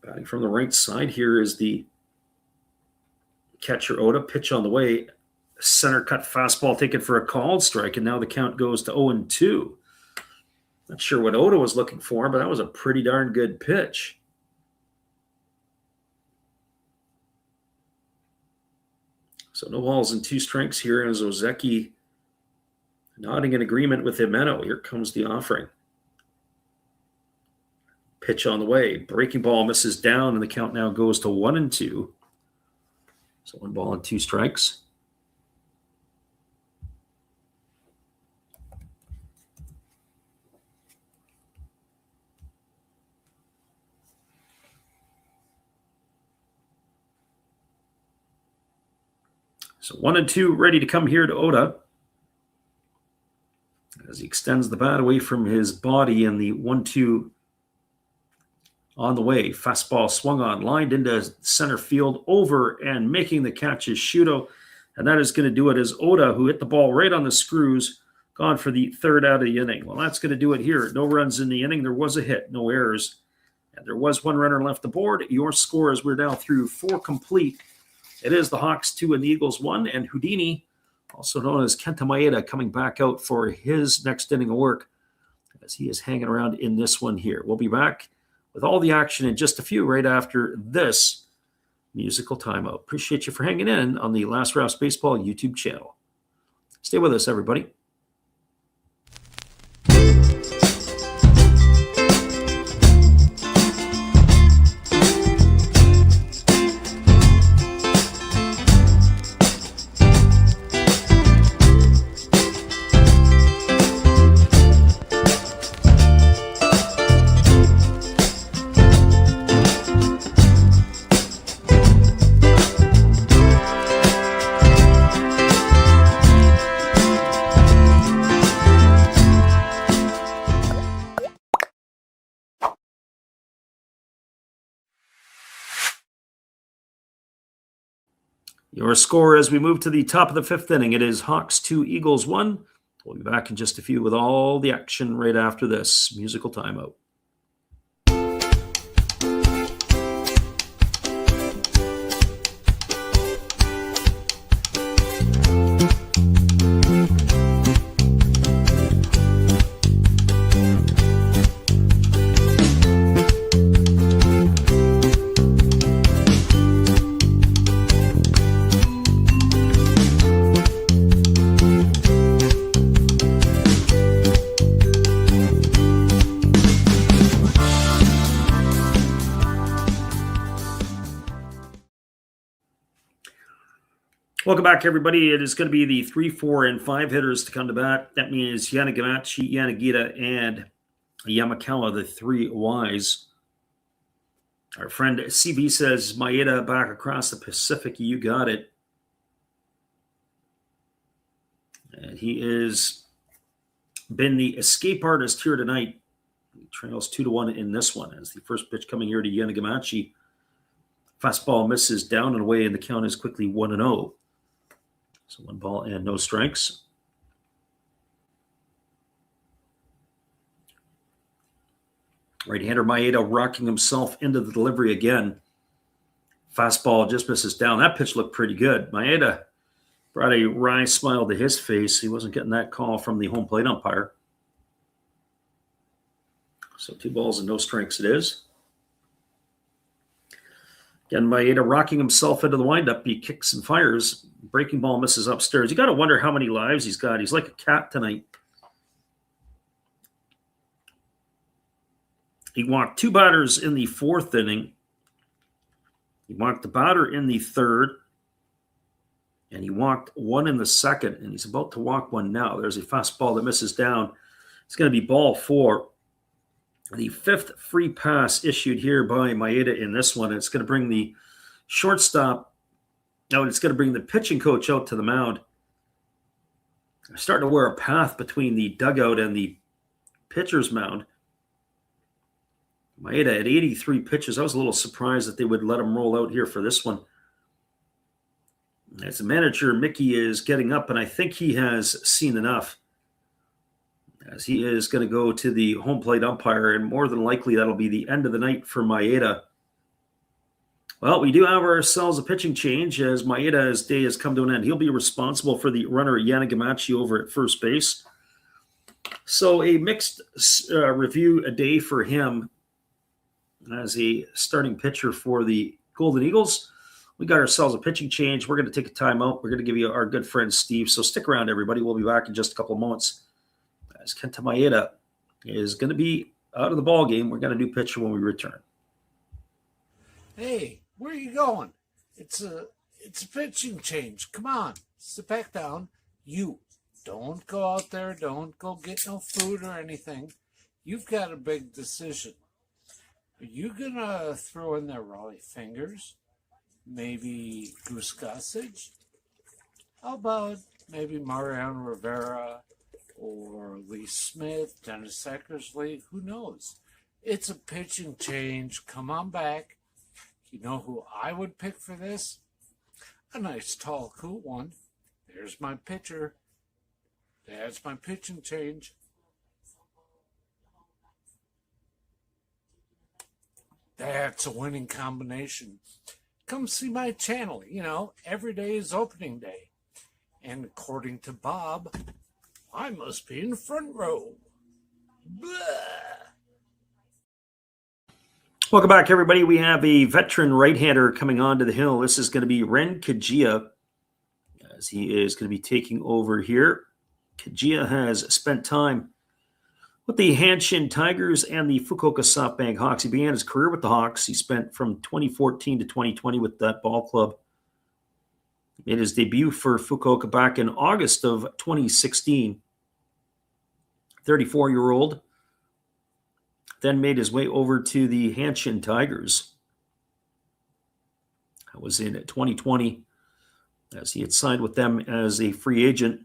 Batting from the right side here is the catcher Oda. Pitch on the way. Center cut fastball taken for a called strike. And now the count goes to 0-2. Not sure what Oda was looking for, but that was a pretty darn good pitch. So no balls and 2 strikes here as Ozeki nodding in agreement with Himeno. Here comes the offering. Pitch on the way. Breaking ball misses down, and the count now goes to 1-2. So 1 ball and 2 strikes. So 1-2 ready to come here to Oda. As he extends the bat away from his body, and the 1-2 on the way. Fastball swung on, lined into center field, over and making the catch is Shuto. And that is going to do it as Oda, who hit the ball right on the screws, gone for the 3rd out of the inning. Well, that's going to do it here. No runs in the inning. There was a hit, no errors. And there was 1 runner left aboard. Your score is we're now through 4 complete. It is the Hawks 2 and the Eagles 1, and Houdini, also known as Kenta Maeda, coming back out for his next inning of work as he is hanging around in this one here. We'll be back with all the action in just a few right after this musical timeout. Appreciate you for hanging in on the Last Rouse Baseball YouTube channel. Stay with us, everybody. Your score as we move to the top of the 5th inning. It is Hawks 2, Eagles 1. We'll be back in just a few with all the action right after this musical timeout. Welcome back, everybody. It is going to be the 3, 4, and 5 hitters to come to bat. That means Yanagamachi, Yanagita, and Yamakawa, the 3 Ys. Our friend CB says, Maeda back across the Pacific. You got it. And he is been the escape artist here tonight. He trails 2-1 in this one as the first pitch coming here to Yanagamachi. Fastball misses down and away, and the count is quickly 1-0. So 1 ball and no strikes. Right-hander Maeda rocking himself into the delivery again. Fastball just misses down. That pitch looked pretty good. Maeda brought a wry smile to his face. He wasn't getting that call from the home plate umpire. So 2 balls and no strikes it is. Again, Maeda rocking himself into the windup. He kicks and fires. Breaking ball misses upstairs. You got to wonder how many lives he's got. He's like a cat tonight. He walked 2 batters in the 4th inning. He walked the batter in the 3rd. And he walked 1 in the 2nd. And he's about to walk 1 now. There's a fastball that misses down. It's going to be ball 4. The 5th free pass issued here by Maeda in this one. It's going to bring the shortstop out. It's going to bring the pitching coach out to the mound. I'm starting to wear a path between the dugout and the pitcher's mound. Maeda at 83 pitches. I was a little surprised that they would let him roll out here for this one. As the manager, Mickey, is getting up, and I think he has seen enough, as he is going to go to the home plate umpire, and more than likely that'll be the end of the night for Maeda. Well, we do have ourselves a pitching change as Maeda's day has come to an end. He'll be responsible for the runner Yanagamachi over at first base. So a mixed review a day for him as a starting pitcher for the Golden Eagles. We got ourselves a pitching change. We're going to take a timeout. We're going to give you our good friend Steve. So stick around, everybody. We'll be back in just a couple of moments. As Kenta Maeda is going to be out of the ball game. We're going to do pitcher when we return. Hey, where are you going? It's a pitching change. Come on, sit back down. You don't go out there. Don't go get no food or anything. You've got a big decision. Are you gonna throw in there Raleigh Fingers? Maybe Goose Gossage? How about maybe Mariano Rivera or Lee Smith, Dennis Eckersley? Who knows? It's a pitching change. Come on back. You know who I would pick for this? A nice, tall, cool one. There's my pitcher. That's my pitching change. That's a winning combination. Come see my channel. You know, every day is opening day. And according to Bob, I must be in the front row. Blah. Welcome back, everybody. We have a veteran right-hander coming onto the hill. This is going to be Ren Kajia, as he is going to be taking over here. Kajia has spent time with the Hanshin Tigers and the Fukuoka SoftBank Hawks. He began his career with the Hawks. He spent from 2014 to 2020 with that ball club. He made his debut for Fukuoka back in August of 2016. 34-year-old. Then made his way over to the Hanshin Tigers. That was in 2020, as he had signed with them as a free agent.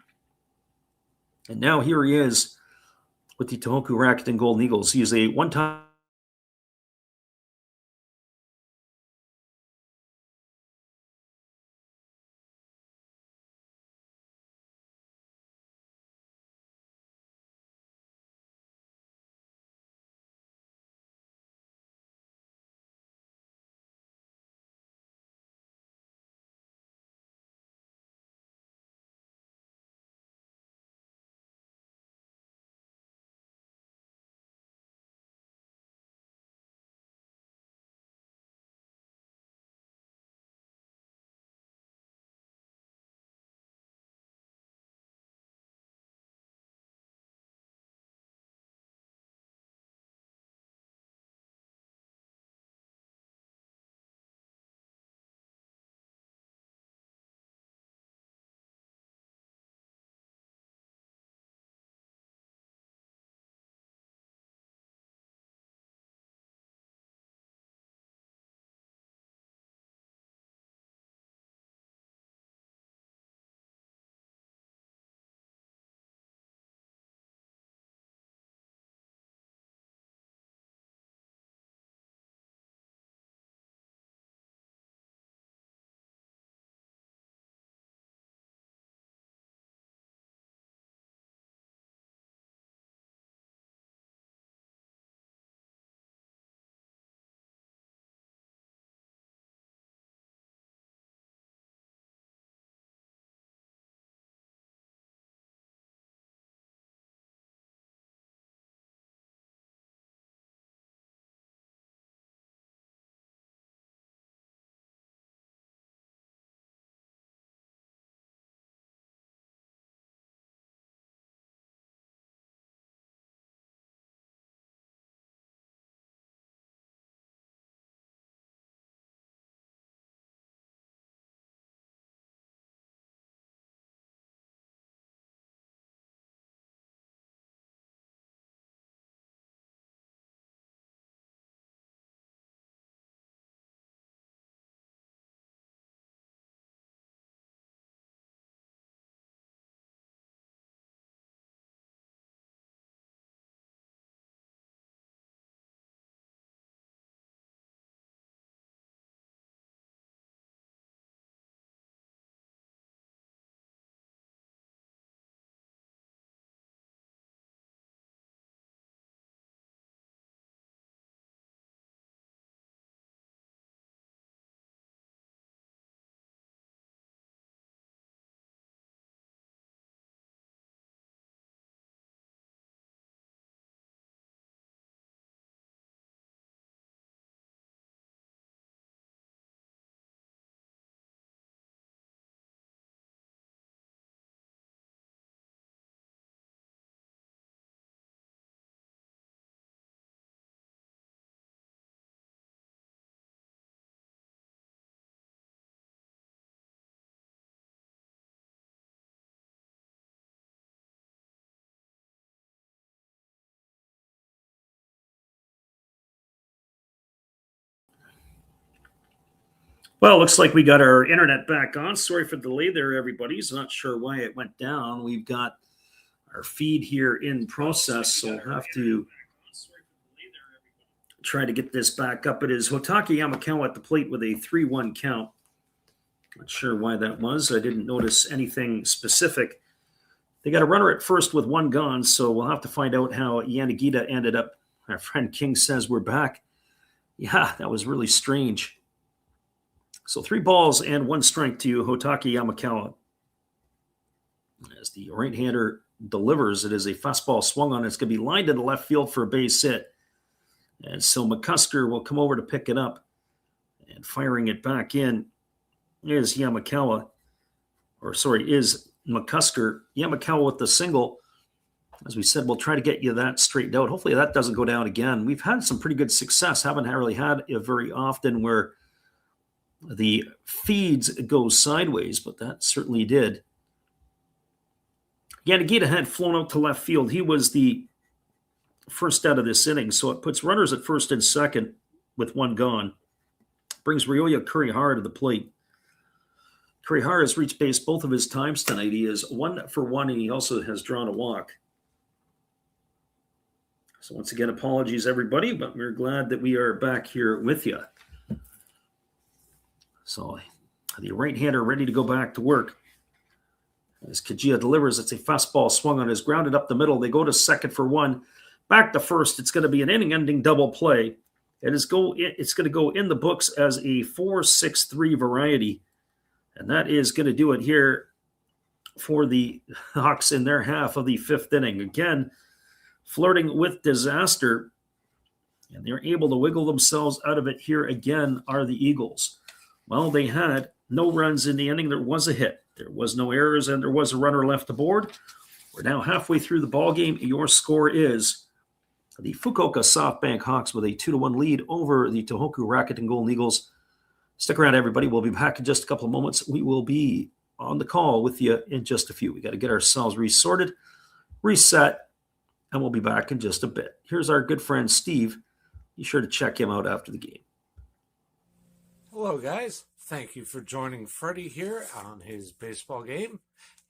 And now here he is with the Tohoku Rakuten Golden Eagles. He is a one-time Well, looks like we got our internet back on. Sorry for the delay there, everybody. So not sure why it went down. We've got our feed here in process, so we'll have to try to get this back up. It is Hotaki Yamakawa at the plate with a 3-1 count. Not sure why that was. I didn't notice anything specific. They got a runner at first with one gone, so we'll have to find out how Yanagita ended up. Our friend King says we're back. Yeah, that was really strange. So 3 balls and 1 strike to Hotaki Yamakawa. As the right-hander delivers, it is a fastball swung on. It's going to be lined into left field for a base hit. And so McCusker will come over to pick it up. And firing it back in is Yamakawa. Is McCusker. Yamakawa with the single. As we said, we'll try to get you that straightened out. Hopefully that doesn't go down again. We've had some pretty good success. Haven't really had it very often where the feeds go sideways, but that certainly did. Yanagita had flown out to left field. He was the first out of this inning, so it puts runners at first and second with 1 gone. Brings Ryoya Kurihara to the plate. Kurihara has reached base both of his times tonight. He is 1 for 1, and he also has drawn a walk. So once again, apologies, everybody, but we're glad that we are back here with you. So the right-hander ready to go back to work. As Kajia delivers, it's a fastball swung on, is grounded up the middle. They go to second for 1. Back to first. It's going to be an inning-ending double play. It's going to go in the books as a 4-6-3 variety. And that is going to do it here for the Hawks in their half of the 5th inning. Again, flirting with disaster. And they're able to wiggle themselves out of it here again are the Eagles. Well, they had no runs in the inning. There was a hit. There was no errors, and there was a runner left aboard. We're now halfway through the ball game. Your score is the Fukuoka SoftBank Hawks with a 2-1 lead over the Tohoku Rakuten Golden Eagles. Stick around, everybody. We'll be back in just a couple of moments. We will be on the call with you in just a few. We got to get ourselves resorted, reset, and we'll be back in just a bit. Here's our good friend Steve. Be sure to check him out after the game. Hello, guys. Thank you for joining Freddie here on his baseball game.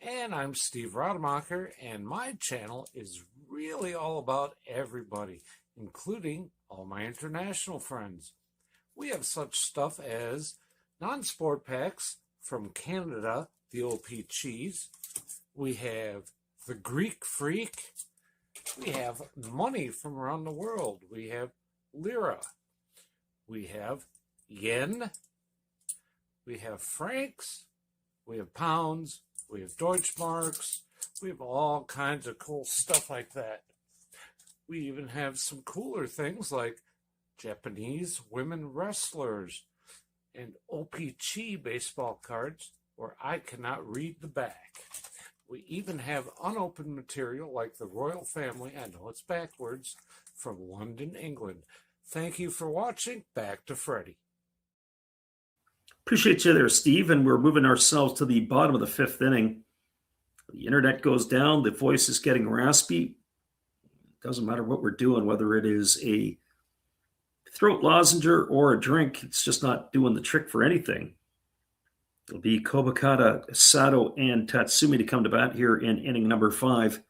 And I'm Steve Rademacher, and my channel is really all about everybody, including all my international friends. We have such stuff as non-sport packs from Canada, the OP Cheese. We have the Greek Freak. We have money from around the world. We have lira. We have yen. We have francs. We have pounds. We have Deutschmarks. We have all kinds of cool stuff like that. We even have some cooler things like Japanese women wrestlers and OP-Chi baseball cards where I cannot read the back. We even have unopened material like the royal family, I know it's backwards, from London, England. Thank you for watching. Back to Freddie. Appreciate you there, Steve. And we're moving ourselves to the bottom of the 5th inning. The internet goes down. The voice is getting raspy. It doesn't matter what we're doing, whether it is a throat lozenger or a drink. It's just not doing the trick for anything. It'll be Kobakata, Sato, and Tatsumi to come to bat here in inning number 5.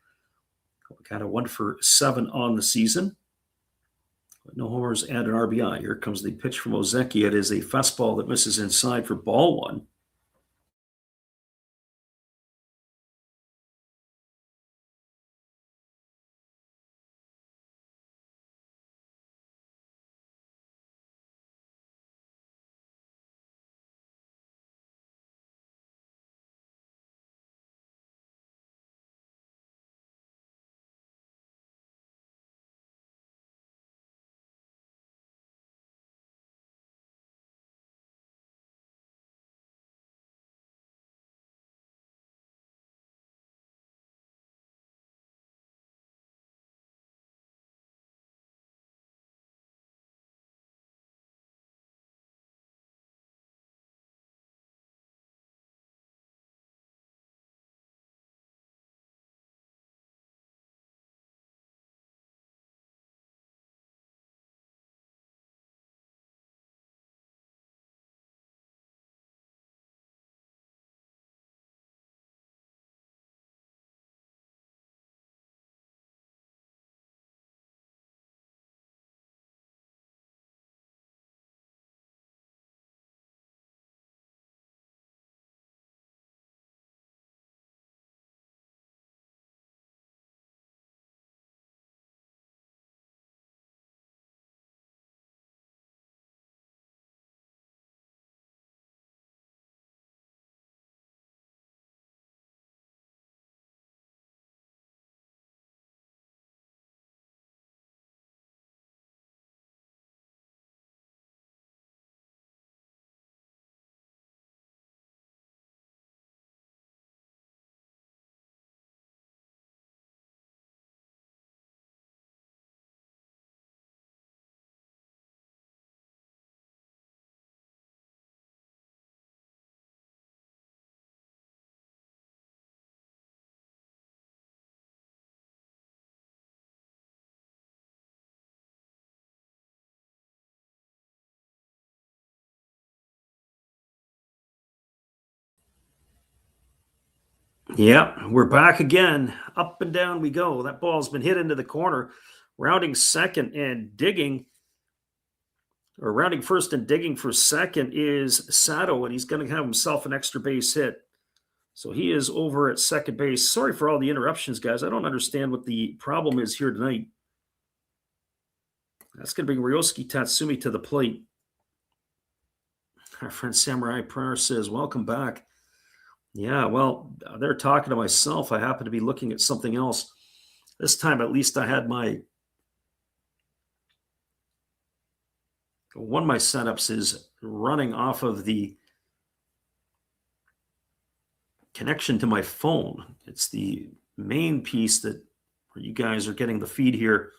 Kobakata 1 for 7 on the season. No homers and an RBI. Here comes the pitch from Ozeki. It is a fastball that misses inside for ball 1. Yeah, we're back again. Up and down we go. That ball's been hit into the corner. Rounding second and digging, or rounding first and digging for second is Sato, and he's going to have himself an extra base hit. So he is over at second base. Sorry for all the interruptions, guys. I don't understand what the problem is here tonight. That's going to bring Ryosuke Tatsumi to the plate. Our friend Samurai Prayer says, welcome back. Yeah, well, they're talking to myself. I happen to be looking at something else. This time, at least I had one of my setups is running off of the connection to my phone. It's the main piece where you guys are getting the feed here.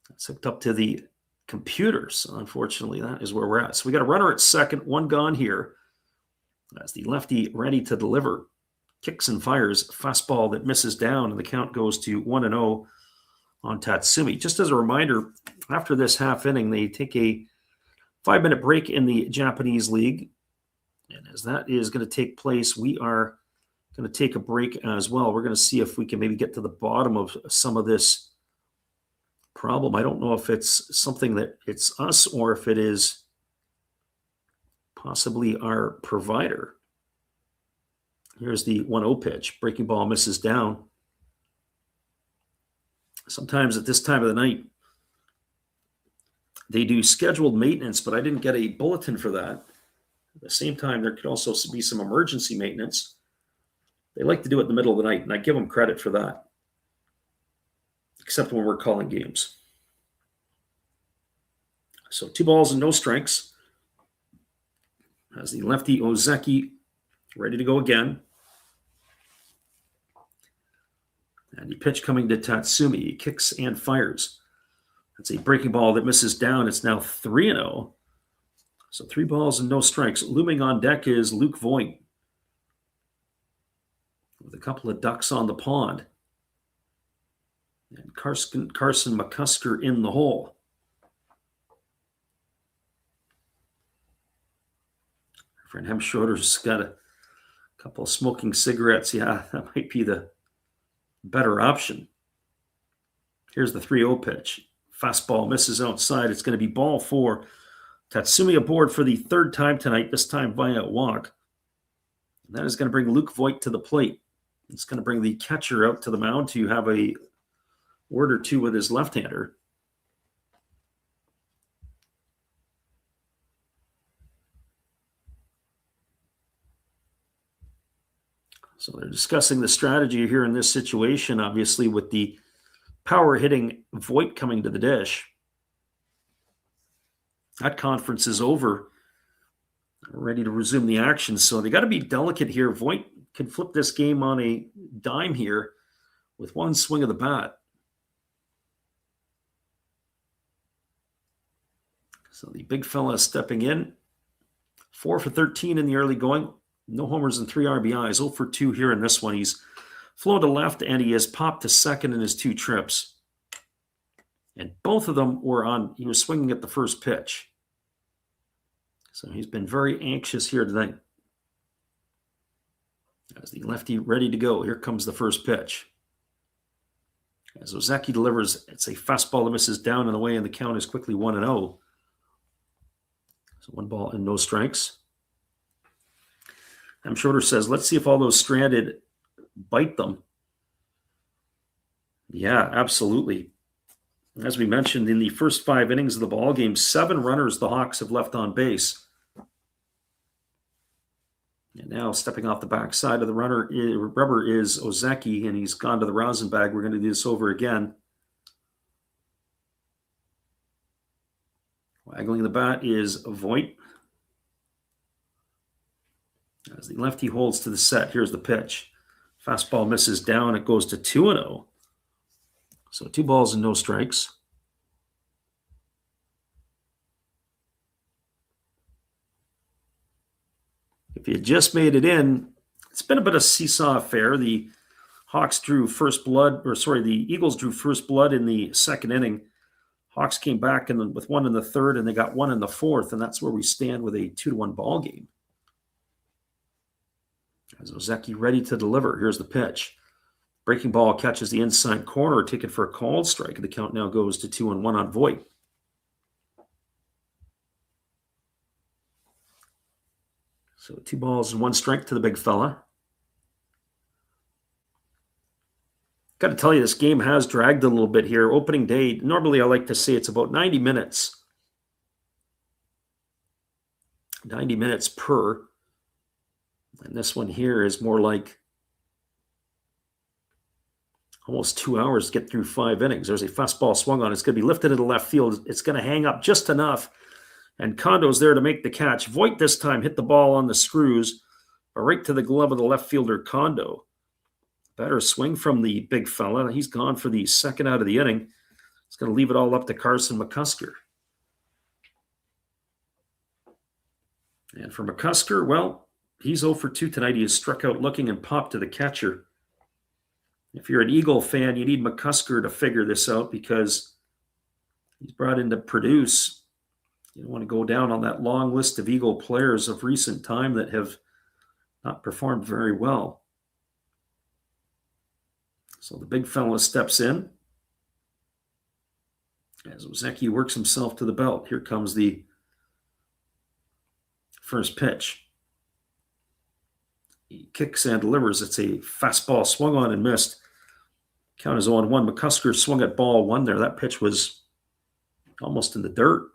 It's hooked up to the computer. So unfortunately, that is where we're at. So we got a runner at second, one gone here. As the lefty ready to deliver, kicks and fires, fastball that misses down, and the count goes to 1-0 on Tatsumi. Just as a reminder, after this half inning, they take a 5-minute break in the Japanese league. And as that is going to take place, we are going to take a break as well. We're going to see if we can maybe get to the bottom of some of this problem. I don't know if it's something that it's us or if it is possibly our provider. Here's the 1-0 pitch. Breaking ball misses down. Sometimes at this time of the night, they do scheduled maintenance, but I didn't get a bulletin for that. At the same time, there could also be some emergency maintenance. They like to do it in the middle of the night, and I give them credit for that, except when we're calling games. So 2 balls and no strikes. As the lefty Ozeki ready to go again. And the pitch coming to Tatsumi. He kicks and fires. That's a breaking ball that misses down. It's now 3-0. So 3 balls and no strikes. Looming on deck is Luke Voigt with a couple of ducks on the pond. And Carson McCusker in the hole. Friend Hemschroeder's got a couple of smoking cigarettes. Yeah, that might be the better option. Here's the 3-0 pitch. Fastball misses outside. It's going to be ball 4. Tatsumi aboard for the 3rd time tonight, this time via walk. And that is going to bring Luke Voigt to the plate. It's going to bring the catcher out to the mound to have a word or two with his left-hander. So they're discussing the strategy here in this situation, obviously, with the power hitting Voigt coming to the dish. That conference is over. Ready to resume the action. So they got to be delicate here. Voigt can flip this game on a dime here with one swing of the bat. So the big fella stepping in. 4 for 13 in the early going. No homers and 3 RBIs. 0 for 2 here in this one. He's flown to left and he has popped to second in his 2 trips. And both of them were he was swinging at the first pitch. So he's been very anxious here tonight. As the lefty ready to go, here comes the first pitch. As Ozeki delivers, it's a fastball that misses down and away, and the count is quickly 1-0. So 1 ball and no strikes. Schroeder says, let's see if all those stranded bite them. Yeah, absolutely. As we mentioned, in the first 5 innings of the ball game, 7 runners the Hawks have left on base. And now stepping off the backside of the rubber is Ozeki, and he's gone to the rosin bag. We're going to do this over again. Waggling the bat is Voigt. As the lefty holds to the set, here's the pitch. Fastball misses down. It goes to 2-0. So 2 balls and no strikes. If you just made it in, it's been a bit of a seesaw affair. The Eagles drew first blood in the 2nd inning. Hawks came back with 1 in the 3rd, and they got 1 in the 4th, and that's where we stand with a 2-1 ball game. As Ozeki ready to deliver. Here's the pitch. Breaking ball catches the inside corner, taken for a called strike. The count now goes to 2-1 on Voigt. So 2 balls and 1 strike to the big fella. Got to tell you, this game has dragged a little bit here. Opening day, normally I like to say it's about 90 minutes. 90 minutes per. And this one here is more like almost 2 hours to get through 5 innings. There's a fastball swung on. It's going to be lifted into left field. It's going to hang up just enough. And Kondo's there to make the catch. Voigt this time hit the ball on the screws, right to the glove of the left fielder, Kondo. Better swing from the big fella. He's gone for the second out of the inning. It's going to leave it all up to Carson McCusker. And for McCusker, well, he's 0 for 2 tonight. He has struck out looking and popped to the catcher. If you're an Eagle fan, you need McCusker to figure this out because he's brought in to produce. You don't want to go down on that long list of Eagle players of recent time that have not performed very well. So the big fella steps in as Ozeki works himself to the belt. Here comes the first pitch. He kicks and delivers. It's a fastball swung on and missed. Count is 0-1. McCusker swung at ball 1 there. That pitch was almost in the dirt.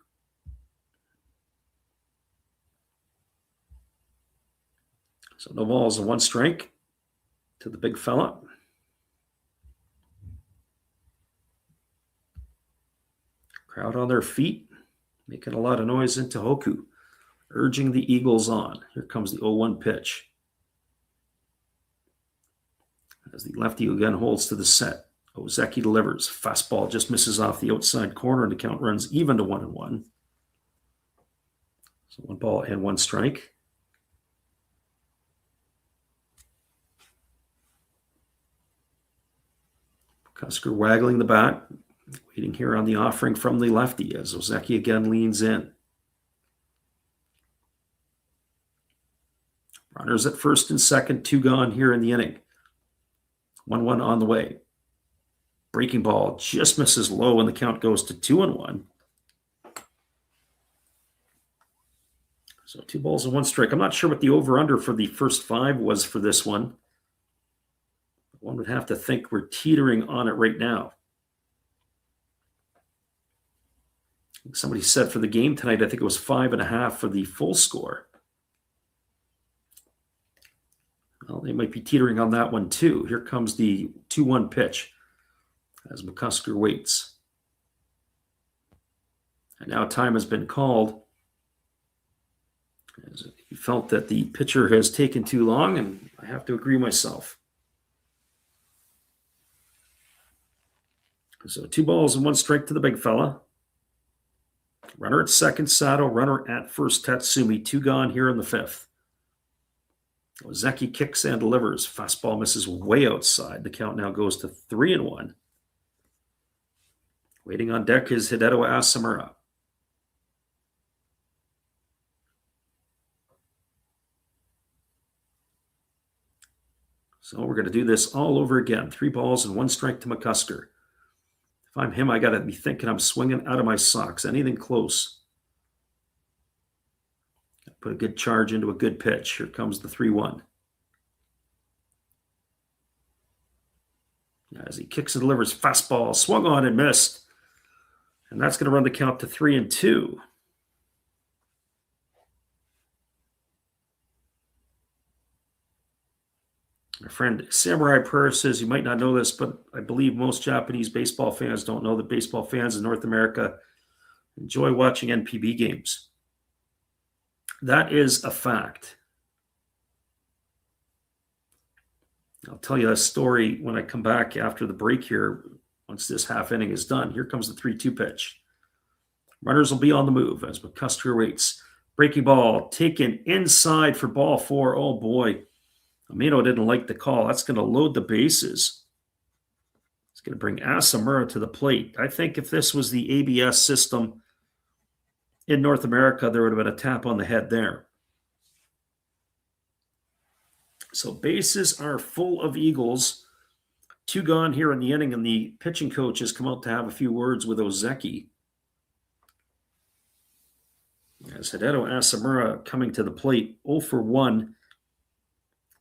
So no balls and 1 strike to the big fella. Crowd on their feet, making a lot of noise in Tohoku, urging the Eagles on. Here comes the 0-1 pitch. As the lefty again holds to the set, Ozeki delivers. Fastball just misses off the outside corner, and the count runs even to 1-1. So 1 ball and 1 strike. Cusker waggling the bat, waiting here on the offering from the lefty as Ozeki again leans in. Runners at first and second, 2 gone here in the inning. 1-1 on the way. Breaking ball just misses low, and the count goes to 2-1. So 2 balls and 1 strike. I'm not sure what the over-under for the first 5 was for this one. One would have to think we're teetering on it right now. Somebody said for the game tonight, I think it was 5.5 for the full score. Well, they might be teetering on that one too. Here comes the 2-1 pitch as McCusker waits. And now time has been called. As he felt that the pitcher has taken too long, and I have to agree myself. So 2 balls and 1 strike to the big fella. Runner at second, Sato. Runner at first, Tatsumi. 2 gone here in the 5th. Ozeki kicks and delivers. Fastball misses way outside. The count now goes to 3-1. Waiting on deck is Hideto Asamura. So we're going to do this all over again. 3 balls and 1 strike to McCusker. If I'm him, I got to be thinking I'm swinging out of my socks. Anything close. Put a good charge into a good pitch. Here comes the 3-1. As he kicks and delivers, fastball swung on and missed. And that's going to run the count to 3-2. My friend Samurai Prayer says, you might not know this, but I believe most Japanese baseball fans don't know that baseball fans in North America enjoy watching NPB games. That is a fact. I'll tell you a story when I come back after the break here, once this half inning is done. Here comes the 3-2 pitch. Runners will be on the move as McCusker waits. Breaking ball taken inside for ball 4. Oh boy. Amino didn't like the call. That's going to load the bases. It's going to bring Asamura to the plate. I think if this was the ABS system in North America, there would have been a tap on the head there. So bases are full of Eagles. 2 gone here in the inning, and the pitching coach has come out to have a few words with Ozeki. As Hideo Asamura coming to the plate, 0 for 1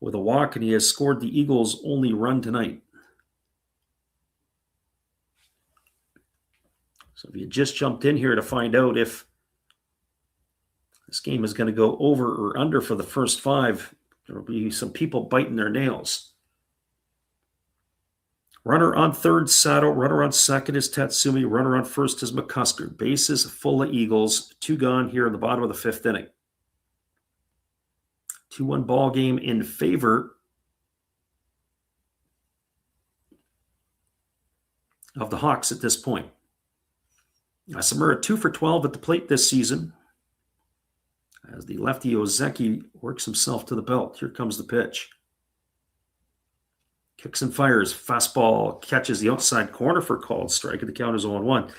with a walk, and he has scored the Eagles' only run tonight. So if you just jumped in here to find out if this game is going to go over or under for the first 5, there will be some people biting their nails. Runner on third, Sato. Runner on second is Tatsumi. Runner on first is McCusker. Bases full of Eagles. 2 gone here in the bottom of the 5th inning. 2-1 ball game in favor of the Hawks at this point. Asamura 2 for 12 at the plate this season as the lefty Ozeki works himself to the belt. Here comes the pitch. Kicks and fires. Fastball catches the outside corner for called strike, and the count is 0-1.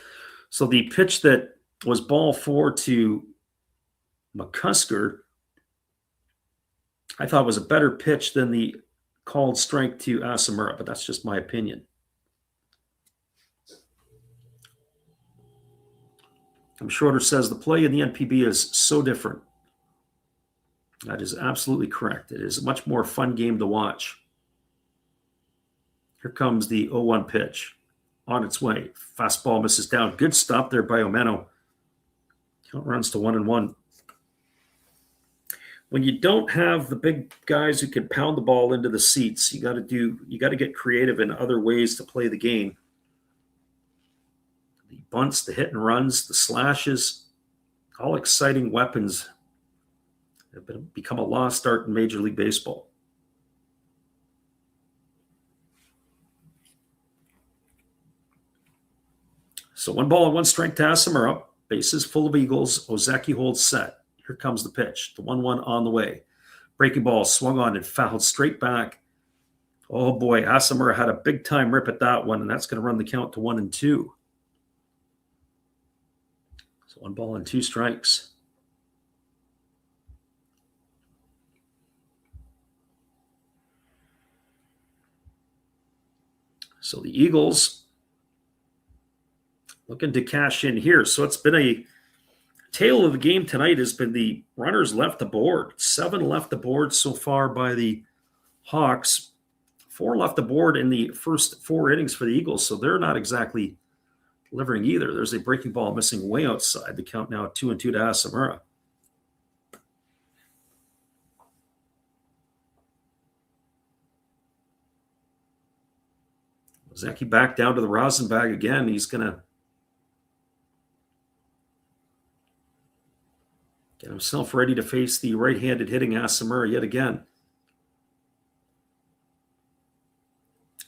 So the pitch that was ball 4 to McCusker, I thought was a better pitch than the called strike to Asamura, but that's just my opinion. Schroeder says the play in the NPB is so different. That is absolutely correct. It is a much more fun game to watch. Here comes the 0-1 pitch. On its way. Fastball misses down. Good stop there by Omeno. Count runs to 1-1. When you don't have the big guys who can pound the ball into the seats, you got to get creative in other ways to play the game. The bunts, the hit and runs, the slashes, all exciting weapons have become a lost art in Major League Baseball. So 1 ball and 1 strike to Asamura. Bases full of Eagles. Ozeki holds set. Here comes the pitch. The 1-1 on the way. Breaking ball swung on and fouled straight back. Oh boy, Asamura had a big time rip at that one, and that's going to run the count to 1-2. So 1 ball and 2 strikes. So the Eagles looking to cash in here. So it's been a tale of the game tonight has been the runners left the board. 7 left the board so far by the Hawks. 4 left the board in the first 4 innings for the Eagles, so they're not exactly delivering either. There's a breaking ball missing way outside. The count now 2-2 to Asamura. Zeki back down to the rosin bag again. He's going to get himself ready to face the right-handed hitting Asamura yet again.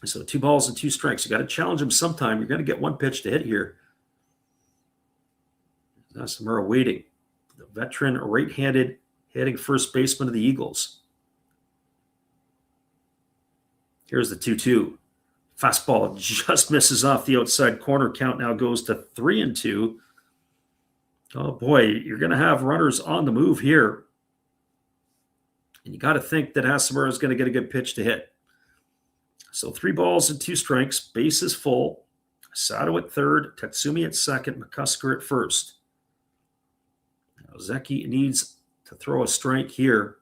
So 2 balls and 2 strikes. You got to challenge him sometime. You're going to get 1 pitch to hit here. Asamura waiting. The veteran right-handed hitting first baseman of the Eagles. Here's the 2-2. Fastball just misses off the outside corner. Count now goes to 3-2. Oh boy, you're going to have runners on the move here. And you got to think that Asamura is going to get a good pitch to hit. So 3 balls and 2 strikes, bases full. Sato at third, Tatsumi at second, McCusker at first. Now Zeki needs to throw a strike here.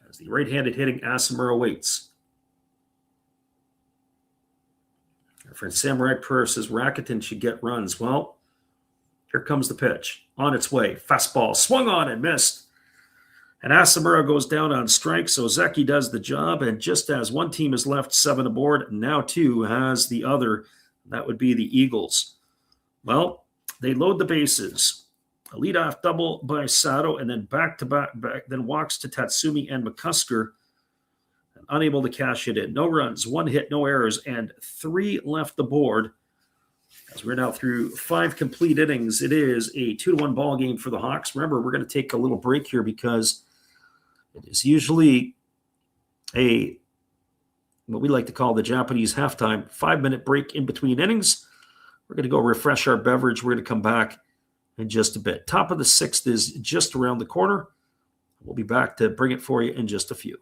As the right-handed hitting Asamura waits. Our friend Samurai Prayer says Rakuten should get runs. Well, here comes the pitch. On its way. Fastball swung on and missed. And Asamura goes down on strike, so Zeki does the job. And just as one team is left 7 aboard, now 2 has the other. That would be the Eagles. Well, they load the bases. A leadoff double by Sato, and then back-to-back, then walks to Tatsumi and McCusker. Unable to cash it in. No runs, 1 hit, no errors, and 3 left the board. As we're now through 5 complete innings, it is a 2-1 ball game for the Hawks. Remember, we're going to take a little break here because it is usually what we like to call the Japanese halftime, 5-minute break in between innings. We're going to go refresh our beverage. We're going to come back in just a bit. Top of the 6th is just around the corner. We'll be back to bring it for you in just a few.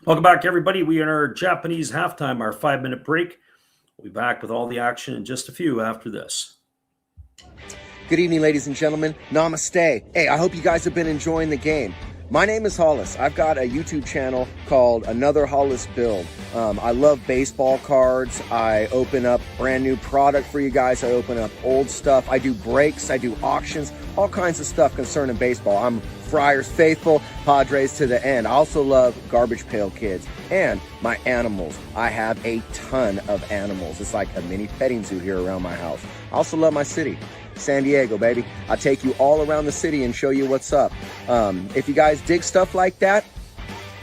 Welcome back, everybody. We are in our Japanese halftime, our 5-minute break. We'll be back with all the action in just a few after this. Good evening, ladies and gentlemen. Namaste. Hey, I hope you guys have been enjoying the game. My name is Hollis. I've got a YouTube channel called Another Hollis Build. I love baseball cards. I open up brand new product for you guys. I open up old stuff. I do breaks. I do auctions. All kinds of stuff concerning baseball. I'm Friars faithful, Padres to the end. I also love Garbage Pail Kids and my animals. I have a ton of animals. It's like a mini petting zoo here around my house. I also love my city. San Diego, baby. I'll take you all around the city and show you what's up. If you guys dig stuff like that,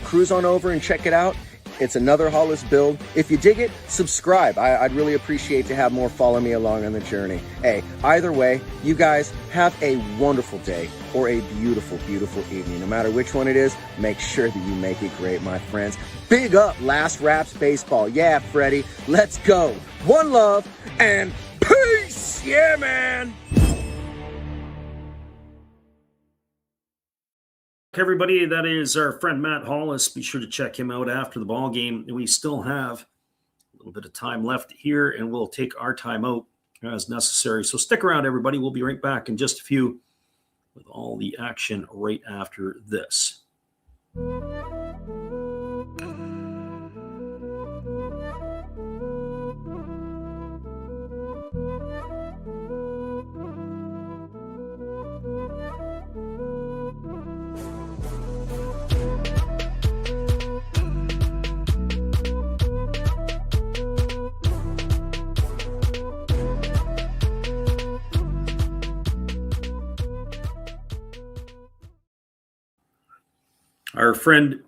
cruise on over and check it out. It's Another Hollis Build. If you dig it, subscribe. I'd really appreciate to have more follow me along on the journey. Hey, either way, you guys have a wonderful day or a beautiful, beautiful evening. No matter which one it is, make sure that you make it great, my friends. Big up Last Raps Baseball. Yeah, Freddie, let's go. One love and peace. Yeah, man. Everybody, that is our friend Matt Hollis. Be sure to check him out after the ball game. We still have a little bit of time left here, and we'll take our time out as necessary. So stick around, everybody. We'll be right back in just a few with all the action right after this. Our friend,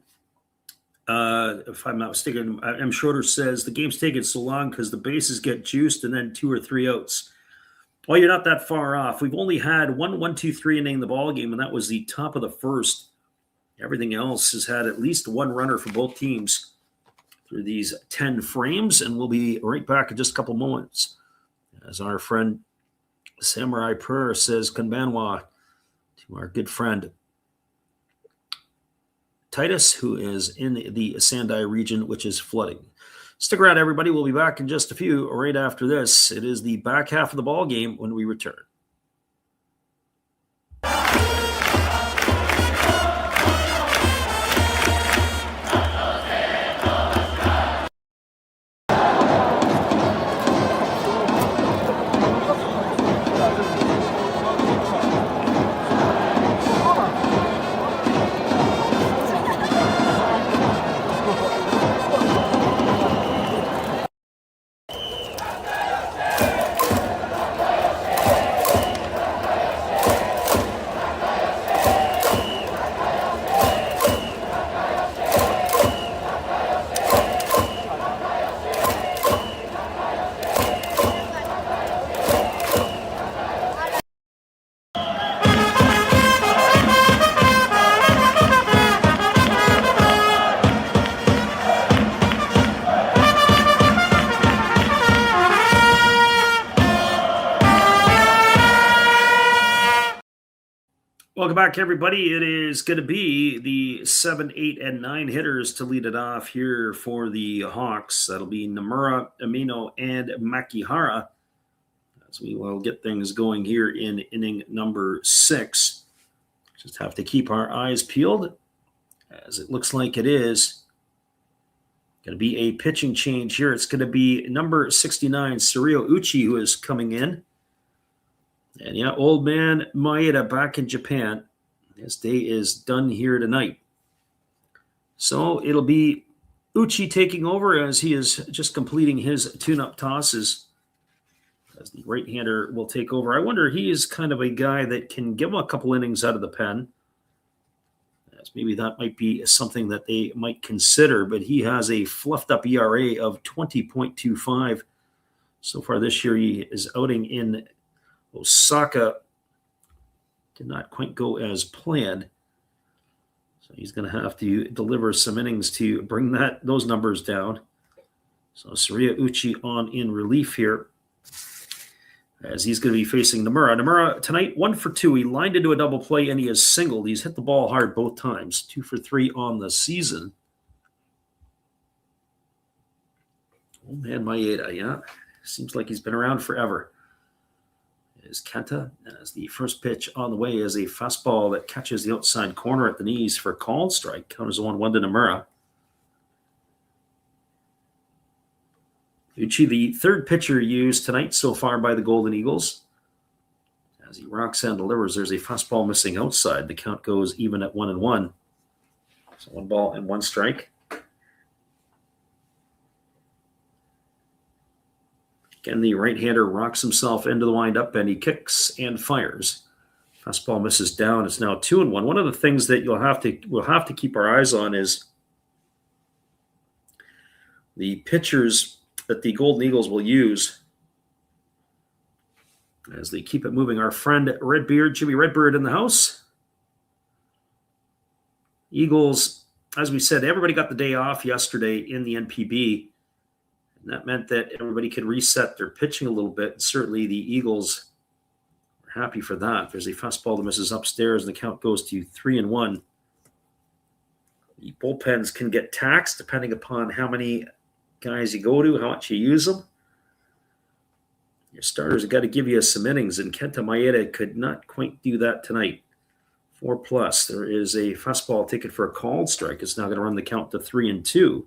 if I'm not mistaken, M. Schroeder says the game's taking so long because the bases get juiced and then 2 or 3 outs. Well, you're not that far off. We've only had 1-1-2-3 inning in the ball game, and that was the top of the first. Everything else has had at least one runner for both teams through these 10 frames, and we'll be right back in just a couple moments. As our friend Samurai Prayer says, Konbanwa, to our good friend Titus, who is in the Sendai region, which is flooding. Stick around, everybody. We'll be back in just a few right after this. It is the back half of the ball game when we return. Welcome back, everybody. It is going to be the 7, 8, and 9 hitters to lead it off here for the Hawks. That'll be Nomura, Amino, and Makihara, as we will get things going here in inning number 6. Just have to keep our eyes peeled, as it looks like it is going to be a pitching change here. It's going to be number 69, Suryo Uchi, who is coming in. And yeah, old man Maeda back in Japan. His day is done here tonight. So it'll be Uchi taking over, as he is just completing his tune-up tosses, as the right-hander will take over. I wonder, he is kind of a guy that can give him a couple innings out of the pen, as maybe that might be something that they might consider. But he has a fluffed-up ERA of 20.25. So far this year, he is outing in Osaka. Did not quite go as planned. So he's going to have to deliver some innings to bring those numbers down. So Suryo Uchi on in relief here, as he's going to be facing Nomura. Nomura tonight, 1 for 2. He lined into a double play and he has singled. He's hit the ball hard both times. 2 for 3 on the season. Oh man, Maeda, yeah. Seems like he's been around forever. Is Kenta, as the first pitch on the way is a fastball that catches the outside corner at the knees for a called strike. Count is 1-1 to Nomura. Uchi, the third pitcher used tonight so far by the Golden Eagles. As he rocks and delivers, there's a fastball missing outside. The count goes even at 1-1. So 1 ball and 1 strike. Again, the right-hander rocks himself into the windup, and he kicks and fires. Fastball misses down. It's now 2-1. One of the things that we'll have to keep our eyes on is the pitchers that the Golden Eagles will use as they keep it moving. Our friend Redbeard, Jimmy Redbeard, in the house. Eagles, as we said, everybody got the day off yesterday in the NPB. And that meant that everybody could reset their pitching a little bit. And certainly the Eagles are happy for that. There's a fastball that misses upstairs, and the count goes to 3-1. The bullpens can get taxed depending upon how many guys you go to, how much you use them. Your starters have got to give you some innings, and Kenta Maeda could not quite do that tonight. 4+. There is a fastball taken for a called strike. It's now going to run the count to 3-2.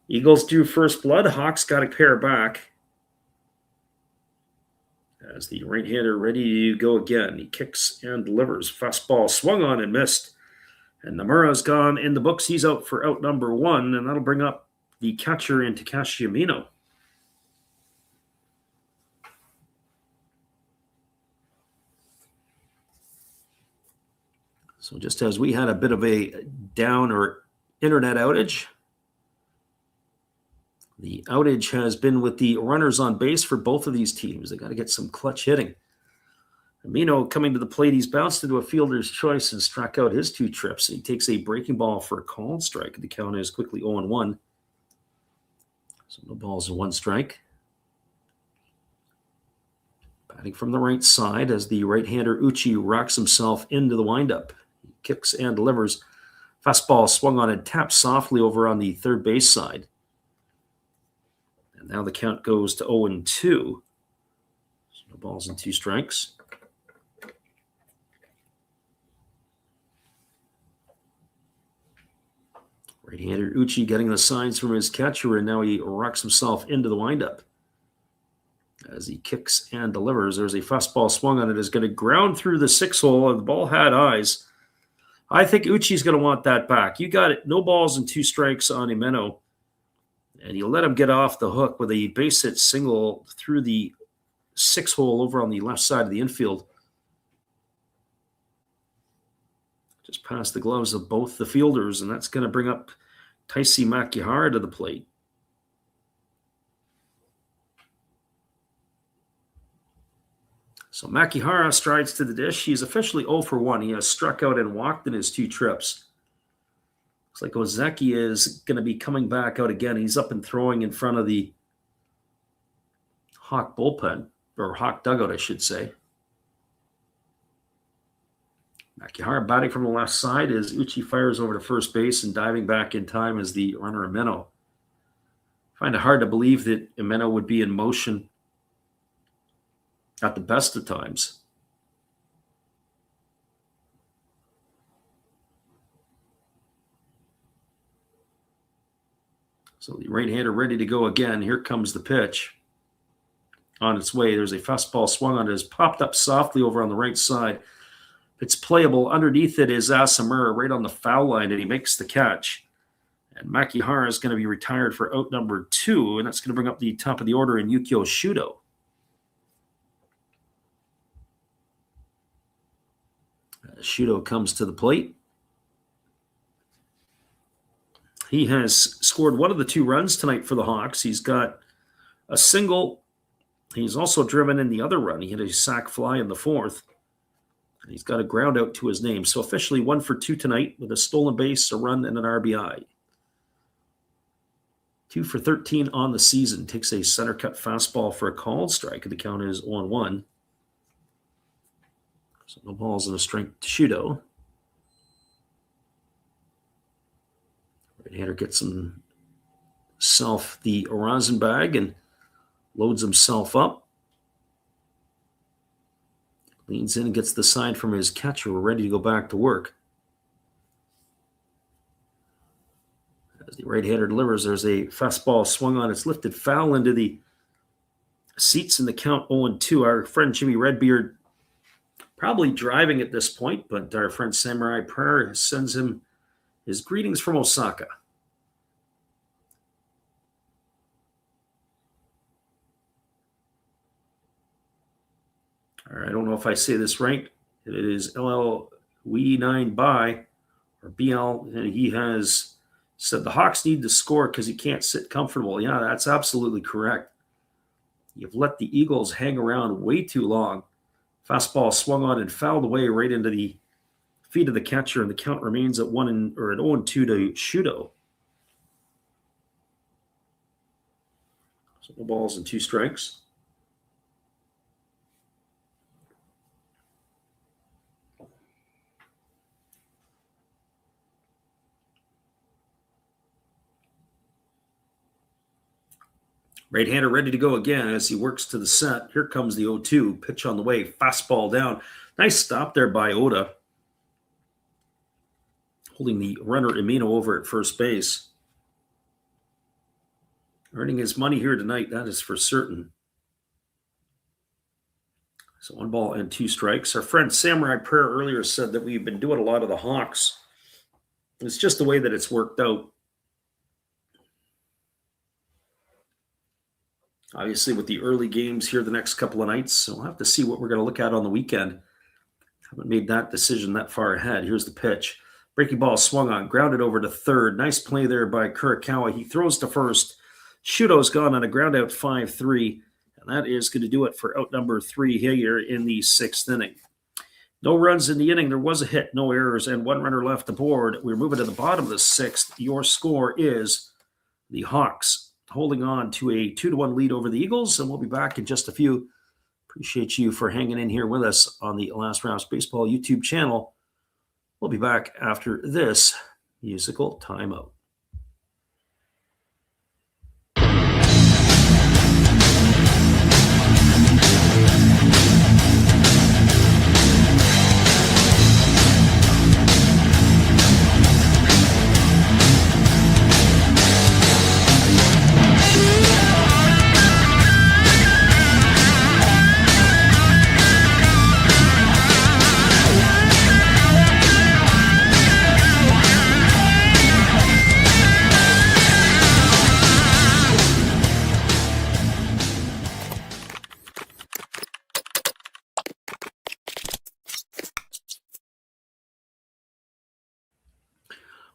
Eagles drew first blood. Hawks got a pair back. As the right-hander ready to go again. He kicks and delivers. Fastball swung on and missed. And Nomura's gone in the books. He's out for out number 1, and that'll bring up the catcher in Takashi Amino. So just as we had a bit of a down or internet outage, the outage has been with the runners on base for both of these teams. They got to get some clutch hitting. Amino coming to the plate. He's bounced into a fielder's choice and struck out his 2 trips. He takes a breaking ball for a called strike. The count is quickly 0-1. So no balls and 1 strike. Batting from the right side as the right-hander Uchi rocks himself into the windup. He kicks and delivers. Fastball swung on and tapped softly over on the third base side. And now the count goes to 0-2. So no balls and 2 strikes. Right-hander Uchi getting the signs from his catcher, and now he rocks himself into the windup. As he kicks and delivers, there's a fastball swung on it. Is going to ground through the 6 hole, and the ball had eyes. I think Uchi's going to want that back. You got it. No balls and 2 strikes on Amino. And you let him get off the hook with a base hit single through the 6 hole over on the left side of the infield. Just past the gloves of both the fielders, and that's going to bring up Taisi Makihara to the plate. So Makihara strides to the dish. He's officially 0 for 1. He has struck out and walked in his 2 trips. Looks like Ozeki is going to be coming back out again. He's up and throwing in front of the Hawk bullpen, or Hawk dugout, I should say. Makihara batting from the left side as Uchi fires over to first base, and diving back in time is the runner Imeno. I find it hard to believe that Imeno would be in motion at the best of times. So the right-hander ready to go again. Here comes the pitch. On its way, there's a fastball swung on it. It's popped up softly over on the right side. It's playable. Underneath it is Asamura right on the foul line, and he makes the catch. And Makihara is going to be retired for out number 2, and that's going to bring up the top of the order in Yukio Shudo. Shudo comes to the plate. He has scored one of the 2 runs tonight for the Hawks. He's got a single. He's also driven in the other run. He hit a sac fly in the 4th. And he's got a ground out to his name. So officially 1 for 2 tonight with a stolen base, a run, and an RBI. 2 for 13 on the season. Takes a center cut fastball for a called strike. The count is 1-1. So no balls and a strike to Shudo. Right-hander gets himself the rosin bag and loads himself up. Leans in and gets the sign from his catcher. We're ready to go back to work. As the right-hander delivers, there's a fastball swung on. It's lifted foul into the seats in the count 0-2. Our friend Jimmy Redbeard probably driving at this point, but our friend Samurai Prayer sends him his greetings from Osaka. All right, I don't know if I say this right. It is LL We9 by, or BL. He has said the Hawks need to score because he can't sit comfortable. Yeah, that's absolutely correct. You've let the Eagles hang around way too long. Fastball swung on and fouled away right into the feet of the catcher, and the count remains at 0-2 to Shudo. So no balls and 2 strikes. Right-hander ready to go again as he works to the set. Here comes the 0-2. Pitch on the way. Fastball down. Nice stop there by Oda. Holding the runner Imeno over at first base. Earning his money here tonight, that is for certain. So 1 ball and 2 strikes. Our friend Samurai Prayer earlier said that we've been doing a lot of the Hawks. It's just the way that it's worked out. Obviously, with the early games here the next couple of nights, so we'll have to see what we're going to look at on the weekend. Haven't made that decision that far ahead. Here's the pitch. Breaking ball swung on, grounded over to third. Nice play there by Kurikawa. He throws to first. Shudo's gone on a ground out 5-3, and that is going to do it for out number 3 here in the 6th inning. No runs in the inning. There was a hit, no errors, and 1 runner left aboard. We're moving to the bottom of the 6th. Your score is the Hawks holding on to a 2-1 lead over the Eagles, and we'll be back in just a few. Appreciate you for hanging in here with us on the Last Rounds Baseball YouTube channel. We'll be back after this musical timeout.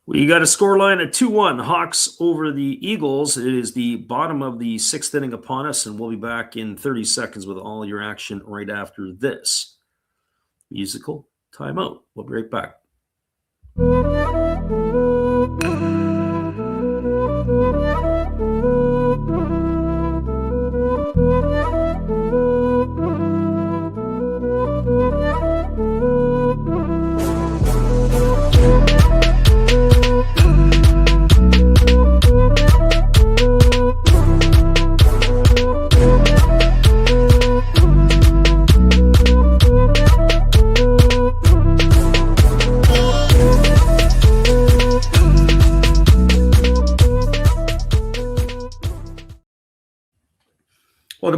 We got a score line at 2-1. Hawks over the Eagles. It is the bottom of the 6th inning upon us, and we'll be back in 30 seconds with all your action right after this musical timeout. We'll be right back.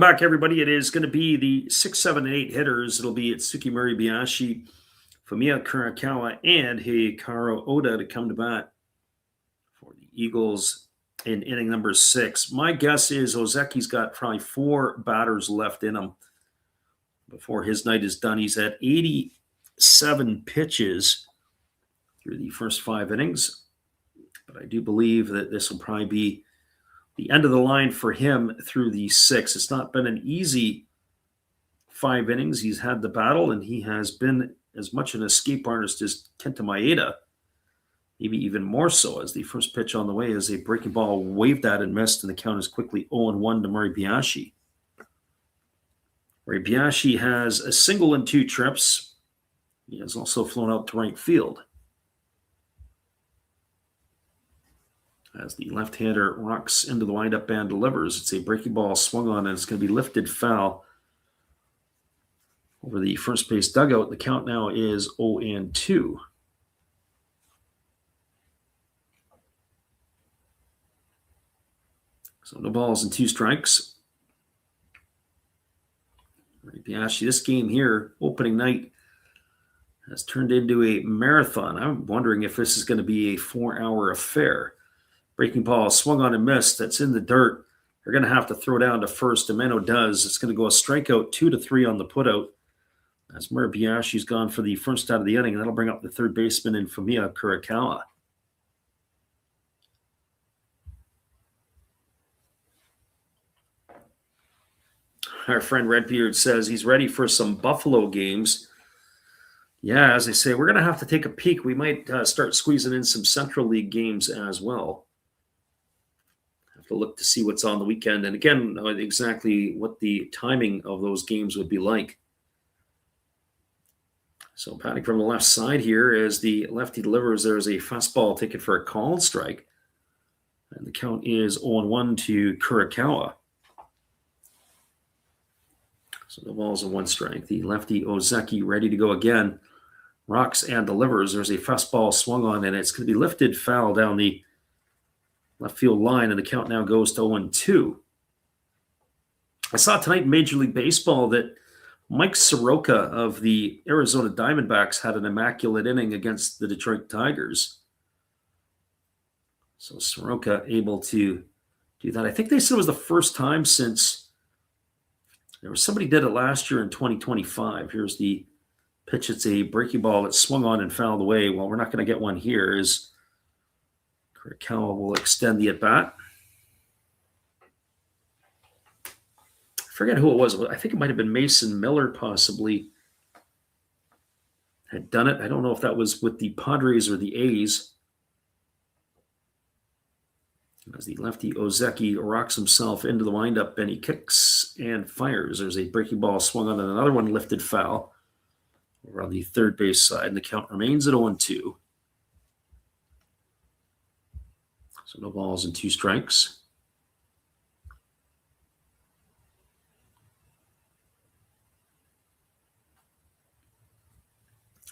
back, everybody. It is going to be the 6, 7, and 8 hitters. It'll be Itsuki Moribayashi, Fumiya Kurakawa, and Hikaru Oda to come to bat for the Eagles in inning number 6. My guess is Ozeki's got probably 4 batters left in him before his night is done. He's at 87 pitches through the first 5 innings. But I do believe that this will probably be the end of the line for him through the 6. It's not been an easy 5 innings. He's had the battle, and he has been as much an escape artist as Kenta Maeda, maybe even more so, as the first pitch on the way is a breaking ball waved at and missed, and the count is quickly 0-1 to Moribayashi. Moribayashi has a single and 2 trips. He has also flown out to right field. As the left-hander rocks into the windup and delivers, it's a breaking ball swung on, and it's going to be lifted foul over the first base dugout. The count now is 0-2. So no balls and 2 strikes. Moribayashi, this game here, opening night, has turned into a marathon. I'm wondering if this is going to be a 4-hour affair. Breaking ball swung on and missed. That's in the dirt. They're going to have to throw down to first. Ameno does. It's going to go a strikeout, 2-3 on the putout. As Moribayashi's gone for the first out of the inning, that'll bring up the third baseman in Fumiya Kurakawa. Our friend Redbeard says he's ready for some Buffalo games. Yeah, as I say, we're going to have to take a peek. We might start squeezing in some Central League games as well. Have to look to see what's on the weekend. And again, exactly what the timing of those games would be like. So batting from the left side here as the lefty delivers. There's a fastball taken for a called strike. And the count is 0-1 to Kurakawa. So the ball's a 1 strike. The lefty Ozeki ready to go again. Rocks and delivers. There's a fastball swung on, and it's going to be lifted foul down the left field line, and the count now goes to 0-2. I saw tonight in Major League Baseball that Mike Soroka of the Arizona Diamondbacks had an immaculate inning against the Detroit Tigers. So Soroka able to do that. I think they said it was the first time since there was somebody did it last year in 2025. Here's the pitch. It's a breaking ball that swung on and fouled away. Well, we're not going to get one here, as Kurakawa will extend the at-bat. I forget who it was. I think it might have been Mason Miller possibly had done it. I don't know if that was with the Padres or the A's. As the lefty Ozeki rocks himself into the windup, and he kicks and fires. There's a breaking ball swung on, and another one lifted foul over on the third base side, and the count remains at 0-2. So no balls and 2 strikes.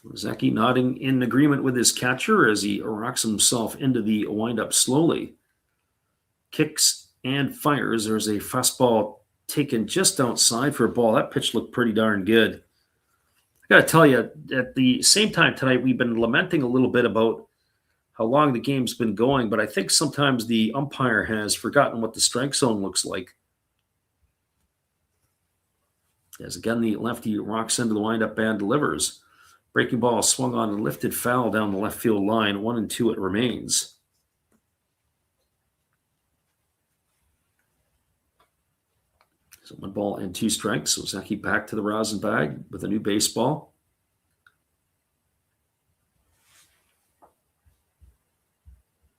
Ozeki nodding in agreement with his catcher as he rocks himself into the windup slowly. Kicks and fires. There's a fastball taken just outside for a ball. That pitch looked pretty darn good. I got to tell you, at the same time tonight, we've been lamenting a little bit about how long the game's been going, but I think sometimes the umpire has forgotten what the strike zone looks like. As again, the lefty rocks into the windup and delivers. Breaking ball swung on and lifted foul down the left field line. 1-2 it remains. So 1 ball and 2 strikes. So Ozeki back to the rosin bag with a new baseball.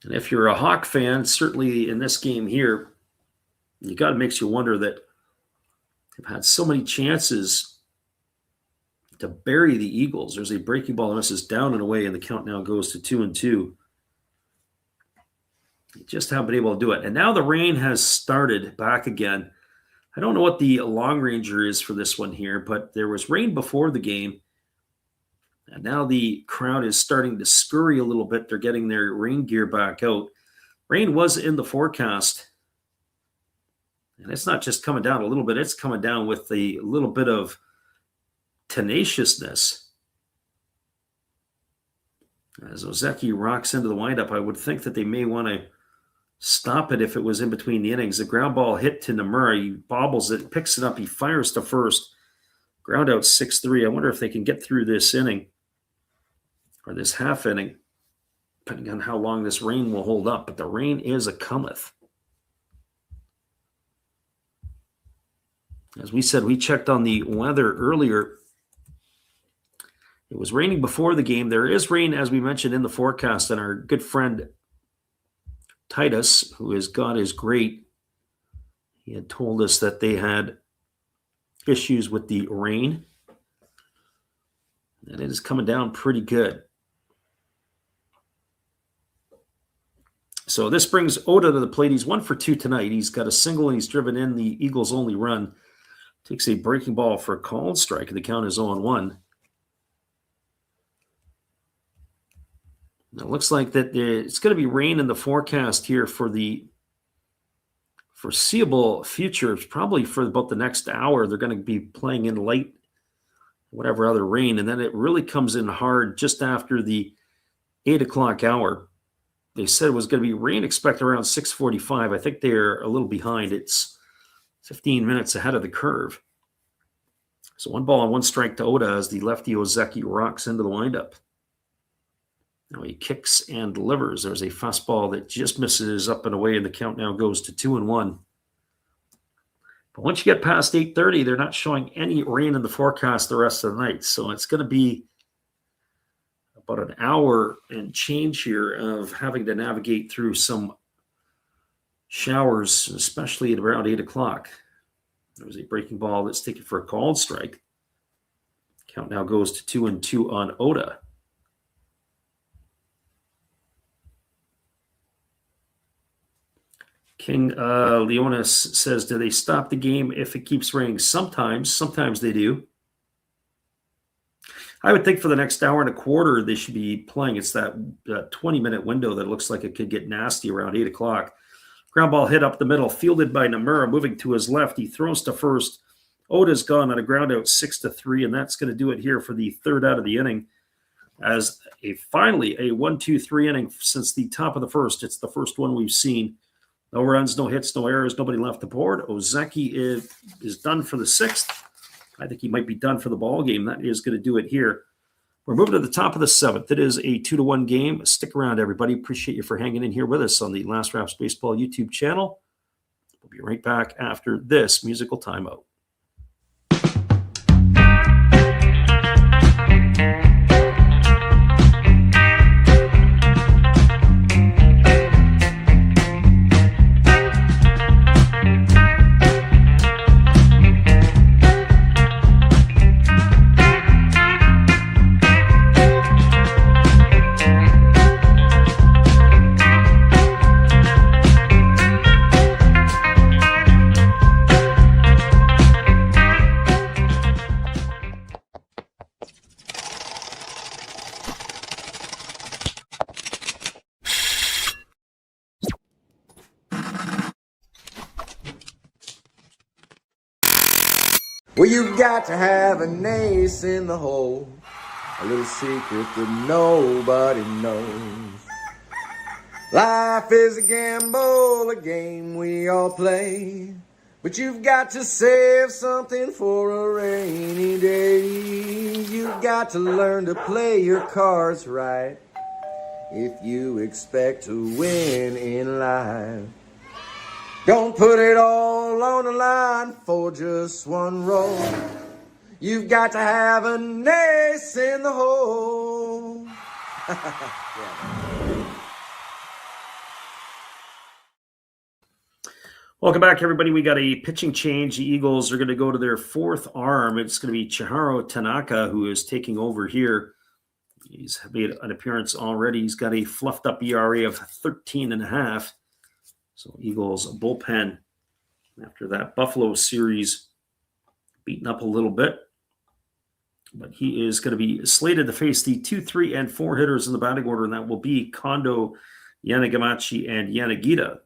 And if you're a Hawk fan, certainly in this game here, it makes you wonder that they've had so many chances to bury the Eagles. There's a breaking ball that misses down and away, and the count now goes to 2-2. They just haven't been able to do it. And now the rain has started back again. I don't know what the long ranger is for this one here, but there was rain before the game. And now the crowd is starting to scurry a little bit. They're getting their rain gear back out. Rain was in the forecast. And it's not just coming down a little bit, it's coming down with a little bit of tenaciousness. As Ozeki rocks into the windup, I would think that they may want to stop it if it was in between the innings. The ground ball hit to Nomura. He bobbles it, picks it up, he fires to first. Ground out 6-3. I wonder if they can get through this inning or this half inning, depending on how long this rain will hold up. But the rain is a cometh. As we said, we checked on the weather earlier. It was raining before the game. There is rain, as we mentioned, in the forecast. And our good friend Titus, who is God is great, he had told us that they had issues with the rain. And it is coming down pretty good. So this brings Oda to the plate. He's 1 for 2 tonight. He's got a single and he's driven in the Eagles' only run. Takes a breaking ball for a called strike, and the count is 0-1. It looks like that it's going to be rain in the forecast here for the foreseeable future. Probably for about the next hour, they're going to be playing in light, whatever other rain, and then it really comes in hard just after the 8 o'clock hour. They said it was going to be rain expected around 6:45. I think they're a little behind. It's 15 minutes ahead of the curve. So 1 ball and 1 strike to Oda as the lefty Ozeki rocks into the windup. Now he kicks and delivers. There's a fastball that just misses up and away, and the count now goes to 2-1. But once you get past 8:30, they're not showing any rain in the forecast the rest of the night. So it's going to be about an hour and change here of having to navigate through some showers, especially at around 8 o'clock. There was a breaking ball that's taken for a called strike. Count now goes to 2-2 on Oda. King Leonis says, do they stop the game if it keeps raining? Sometimes they do. I would think for the next hour and a quarter, they should be playing. It's that 20-minute window that looks like it could get nasty around 8 o'clock. Ground ball hit up the middle, fielded by Nomura, moving to his left. He throws to first. Oda's gone on a ground out 6-3, and that's going to do it here for the third out of the inning. As finally a 1-2-3 inning since the top of the first. It's the first one we've seen. No runs, no hits, no errors, nobody left the board. Ozeki is done for the 6th. I think he might be done for the ball game. That is going to do it here. We're moving to the top of the 7th. It is a 2-1 game. Stick around, everybody. Appreciate you for hanging in here with us on the Last Raps Baseball YouTube channel. We'll be right back after this musical timeout. Well, you've got to have an ace in the hole, a little secret that nobody knows. Life is a gamble, a game we all play, but you've got to save something for a rainy day. You've got to learn to play your cards right if you expect to win in life. Don't put it all on the line for just one roll. You've got to have an ace in the hole. Welcome back, everybody. We got a pitching change. The Eagles are going to go to their 4th arm. It's going to be Chihiro Tanaka, who is taking over here. He's made an appearance already. He's got a fluffed up ERA of 13.5. So Eagles bullpen after that Buffalo series beaten up a little bit. But he is going to be slated to face the 2, 3, and 4 hitters in the batting order, and that will be Kondo, Yanagamachi, and Yanagita.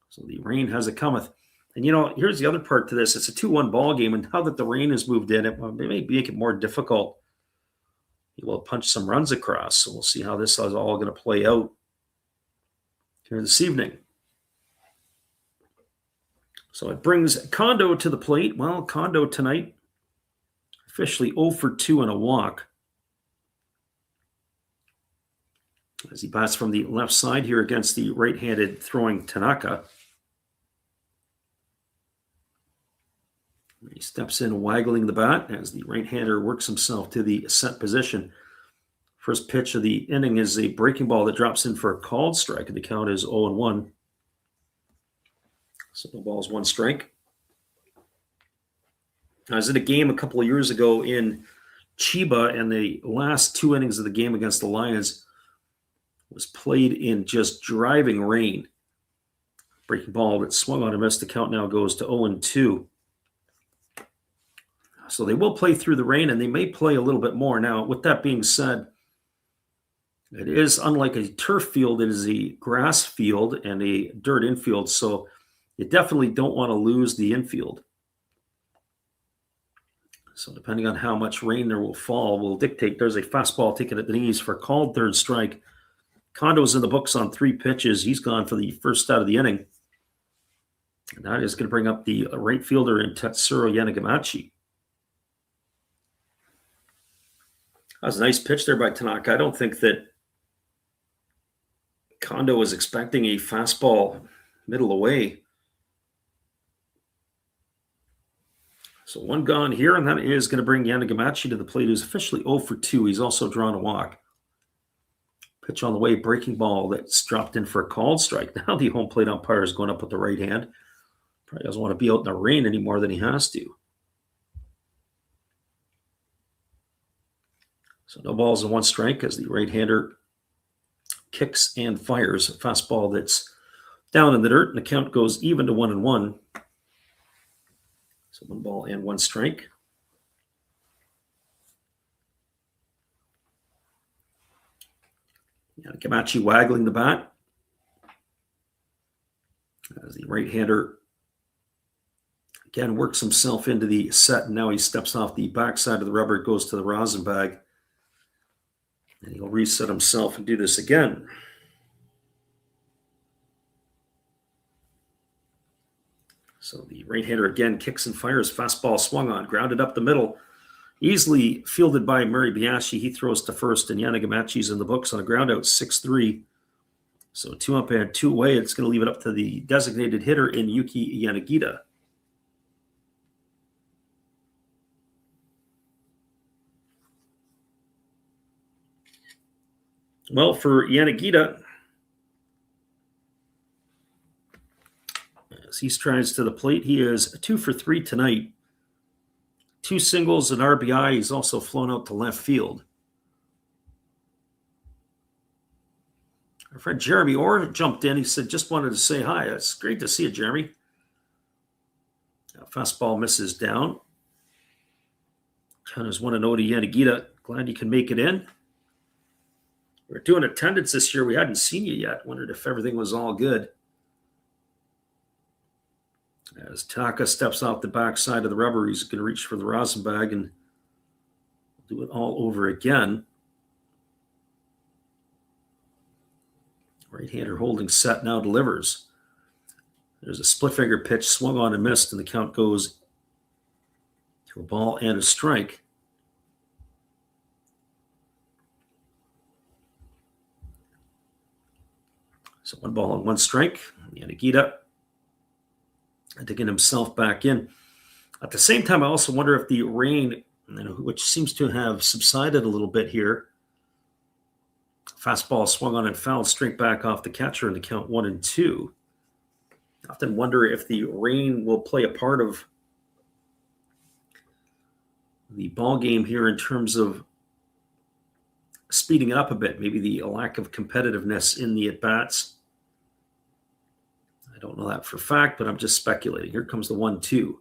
So the rain has a cometh. And, here's the other part to this. It's a 2-1 ball game, and now that the rain has moved in, it may make it more difficult. He will punch some runs across, so we'll see how this is all going to play out here this evening. So it brings Kondo to the plate. Well, Kondo tonight officially 0 for 2 and a walk, as he bats from the left side here against the right-handed throwing Tanaka. He steps in waggling the bat as the right-hander works himself to the set position. First pitch of the inning is a breaking ball that drops in for a called strike, and the count is 0-1. So the ball's 1 strike. I was in a game a couple of years ago in Chiba, and the last 2 innings of the game against the Lions was played in just driving rain. Breaking ball that swung on and missed. The count now goes to 0-2. So they will play through the rain, and they may play a little bit more. Now, with that being said, it is unlike a turf field. It is a grass field and a dirt infield, so you definitely don't want to lose the infield. So depending on how much rain there will fall will dictate. There's a fastball taken at the knees for a called third strike. Kondo's in the books on 3 pitches. He's gone for the first out of the inning. And that is going to bring up the right fielder in Tetsuro Yanagamachi. That was a nice pitch there by Tanaka. I don't think that Kondo was expecting a fastball middle away. So 1 gone here, and that is going to bring Yanagamachi to the plate, who's officially 0 for 2. He's also drawn a walk. Pitch on the way, breaking ball that's dropped in for a called strike. Now the home plate umpire is going up with the right hand. Probably doesn't want to be out in the rain any more than he has to. So no balls and 1 strike as the right-hander kicks and fires a fastball that's down in the dirt, and the count goes even to 1-1. So 1 ball and 1 strike. Yanagamachi waggling the bat as the right-hander again works himself into the set, and now he steps off the backside of the rubber, goes to the rosin bag. And he'll reset himself and do this again. So the right-hander again kicks and fires. Fastball swung on, grounded up the middle. Easily fielded by Murray Biashi. He throws to first, and Yanagamachi's in the books on a ground out, 6-3. So 2 up and 2 away. It's going to leave it up to the designated hitter in Yuki Yanagita. Well, for Yanagita, as he strides to the plate, he is 2 for 3 tonight. 2 singles and RBI. He's also flown out to left field. Our friend Jeremy Orr jumped in. He said, just wanted to say hi. It's great to see you, Jeremy. Fastball misses down. Counters 1-0 to Yanagita. Glad you can make it in. We're doing attendance this year. We hadn't seen you yet. Wondered if everything was all good. As Tanaka steps off the backside of the rubber, he's going to reach for the rosin bag and do it all over again. Right-hander holding set now delivers. There's a split finger pitch swung on and missed, and the count goes to a ball and a strike. So 1 ball and 1 strike. Yanagita digging himself back in. At the same time, I also wonder if the rain, which seems to have subsided a little bit here, fastball swung on and fouled straight back off the catcher in the count 1-2. I often wonder if the rain will play a part of the ball game here in terms of speeding it up a bit, maybe the lack of competitiveness in the at-bats. I don't know that for a fact, but I'm just speculating. Here comes the 1-2.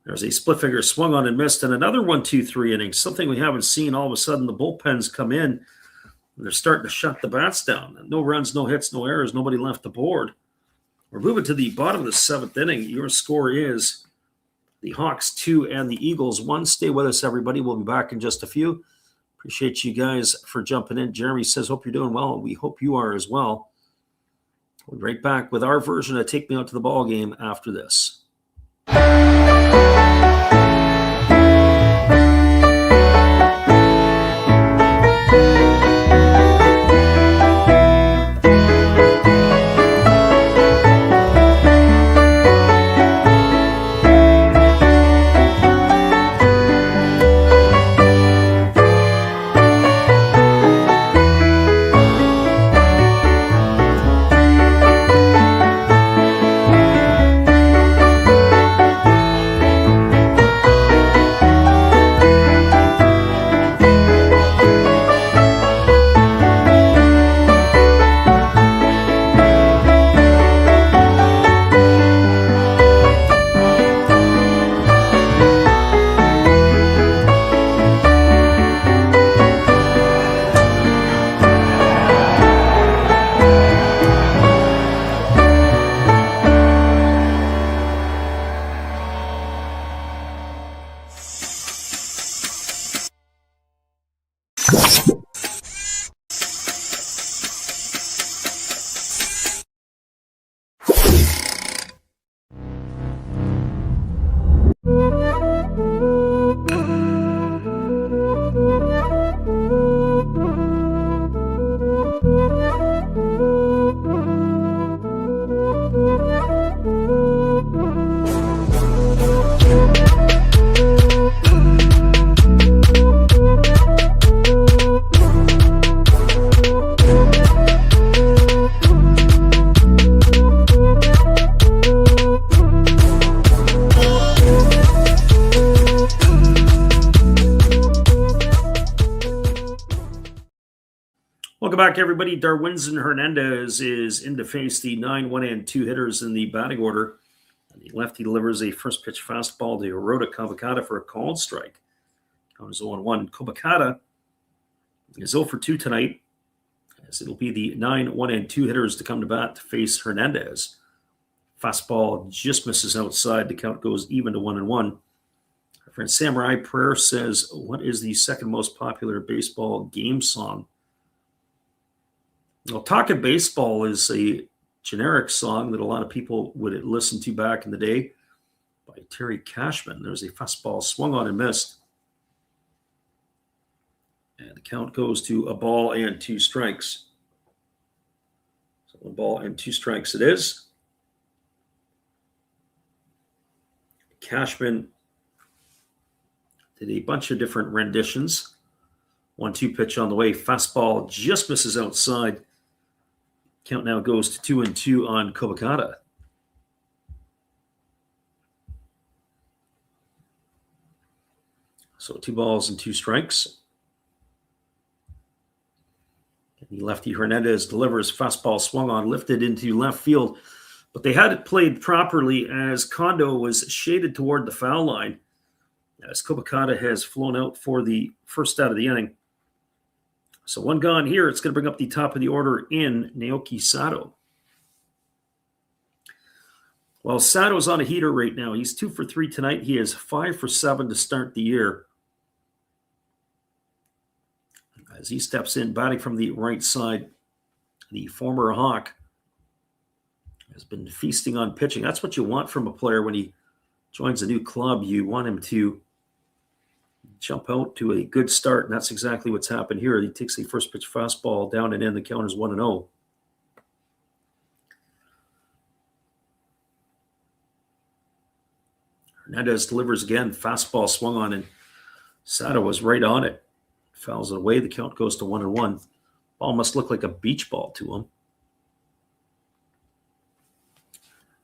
There's a split finger swung on and missed, and another 1-2-3 inning, something we haven't seen. All of a sudden, the bullpens come in, and they're starting to shut the bats down. No runs, no hits, no errors, nobody left the board. We're moving to the bottom of the 7th inning. Your score is the Hawks 2 and the Eagles 1. Stay with us, everybody. We'll be back in just a few. Appreciate you guys for jumping in. Jeremy says, hope you're doing well. We hope you are as well. We'll be right back with our version of Take Me Out to the Ball Game after this. Welcome back, everybody. Darwinson Hernandez is in to face the 9-1-2 hitters in the batting order. And the lefty delivers a first pitch fastball to Hirota Kabakata for a called strike. Count is 0-1. Kabakata is 0 for 2 tonight, as it'll be the 9-1-2 hitters to come to bat to face Hernandez. Fastball just misses outside. The count goes even to 1-1. Our friend Samurai Prayer says, what is the second most popular baseball game song? Well, Talkin' Baseball is a generic song that a lot of people would listen to back in the day by Terry Cashman. There's a fastball swung on and missed. And the count goes to a ball and 2 strikes. So a ball and 2 strikes it is. Cashman did a bunch of different renditions. 1-2 pitch on the way. Fastball just misses outside. Count now goes to 2-2 on Kabakata. So 2 balls and 2 strikes. And the lefty Hernandez delivers. Fastball swung on, lifted into left field. But they had it played properly as Kondo was shaded toward the foul line, as Kabakata has flown out for the first out of the inning. So 1 gone here. It's going to bring up the top of the order in Naoki Sato. Well, Sato's on a heater right now. He's 2 for 3 tonight. He is 5 for 7 to start the year. As he steps in, batting from the right side, the former Hawk has been feasting on pitching. That's what you want from a player when he joins a new club. You want him to jump out to a good start, and that's exactly what's happened here. He takes a first pitch fastball down and in. The count is 1-0. Hernandez delivers again. Fastball swung on, and Sato was right on it. Fouls it away. The count goes to 1-1. Ball must look like a beach ball to him.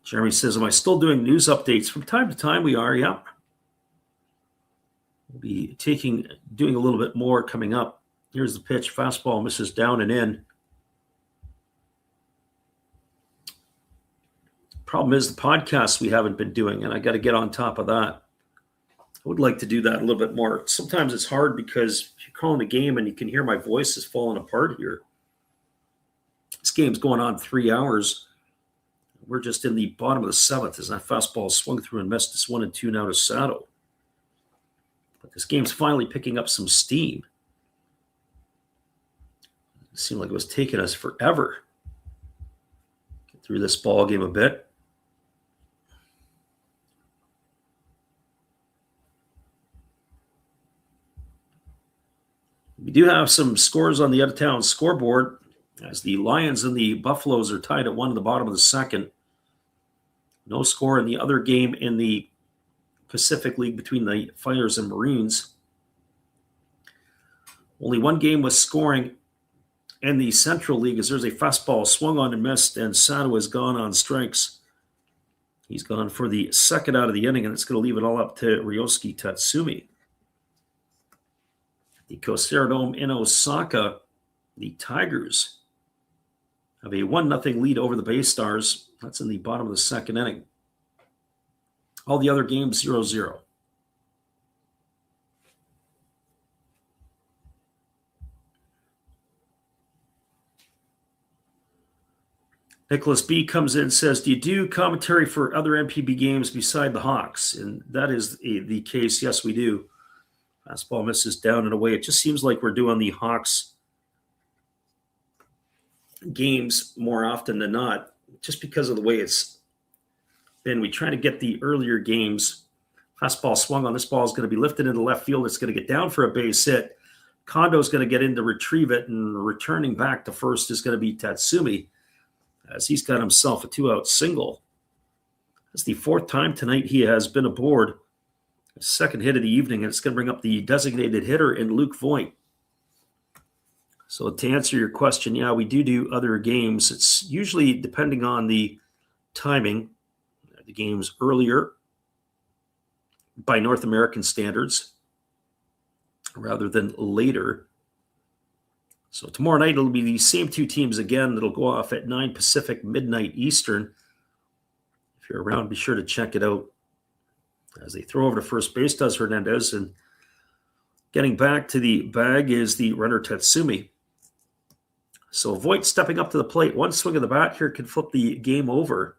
Jeremy says, am I still doing news updates? From time to time we are, yeah. We'll be doing a little bit more coming up. Here's the pitch. Fastball misses down and in. Problem is the podcasts we haven't been doing, and I got to get on top of that. I would like to do that a little bit more. Sometimes it's hard because if you're calling a game and you can hear my voice is falling apart here. This game's going on 3 hours. We're just in the bottom of the 7th as that fastball swung through and missed. It's 1-2 now to Sato. But this game's finally picking up some steam. It seemed like it was taking us forever. Get through this ball game a bit. We do have some scores on the out-of-town scoreboard as the Lions and the Buffaloes are tied at 1 in the bottom of the 2nd. No score in the other game in the Pacific League between the Flyers and Marines. Only one game with scoring in the Central League as there's a fastball swung on and missed, and Sato has gone on strikes. He's gone for the second out of the inning, and it's going to leave it all up to Ryosuke Tatsumi. The Kosera Dome in Osaka, the Tigers have a 1-0 lead over the Bay Stars. That's in the bottom of the 2nd inning. All the other games 0-0. Nicholas B. comes in and says, do you do commentary for other NPB games beside the Hawks? And that is the case. Yes, we do. Fastball misses down and away. It just seems like we're doing the Hawks games more often than not, just because of the way it's been. We try to get the earlier games. Fastball swung on. This ball is going to be lifted into left field. It's going to get down for a base hit. Kondo's going to get in to retrieve it, and returning back to first is going to be Tatsumi, as he's got himself a 2-out single. It's the 4th time tonight he has been aboard. His 2nd hit of the evening, and it's going to bring up the designated hitter in Luke Voigt. So to answer your question, yeah, we do other games. It's usually depending on the timing. The game's earlier by North American standards rather than later. So tomorrow night, it'll be the same 2 teams again. It'll go off at 9 Pacific, midnight Eastern. If you're around, be sure to check it out. As they throw over to first base, does Hernandez. And getting back to the bag is the runner Tatsumi. So Voigt stepping up to the plate. One swing of the bat here could flip the game over.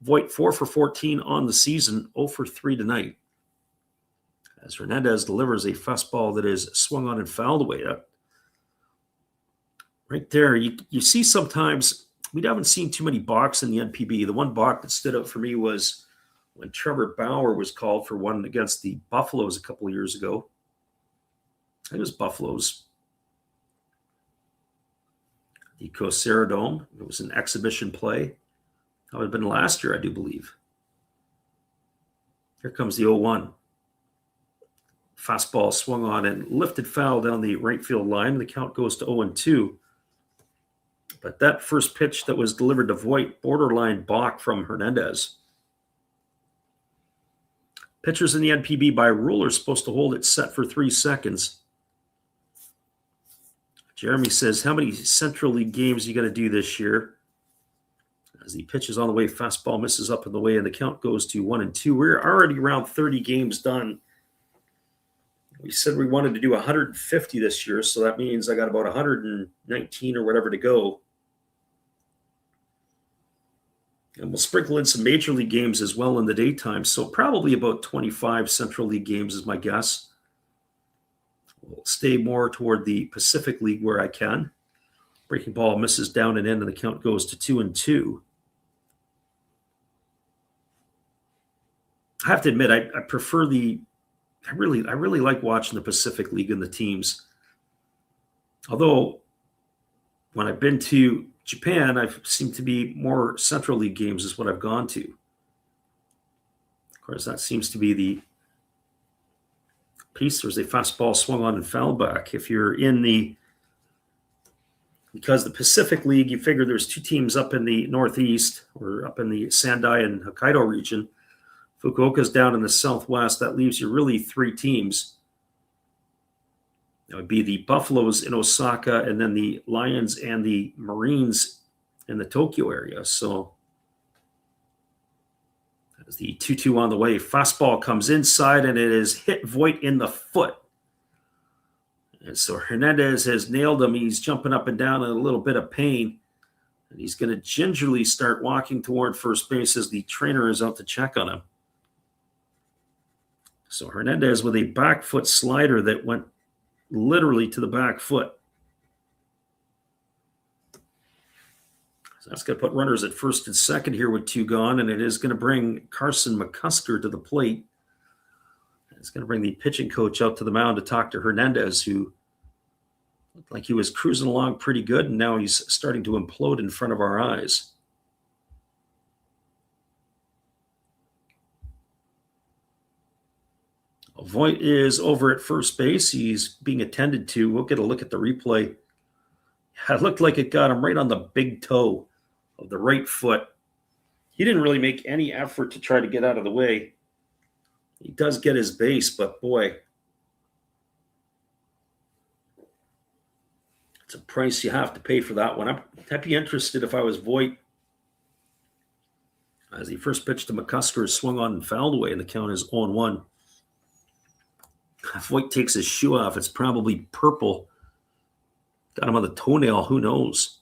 Voigt 4 for 14 on the season, 0 for 3 tonight. As Hernandez delivers a fastball that is swung on and fouled away. Right there, you see sometimes, we haven't seen too many balks in the NPB. The one balk that stood out for me was when Trevor Bauer was called for one against the Buffaloes a couple of years ago. I think it was Buffaloes. The Kosera Dome. It was an exhibition play. That would have been last year, I do believe. Here comes the 0-1. Fastball swung on and lifted foul down the right field line. The count goes to 0-2. But that first pitch that was delivered to Voigt, borderline balk from Hernandez. Pitchers in the NPB by rule are supposed to hold it set for 3 seconds. Jeremy says, how many Central League games are you going to do this year? As the pitch is on the way, fastball misses up in the way, and the count goes to 1-2. We're already around 30 games done. We said we wanted to do 150 this year, so that means I got about 119 or whatever to go. And we'll sprinkle in some Major League games as well in the daytime, so probably about 25 Central League games is my guess. We'll stay more toward the Pacific League where I can. Breaking ball misses down and in, and the count goes to 2-2. I have to admit, I prefer I really like watching the Pacific League and the teams. Although, when I've been to Japan, I've seemed to be more Central League games is what I've gone to. Of course, that seems to be the piece. There's a fastball swung on and fouled back. If you're in because the Pacific League, you figure there's 2 teams up in the Northeast or up in the Sendai and Hokkaido region. Fukuoka's down in the Southwest. That leaves you really 3 teams. That would be the Buffaloes in Osaka, and then the Lions and the Marines in the Tokyo area. So as the 2-2 on the way, fastball comes inside, and it is hit Voigt in the foot. And so Hernandez has nailed him. He's jumping up and down in a little bit of pain. And he's going to gingerly start walking toward first base as the trainer is out to check on him. So Hernandez with a back foot slider that went literally to the back foot. So that's going to put runners at first and second here with 2 gone, and it is going to bring Carson McCusker to the plate. It's going to bring the pitching coach out to the mound to talk to Hernandez, who looked like he was cruising along pretty good, and now he's starting to implode in front of our eyes. Voigt is over at first base. He's being attended to. We'll get a look at the replay. It looked like it got him right on the big toe of the right foot. He didn't really make any effort to try to get out of the way. He does get his base, but boy, it's a price you have to pay for that one. I'd be interested if I was Voigt. As he first pitched to McCusker, swung on and fouled away, and the count is 0-1. If Voigt takes his shoe off, it's probably purple. Got him on the toenail, who knows?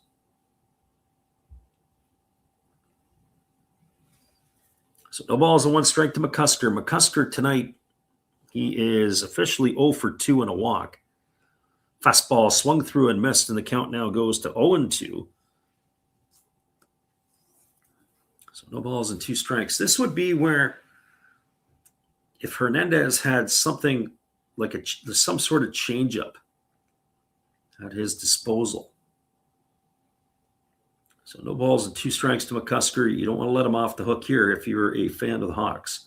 So no balls and 1 strike to McCusker. McCusker tonight, he is officially 0 for 2 and a walk. Fastball swung through and missed, and the count now goes to 0-2. So no balls and 2 strikes. This would be where if Hernandez had something like some sort of changeup at his disposal. So no balls and 2 strikes to McCusker. You don't want to let him off the hook here if you're a fan of the Hawks.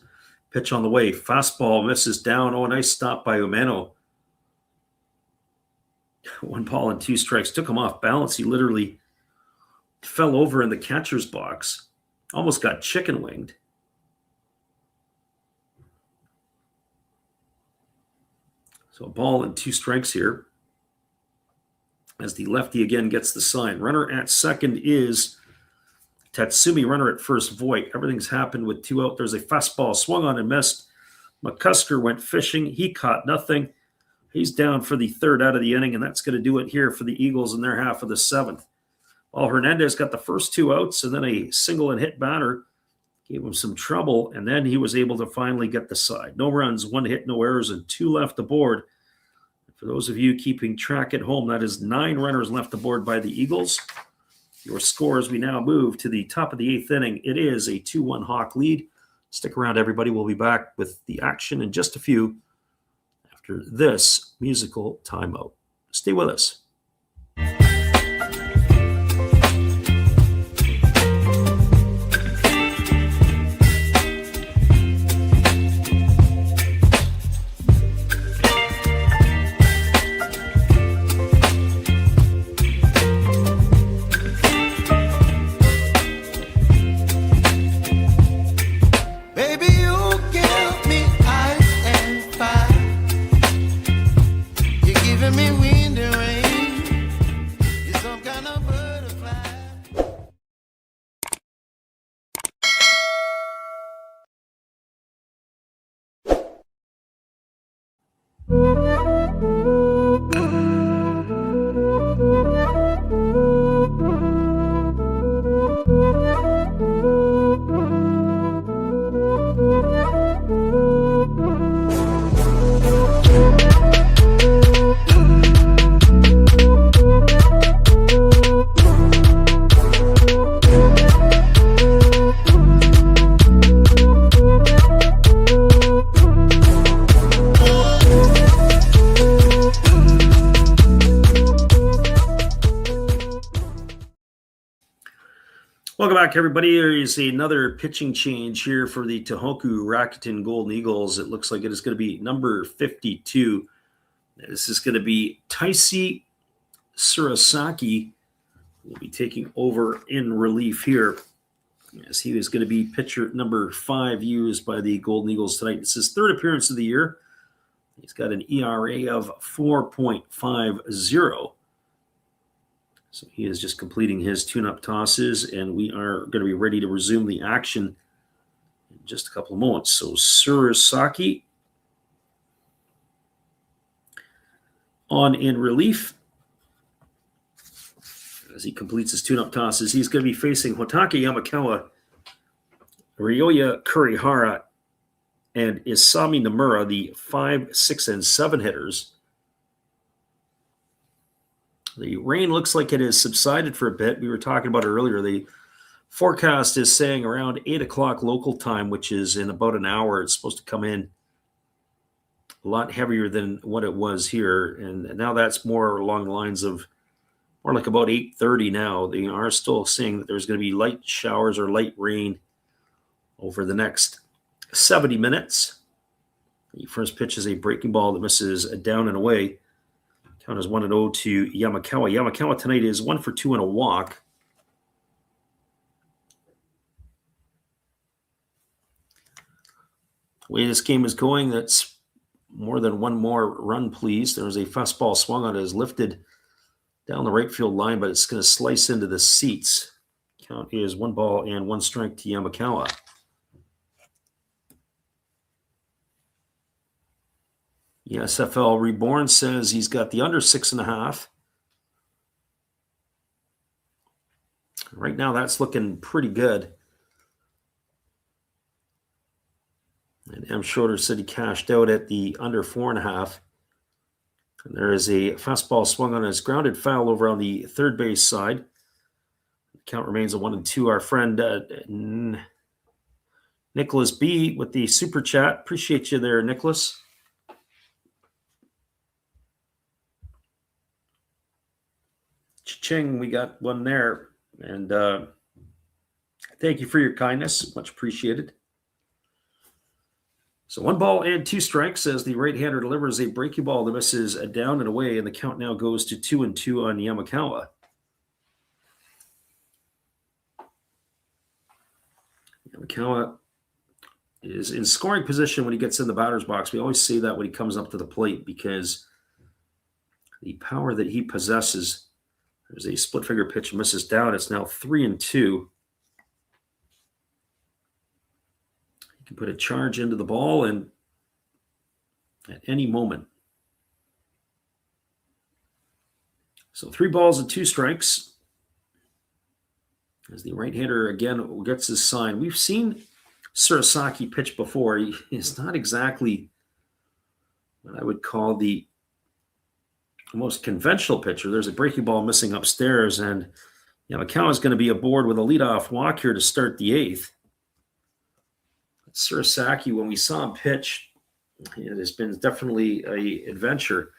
Pitch on the way. Fastball misses down. Oh, nice stop by Umeno. 1 ball and 2 strikes. Took him off balance. He literally fell over in the catcher's box. Almost got chicken winged. So a ball and 2 strikes here. As the lefty again gets the sign. Runner at second is Tatsumi. Runner at first, Voigt. Everything's happened with 2 out. There's a fastball swung on and missed. McCusker went fishing. He caught nothing. He's down for the 3rd out of the inning, and that's going to do it here for the Eagles in their half of the 7th. While Hernandez got the first 2 outs, and then a single and hit batter gave him some trouble, and then he was able to finally get the side. No runs, 1 hit, no errors, and 2 left aboard. For those of you keeping track at home, that is 9 runners left aboard by the Eagles. Your score as we now move to the top of the 8th inning. It is a 2-1 Hawk lead. Stick around, everybody. We'll be back with the action in just a few after this musical timeout. Stay with us. Welcome back, everybody. There is another pitching change here for the Tohoku Rakuten Golden Eagles. It looks like it is going to be number 52. This is going to be Taisi Surasaki. Will be taking over in relief here, as he is going to be pitcher number 5 used by the Golden Eagles tonight. It's his 3rd appearance of the year. He's got an ERA of 4.50. So he is just completing his tune-up tosses, and we are going to be ready to resume the action in just a couple of moments. So Surasaki on in relief. as he completes his tune-up tosses. He's going to be facing Hotake Yamakawa, Ryoya Kurihara, and Isami Nomura, the 5, 6, and 7 hitters. The rain looks like it has subsided for a bit. We were talking about it earlier. The forecast is saying around 8 o'clock local time, which is in about an hour. It's supposed to come in a lot heavier than what it was here. And now that's more along the lines of more like about 8:30 now. They are still saying that there's going to be light showers or light rain over the next 70 minutes. The first pitch is a breaking ball that misses down and away. Count is 1-0 to Yamakawa. Yamakawa tonight is 1 for 2 and a walk. The way this game is going, that's more than one more run, please. There's a fastball swung on it, is lifted down the right field line, but it's going to slice into the seats. Count is 1 ball and 1 strike to Yamakawa. The SFL Reborn says he's got the under 6.5. Right now, that's looking pretty good. And M. Schroeder said he cashed out at the under 4.5. And there is a fastball swung on his grounded foul over on the third base side. The count remains a 1-2. Our friend Nicholas B. with the super chat. Appreciate you there, Nicholas. Ching, we got one there. And thank you for your kindness. Much appreciated. So 1 ball and 2 strikes as the right-hander delivers a breaking ball that misses down and away, and the count now goes to 2-2 on Yamakawa. Yamakawa is in scoring position when he gets in the batter's box. We always say that when he comes up to the plate because the power that he possesses. There's a split finger pitch, misses down. It's now 3-2. He can put a charge into the ball and at any moment. So 3 balls and 2 strikes. As the right-hander again gets his sign. We've seen Surasaki pitch before. He is not exactly what I would call the most conventional pitcher. There's a breaking ball missing upstairs, and Yamakawa is going to be aboard with a leadoff walk here to start the 8th. Surasaki, when we saw him pitch, it has been definitely an adventure.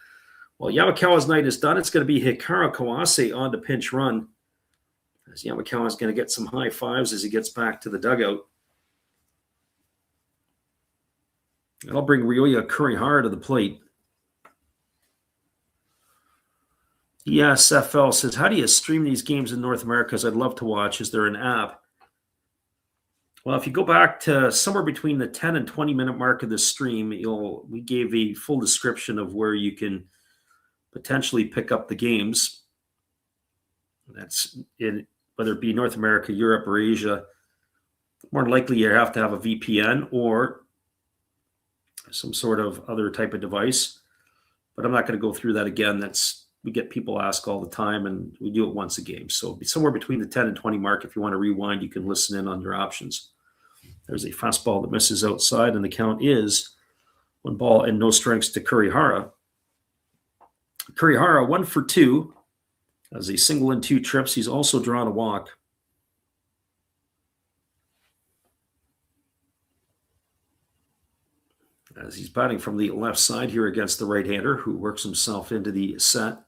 Well, Yamakawa's night is done. It's going to be Hikaru Kawase on to pinch run, as Yamakawa is going to get some high fives as he gets back to the dugout. And I'll bring Ryoya Kurihara to the plate. ESFL says, how do you stream these games in North America? I'd love to watch. Is there an app? Well, if you go back to somewhere between the 10 and 20 minute mark of the stream, we gave a full description of where you can potentially pick up the games. That's in whether it be North America, Europe, or Asia. More than likely, you have to have a VPN or some sort of other type of device. But I'm not going to go through that again. We get people ask all the time, and we do it once a game. So somewhere between the 10 and 20 mark, if you want to rewind, you can listen in on your options. There's a fastball that misses outside, and the count is 1 ball and no strikes to Kurihara. Kurihara 1 for 2 as a single and 2 trips. He's also drawn a walk. As he's batting from the left side here against the right-hander, who works himself into the set.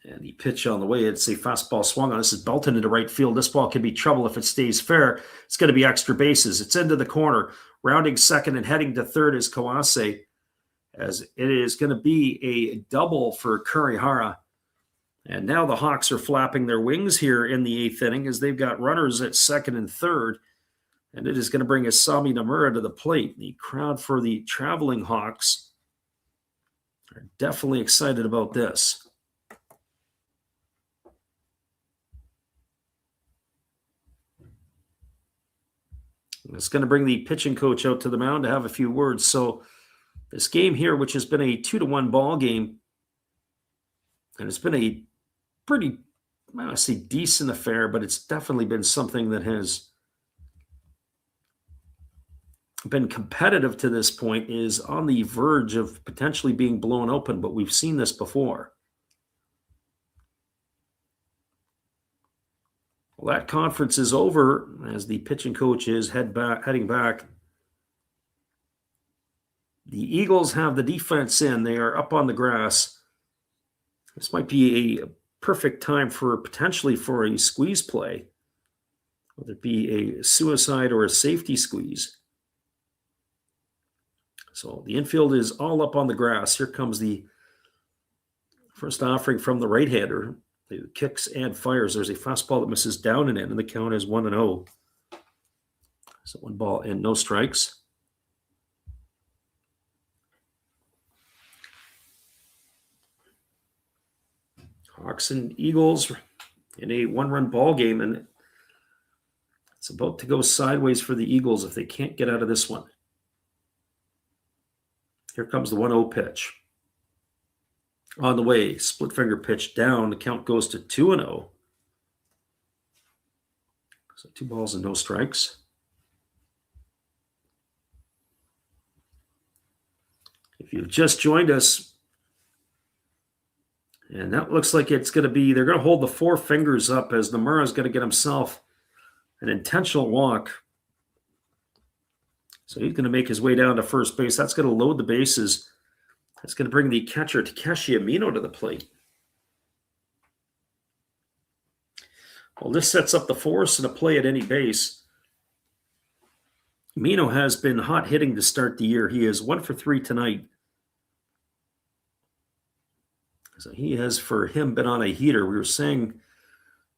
And the pitch on the way, it's a fastball swung on. This is belted into right field. This ball can be trouble if it stays fair. It's going to be extra bases. It's into the corner. Rounding second and heading to third is Kawase, as it is going to be a double for Kurihara. And now the Hawks are flapping their wings here in the 8th inning as they've got runners at second and third. And it is going to bring Isami Nomura to the plate. The crowd for the traveling Hawks are definitely excited about this. It's going to bring the pitching coach out to the mound to have a few words. So this game here, which has been a 2-1 ball game, And it's been a pretty, I don't want to say decent affair, but it's definitely been something that has been competitive to this point, is on the verge of potentially being blown open, but we've seen this before. Well, that conference is over as the pitching coach is heading back. The Eagles have the defense in. They are up on the grass. This might be a perfect time potentially for a squeeze play, whether it be a suicide or a safety squeeze. So the infield is all up on the grass. Here comes the first offering from the right-hander. He kicks and fires. There's a fastball that misses down and in, and the count is 1-0. So 1 ball and no strikes. Hawks and Eagles in a 1-run ball game, and it's about to go sideways for the Eagles if they can't get out of this one. Here comes the 1-0 pitch. On the way, split finger pitch down. The count goes to 2-0. So 2 balls and no strikes. If you've just joined us, and that looks like it's going to be, they're going to hold the 4 fingers up as Nomura's going to get himself an intentional walk. So he's going to make his way down to first base. That's going to load the bases. That's going to bring the catcher Takeshi Amino to the plate. Well, this sets up the force and a play at any base. Amino has been hot hitting to start the year. He is 1 for 3 tonight. So he has, for him, been on a heater. We were saying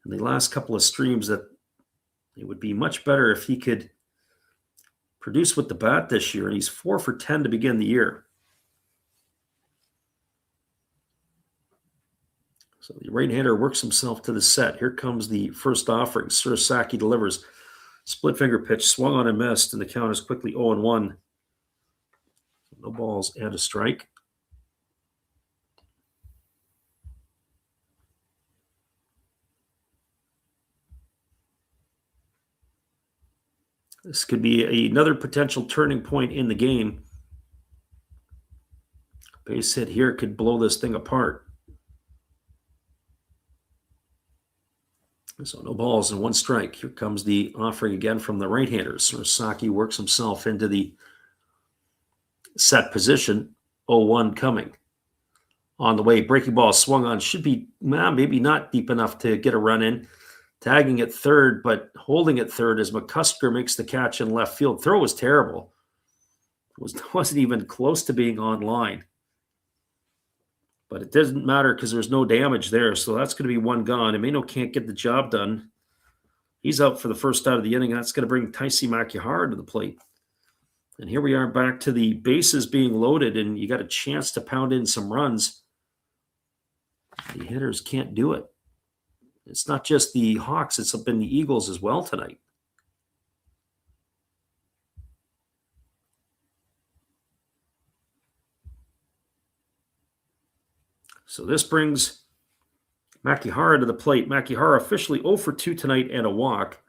in the last couple of streams that it would be much better if he could produce with the bat this year, and he's 4 for 10 to begin the year. So the right-hander works himself to the set. Here comes the first offering. Surasaki delivers. Split finger pitch, swung on and missed, and the count is quickly 0-1. No balls and a strike. This could be another potential turning point in the game. Base hit here could blow this thing apart. So no balls and 1 strike. Here comes the offering again from the right-hander. Surasaki works himself into the set position. 0-1 coming. On the way, breaking ball swung on. Should be maybe not deep enough to get a run in. Tagging at third, but holding at third as McCusker makes the catch in left field. Throw was terrible. Wasn't even close to being on line. But it doesn't matter because there's no damage there, so that's going to be 1 gone. Amino can't get the job done. He's out for the first out of the inning. That's going to bring Taisi Makihara to the plate. And here we are back to the bases being loaded, and you got a chance to pound in some runs. The hitters can't do it. It's not just the Hawks, it's been the Eagles as well tonight. So this brings Makihara to the plate. Makihara officially 0 for 2 tonight and a walk.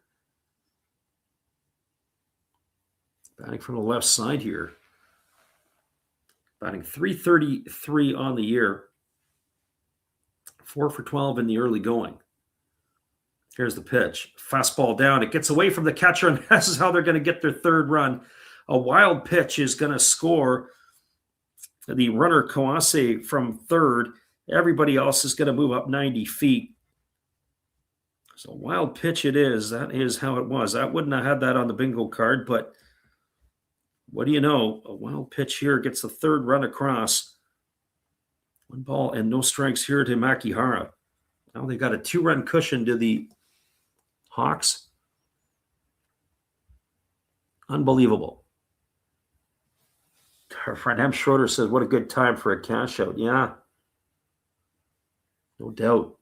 Batting from the left side here. Batting .333 on the year. 4 for 12 in the early going. Here's the pitch. Fastball down. It gets away from the catcher, and this is how they're going to get their 3rd run. A wild pitch is going to score the runner Kawase from 3rd. Everybody else is going to move up 90 feet. So wild pitch it is. That is how it was. I wouldn't have had that on the bingo card, but what do you know? A wild pitch here gets the 3rd run across. 1 ball and no strikes here to Makihara. Now they got a 2-run cushion to the Hawks. Unbelievable. Our friend M. Schroeder says, what a good time for a cash out. Yeah, no doubt.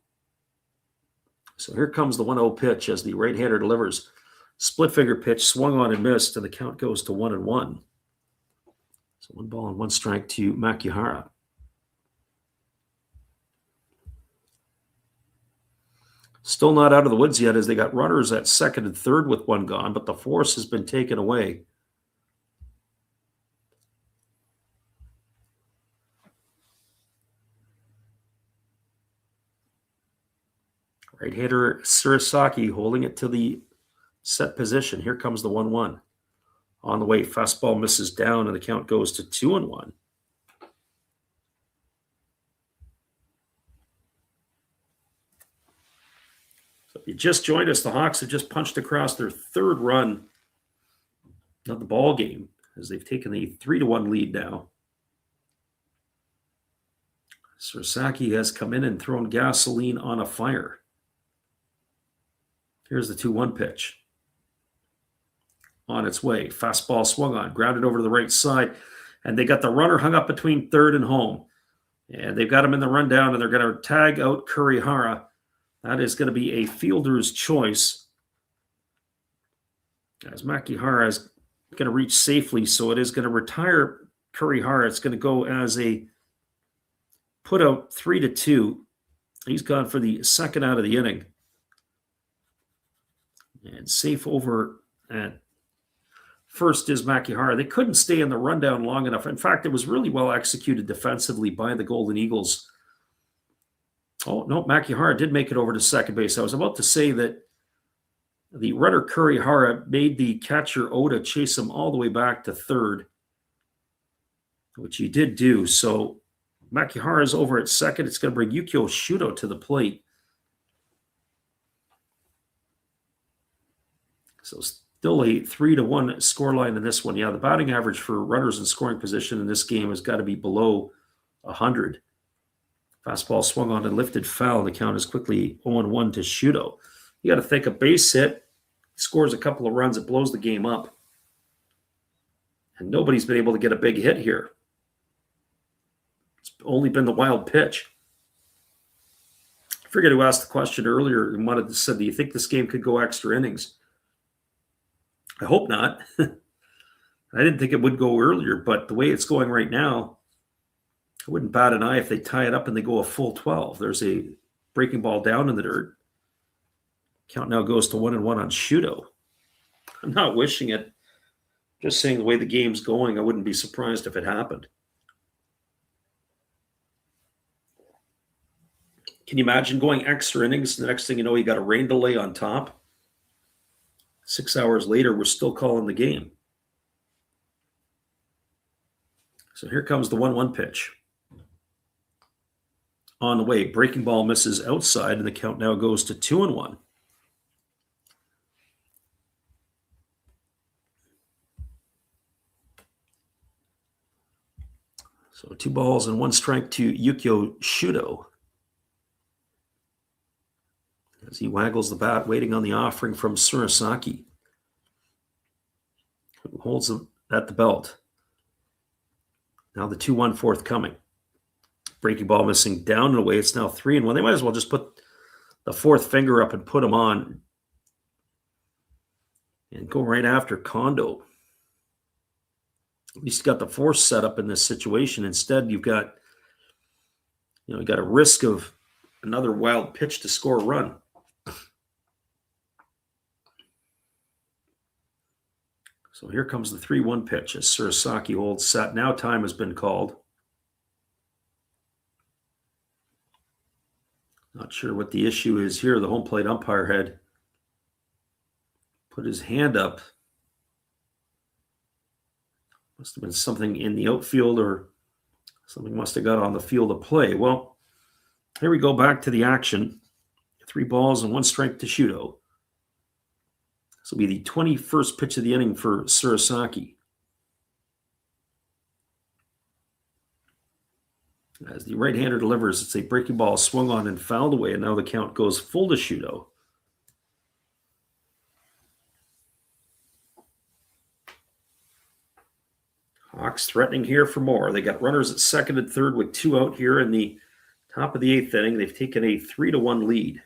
So here comes the 1-0 pitch as the right-hander delivers. Split finger pitch, swung on and missed, and the count goes to 1-1. So 1 ball and 1 strike to Makihara. still not out of the woods yet as they got runners at second and third with one gone, but the force has been taken away. Right-hander Surasaki holding it to the set position. Here comes the 1-1. On the way, fastball misses down, and the count goes to 2-1. So if you just joined us, the Hawks have just punched across their third run of the ball game as they've taken a 3-1 lead now. Surasaki has come in and thrown gasoline on a fire. Here's the 2-1 pitch. On its way. Fastball swung on, grounded over to the right side, and they got the runner hung up between third and home. And they've got him in the rundown, and they're going to tag out Kurihara. That is going to be a fielder's choice. As Makihara is going to reach safely, so it is going to retire Kurihara. It's going to go as a put out 3-2. He's gone for the second out of the inning. And safe over at first is Makihara. They couldn't stay in the rundown long enough. In fact, it was really well executed defensively by the Golden Eagles. Oh, no, Makihara did make it over to second base. I was about to say that the runner Kurihara made the catcher Oda chase him all the way back to third, which he did do. So Makihara is over at second. It's going to bring Yukio Shudo to the plate. So still a 3-1 scoreline in this one. Yeah, the batting average for runners in scoring position in this game has got to be below 100. Fastball swung on and lifted foul. The count is quickly 0-1 to Shudo. You got to think a base hit, scores a couple of runs, it blows the game up. And nobody's been able to get a big hit here. It's only been the wild pitch. I forget who asked the question earlier and wanted to say, do you think this game could go extra innings? I hope not. I didn't think it would go earlier, but the way it's going right now, I wouldn't bat an eye if they tie it up and they go a full 12. There's a breaking ball down in the dirt. Count now goes to 1-1 on Shudo. I'm not wishing it. Just saying the way the game's going, I wouldn't be surprised if it happened. Can you imagine going extra innings? The next thing you know, you got a rain delay on top. 6 hours later, we're still calling the game. So here comes the 1-1 pitch. On the way, breaking ball misses outside, and the count now goes to 2-1. So 2 balls and 1 strike to Yukio Shudo. As he waggles the bat, waiting on the offering from Surasaki, who holds him at the belt. Now the 2-1 forthcoming. Breaking ball missing down and away. It's now 3-1. They might as well just put the fourth finger up and put him on and go right after Kondo. At least you got the force set up in this situation. Instead, you've got, you got a risk of another wild pitch to score a run. So here comes the 3-1 pitch as Surasaki holds set. Now time has been called. Not sure what the issue is here. The home plate umpire had put his hand up. Must have been something in the outfield or something must have got on the field of play. Well, here we go back to the action. 3 balls and 1 strike to Shudo. This will be the 21st pitch of the inning for Surasaki. As the right-hander delivers, it's a breaking ball swung on and fouled away, and now the count goes full to Shudo. Hawks threatening here for more. They got runners at second and third with 2 out here in the top of the 8th inning. They've taken a 3-1 lead.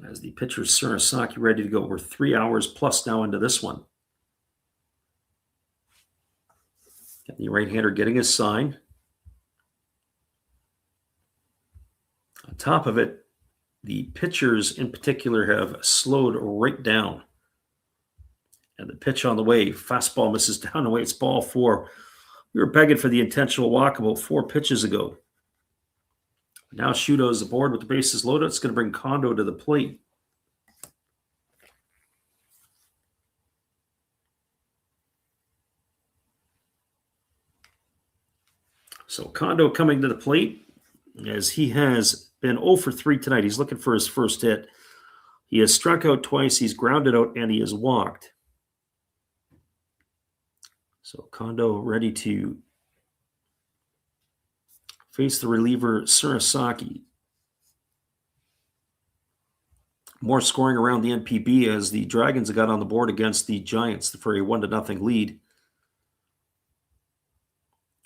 As the pitcher Surasaki ready to go. We're 3 hours plus now into this one. Got the right-hander getting his sign. top of it, the pitchers in particular have slowed right down. And the pitch on the way, fastball misses down the way. It's ball 4. We were begging for the intentional walk about 4 pitches ago. Now Shudo's aboard with the bases loaded. It's going to bring Kondo to the plate. So Kondo coming to the plate, as he has been 0 for 3 tonight. He's looking for his first hit. He has struck out twice, he's grounded out, and he has walked. So Kondo ready to face the reliever Surasaki. More scoring around the NPB as the Dragons got on the board against the Giants for a 1-0 lead.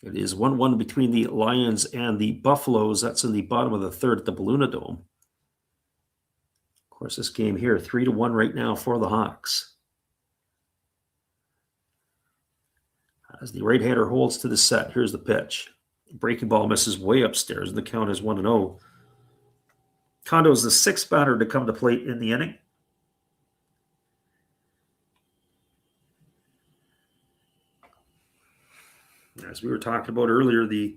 It is 1-1 between the Lions and the Buffaloes. That's in the bottom of the 3rd at the Balluna Dome. Of course, this game here, 3-1 right now for the Hawks. As the right-hander holds to the set, here's the pitch. Breaking ball misses way upstairs, and the count is 1-0. Kondo is the 6th batter to come to plate in the inning. As we were talking about earlier, the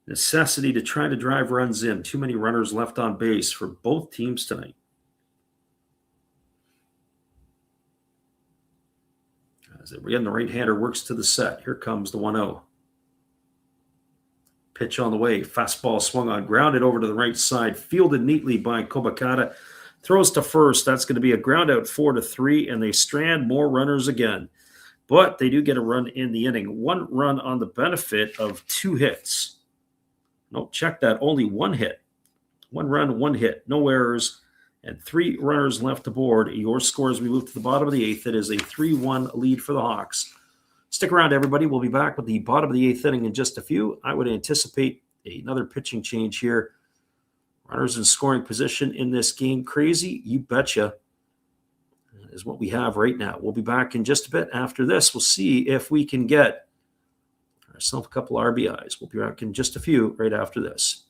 necessity to try to drive runs in. Too many runners left on base for both teams tonight. As again, the right-hander works to the set. Here comes the 1-0. Pitch on the way. Fastball swung on, grounded over to the right side, fielded neatly by Kobakata. Throws to first. That's going to be a ground out 4-3, and they strand more runners again. But they do get a run in the inning. 1 run on the benefit of 2 hits. No, check that. Only 1 hit. 1 run, 1 hit. No errors. And 3 runners left aboard. Your score as we move to the bottom of the 8th. It is a 3-1 lead for the Hawks. Stick around, everybody. We'll be back with the bottom of the 8th inning in just a few. I would anticipate another pitching change here. Runners in scoring position in this game. Crazy? You betcha. That is what we have right now. We'll be back in just a bit. After this, we'll see if we can get ourselves a couple RBIs. We'll be back in just a few right after this.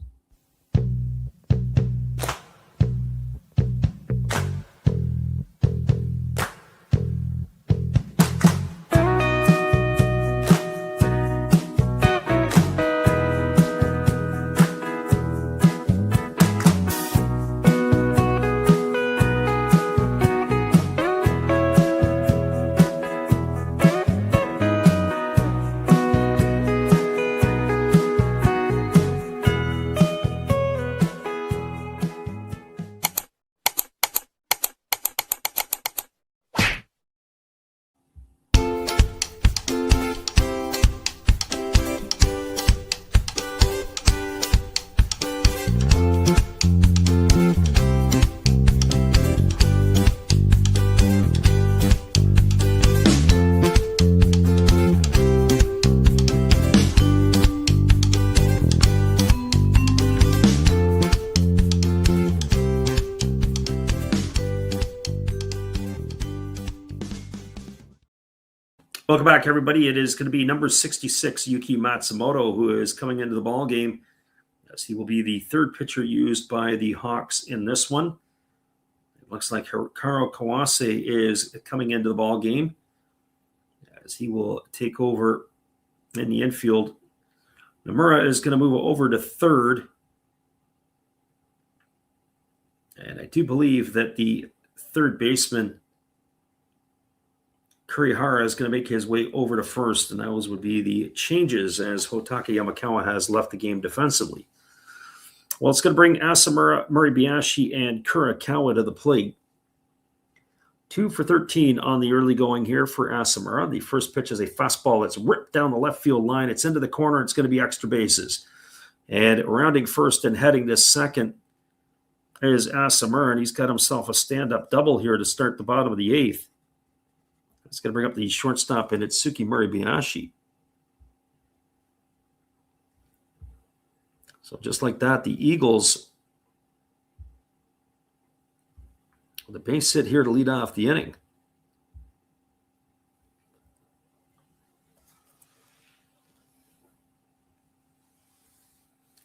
Welcome back, everybody. It is going to be number 66, Yuki Matsumoto, who is coming into the ball game, as he will be the 3rd pitcher used by the Hawks in this one. It looks like Hikaru Kawase is coming into the ball game, as he will take over in the infield. Nomura is going to move over to 3rd. And I do believe that the 3rd baseman, Kurihara, is going to make his way over to 1st, and those would be the changes as Hotake Yamakawa has left the game defensively. Well, it's going to bring Asamura, Muribayashi, and Kurikawa to the plate. 2 for 13 on the early going here for Asamura. The first pitch is a fastball that's ripped down the left field line. It's into the corner. It's going to be extra bases. And rounding 1st and heading to 2nd is Asamura, and he's got himself a stand-up double here to start the bottom of the 8th. It's going to bring up the shortstop in Itsuki Muribayashi. So just like that, the Eagles, the base hit here to lead off the inning.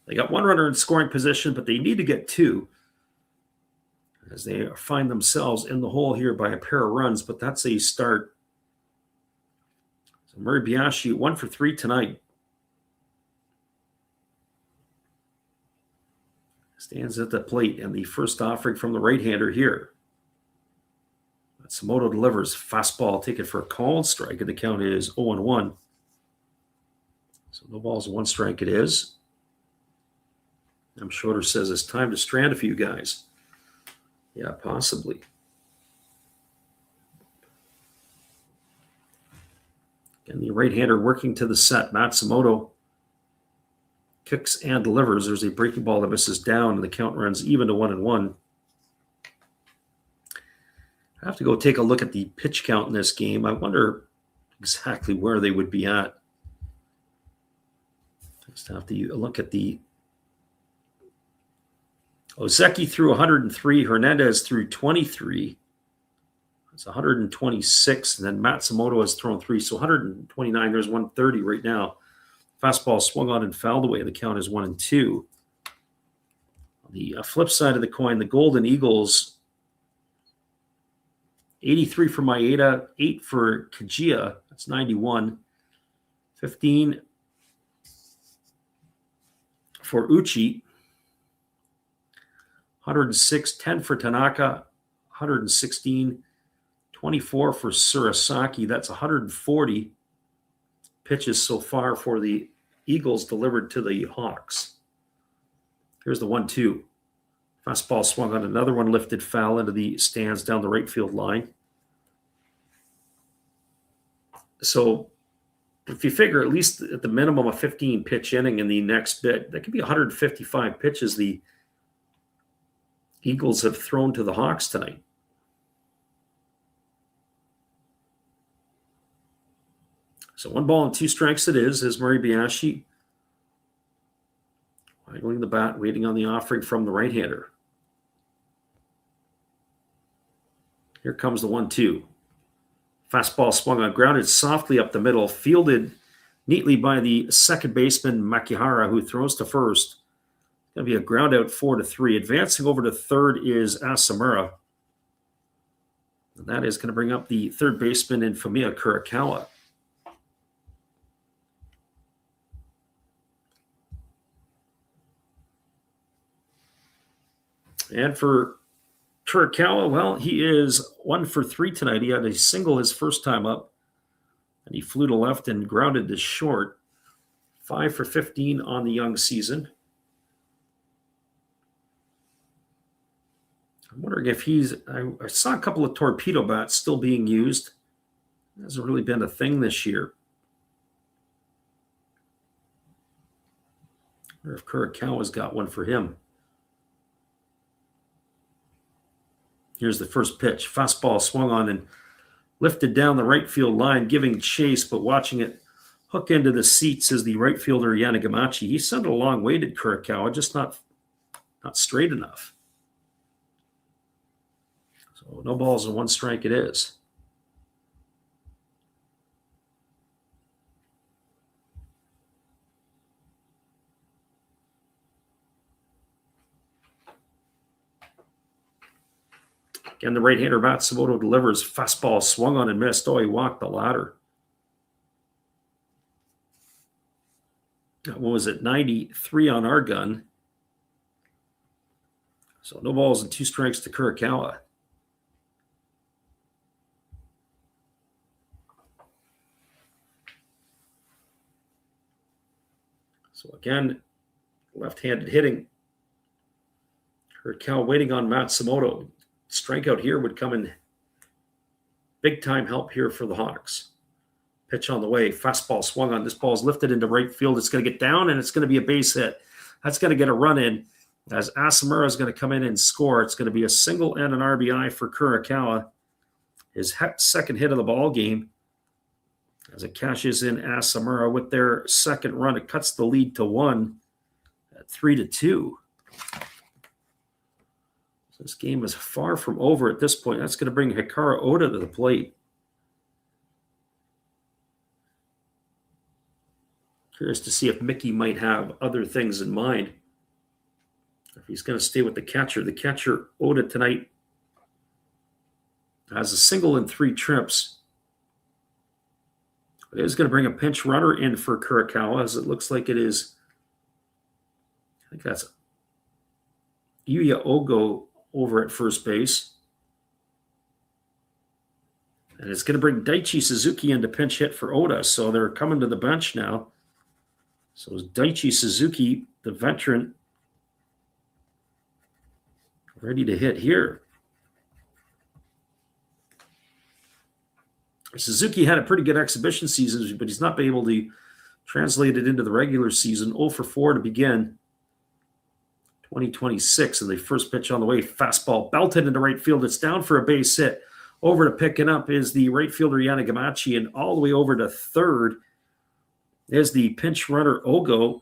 They got one runner in scoring position, but they need to get two as they find themselves in the hole here by a pair of runs, but that's a start. So Murray Biashi, 1 for 3 tonight. Stands at the plate, and the first offering from the right-hander here. Matsumoto delivers fastball, take it for a called strike, and the count is 0-1. So no balls, 1 strike it is. Schroeder says it's time to strand a few guys. Yeah, possibly. And the right-hander working to the set. Matsumoto kicks and delivers. There's a breaking ball that misses down, and the count runs even to 1-1. I have to go take a look at the pitch count in this game. I wonder exactly where they would be at. Just have to look at the Ozeki threw 103, Hernandez threw 23. It's 126, and then Matsumoto has thrown 3, so 129. There's 130 right now. Fastball swung on and fouled away. The count is 1-2. On the flip side of the coin, the Golden Eagles, 83 for Maeda, 8 for Kajia. That's 91. 15 for Uchi. 106, 10 for Tanaka, 116, 24 for Surasaki. That's 140 pitches so far for the Eagles delivered to the Hawks. Here's the 1-2. Fastball swung on, another one lifted foul into the stands down the right field line. So if you figure at least at the minimum a 15 pitch inning in the next bit, that could be 155 pitches the Eagles have thrown to the Hawks tonight. So 1 ball and 2 strikes it is, as Murray Biashi wiggling the bat, waiting on the offering from the right-hander. Here comes the 1-2. Fastball swung on, grounded softly up the middle, fielded neatly by the second baseman Makihara, who throws to first. Going to be a ground out 4-3. Advancing over to third is Asamura. And that is going to bring up the third baseman in Fumiya Kurikawa. And for Kurikawa, well, he is 1 for 3 tonight. He had a single his first time up, and he flew to left and grounded to short. 5 for 15 on the young season. I'm wondering if I saw a couple of torpedo bats still being used. It hasn't really been a thing this year. I wonder if Kurikawa's got one for him. Here's the first pitch. Fastball swung on and lifted down the right field line, giving chase, but watching it hook into the seats is the right fielder Yanagamachi. He sent it a long way to Kurikawa, just not straight enough. So no balls and 1 strike it is. Again, the right-hander Matsumoto delivers. Fastball swung on and missed. Oh, he walked the ladder. What was it? 93 on our gun. So no balls and 2 strikes to Kurikawa. So again, left-handed hitting. Kurikawa waiting on Matsumoto. Strikeout here would come in big-time help here for the Hawks. Pitch on the way. Fastball swung on. This ball's lifted into right field. It's going to get down, and it's going to be a base hit. That's going to get a run in. As Asamura is going to come in and score, it's going to be a single and an RBI for Kurikawa. His second hit of the ball game. As it cashes in Asamura with their second run, it cuts the lead to 1 at 3-2. This game is far from over at this point. That's going to bring Hikaru Oda to the plate. Curious to see if Mickey might have other things in mind. If he's going to stay with the catcher. The catcher, Oda, tonight has a single and 3 trips. It is going to bring a pinch runner in for Kurikawa, as it looks like it is. I think that's Yuya Ogo over at first base. And it's going to bring Daichi Suzuki in to pinch hit for Oda. So they're coming to the bench now. So is Daichi Suzuki, the veteran, ready to hit here. Suzuki had a pretty good exhibition season, but he's not been able to translate it into the regular season. 0 for 4 to begin 2026. And the first pitch on the way, fastball belted into right field. It's down for a base hit. Over to picking up is the right fielder Yanagamachi, and all the way over to third is the pinch runner Ogo.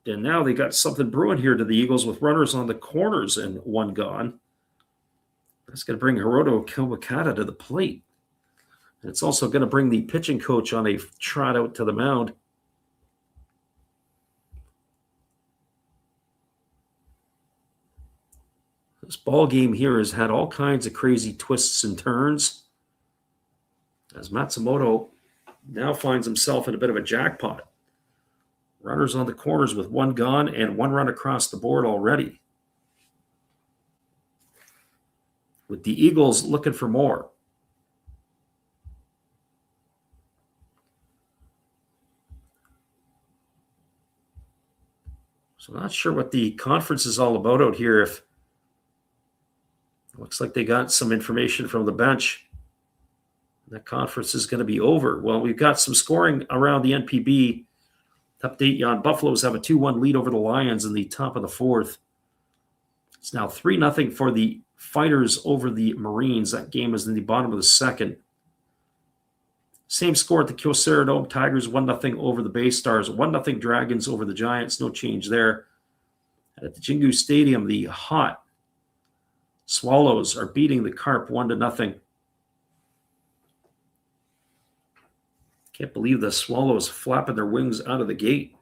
And now they got something brewing here to the Eagles with runners on the corners and 1 gone. That's going to bring Hiroto Kawakata to the plate. And it's also going to bring the pitching coach on a trot out to the mound. This ball game here has had all kinds of crazy twists and turns, as Matsumoto now finds himself in a bit of a jackpot. Runners on the corners with 1 gone and 1 run across the board already, with the Eagles looking for more. So I'm not sure what the conference is all about out here. If looks like they got some information from the bench. That conference is going to be over. Well, we've got some scoring around the NPB. Update you on Buffaloes have a 2-1 lead over the Lions in the top of the 4th. It's now 3-0 for the Fighters over the Marines. That game is in the bottom of the 2nd. Same score at the Kyocera Dome. Tigers 1-0 over the Bay Stars. 1-0 Dragons over the Giants. No change there. And at the Jingu Stadium, the hot Swallows are beating the Carp 1-0. Can't believe the Swallows flapping their wings out of the gate.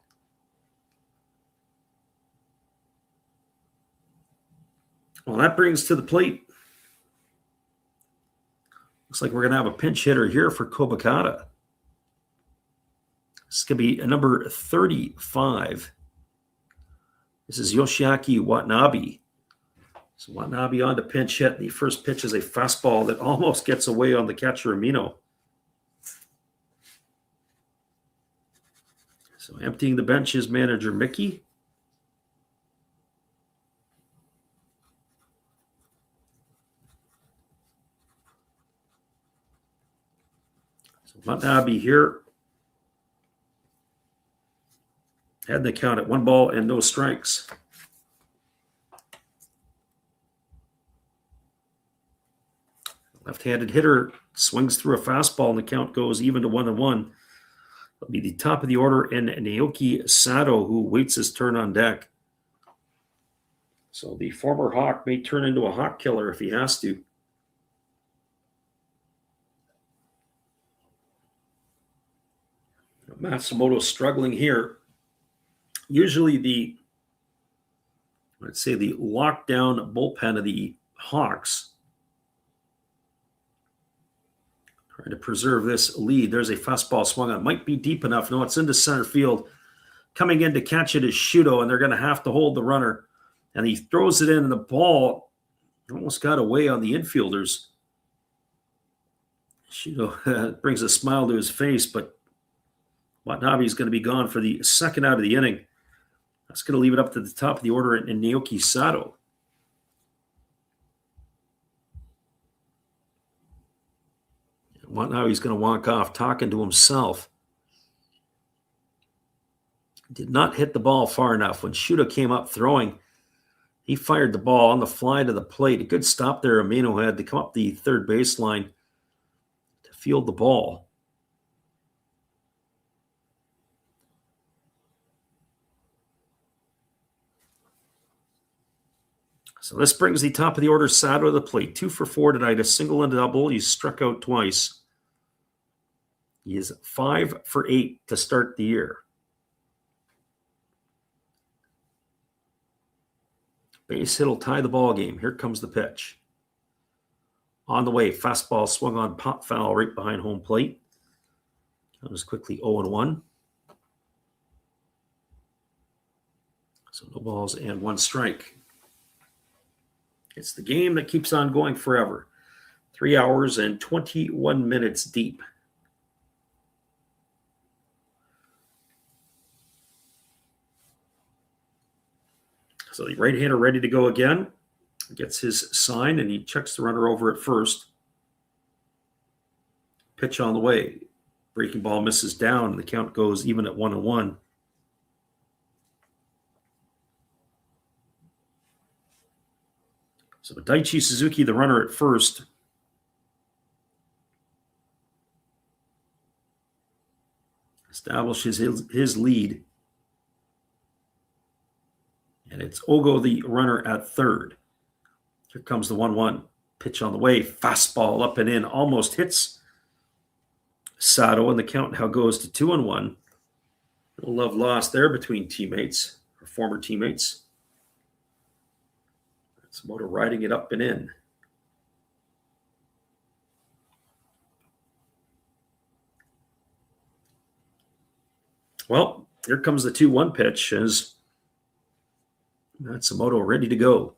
Well, that brings to the plate. Looks like we're going to have a pinch hitter here for Kobakata. This is going to be a number 35. This is Yoshiaki Watanabe. So Watanabe on to pinch hit. The first pitch is a fastball that almost gets away on the catcher Amino. So emptying the bench is manager Mickey. So Watanabe here had the count at 1 ball and no strikes. Left-handed hitter swings through a fastball and the count goes even to 1-1. It'll be the top of the order in Naoki Sato, who waits his turn on deck. So the former Hawk may turn into a Hawk killer if he has to. Matsumoto struggling here. Usually the lockdown bullpen of the Hawks trying to preserve this lead. There's a fastball swung on. Might be deep enough. No, it's into center field. Coming in to catch it is Shudo, and they're going to have to hold the runner. And he throws it in, and the ball almost got away on the infielders. Shudo brings a smile to his face, but Watanabe is going to be gone for the 2nd out of the inning. That's going to leave it up to the top of the order in Naoki Sato. Now he's going to walk off talking to himself. Did not hit the ball far enough. When Shuda came up throwing, he fired the ball on the fly to the plate. A good stop there. Amino had to come up the third baseline to field the ball. So this brings the top of the order Sato to the plate. 2 for 4 tonight, a single and a double. He's struck out twice. He is 5 for 8 to start the year. Base hit will tie the ball game. Here comes the pitch. On the way, fastball swung on, pop foul right behind home plate. Count is quickly 0-1. So no balls and 1 strike. It's the game that keeps on going forever. 3 hours and 21 minutes deep. So the right-hander ready to go again. Gets his sign, and he checks the runner over at first. Pitch on the way. Breaking ball misses down, and the count goes even at 1-1. So Daichi Suzuki, the runner at first. Establishes his lead. And it's Ogo, the runner at third. Here comes the 1-1. Pitch on the way. Fastball up and in. Almost hits Sato, and the count now goes to 2-1. A little love lost there between teammates, or former teammates. Matsumoto riding it up and in. Well, here comes the 2-1 pitch as Matsumoto ready to go.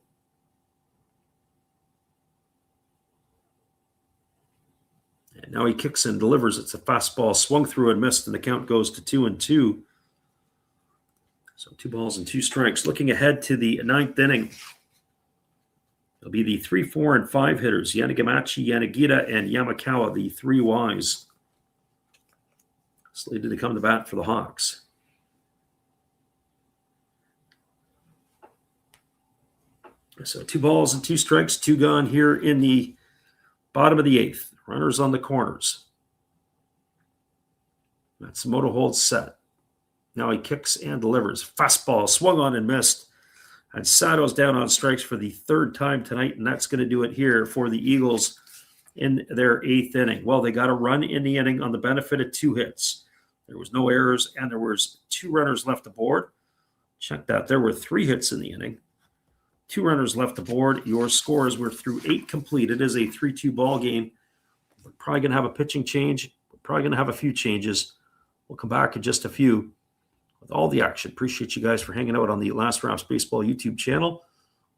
And now he kicks and delivers. It's a fastball swung through and missed, and the count goes to 2-2. So 2 balls and 2 strikes. Looking ahead to the 9th inning. It'll be the 3, 4, and 5 hitters, Yanagamachi, Yanagita, and Yamakawa, the 3 Ys. Slated to come to bat for the Hawks. So 2 balls and 2 strikes, 2 gone here in the bottom of the 8th. Runners on the corners. Matsumoto holds set. Now he kicks and delivers. Fastball swung on and missed. And Sato's down on strikes for the 3rd time tonight, and that's going to do it here for the Eagles in their 8th inning. Well, they got a run in the inning on the benefit of 2 hits. There was no errors, and there was 2 runners left aboard. Check that. There were 3 hits in the inning. 2 runners left aboard. Your scores were through 8 complete. It is a 3-2 ball game. We're probably going to have a pitching change. We're probably going to have a few changes. We'll come back in just a few with all the action. Appreciate you guys for hanging out on the Last Raps Baseball YouTube channel.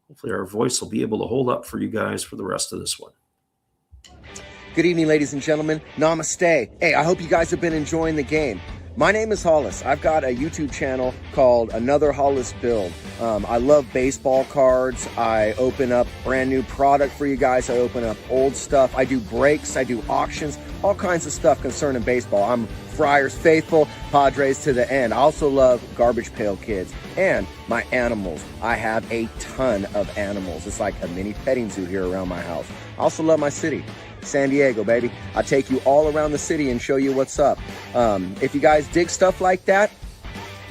Hopefully our voice will be able to hold up for you guys for the rest of this one. Good evening, ladies and gentlemen. Namaste. Hey, I hope you guys have been enjoying the game. My name is Hollis. I've got a YouTube channel called Another Hollis Build. I love baseball cards. I open up brand new product for you guys. I open up old stuff. I do breaks. I do auctions. All kinds of stuff concerning baseball. I'm Friars faithful, Padres to the end. I also love Garbage Pail Kids and my animals. I have a ton of animals. It's like a mini petting zoo here around my house. I also love my city. San Diego, baby. I'll take you all around the city and show you what's up. If you guys dig stuff like that,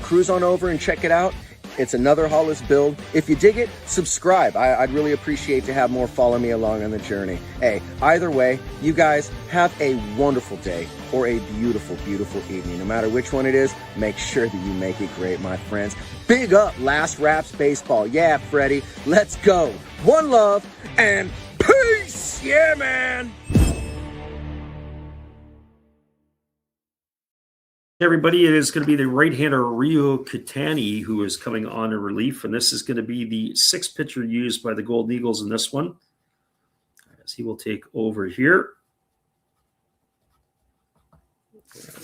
cruise on over and check it out. It's Another Hollis Build. If you dig it, subscribe. I'd really appreciate to have more follow me along on the journey. Hey, either way, you guys have a wonderful day or a beautiful, beautiful evening. No matter which one it is, make sure that you make it great, my friends. Big up Last Raps Baseball. Yeah, Freddie, let's go. One love and peace. Yeah, man. Everybody, it is going to be the right-hander Ryo Kitani who is coming on in relief, and this is going to be the 6th pitcher used by the Golden Eagles in this one, as he will take over here.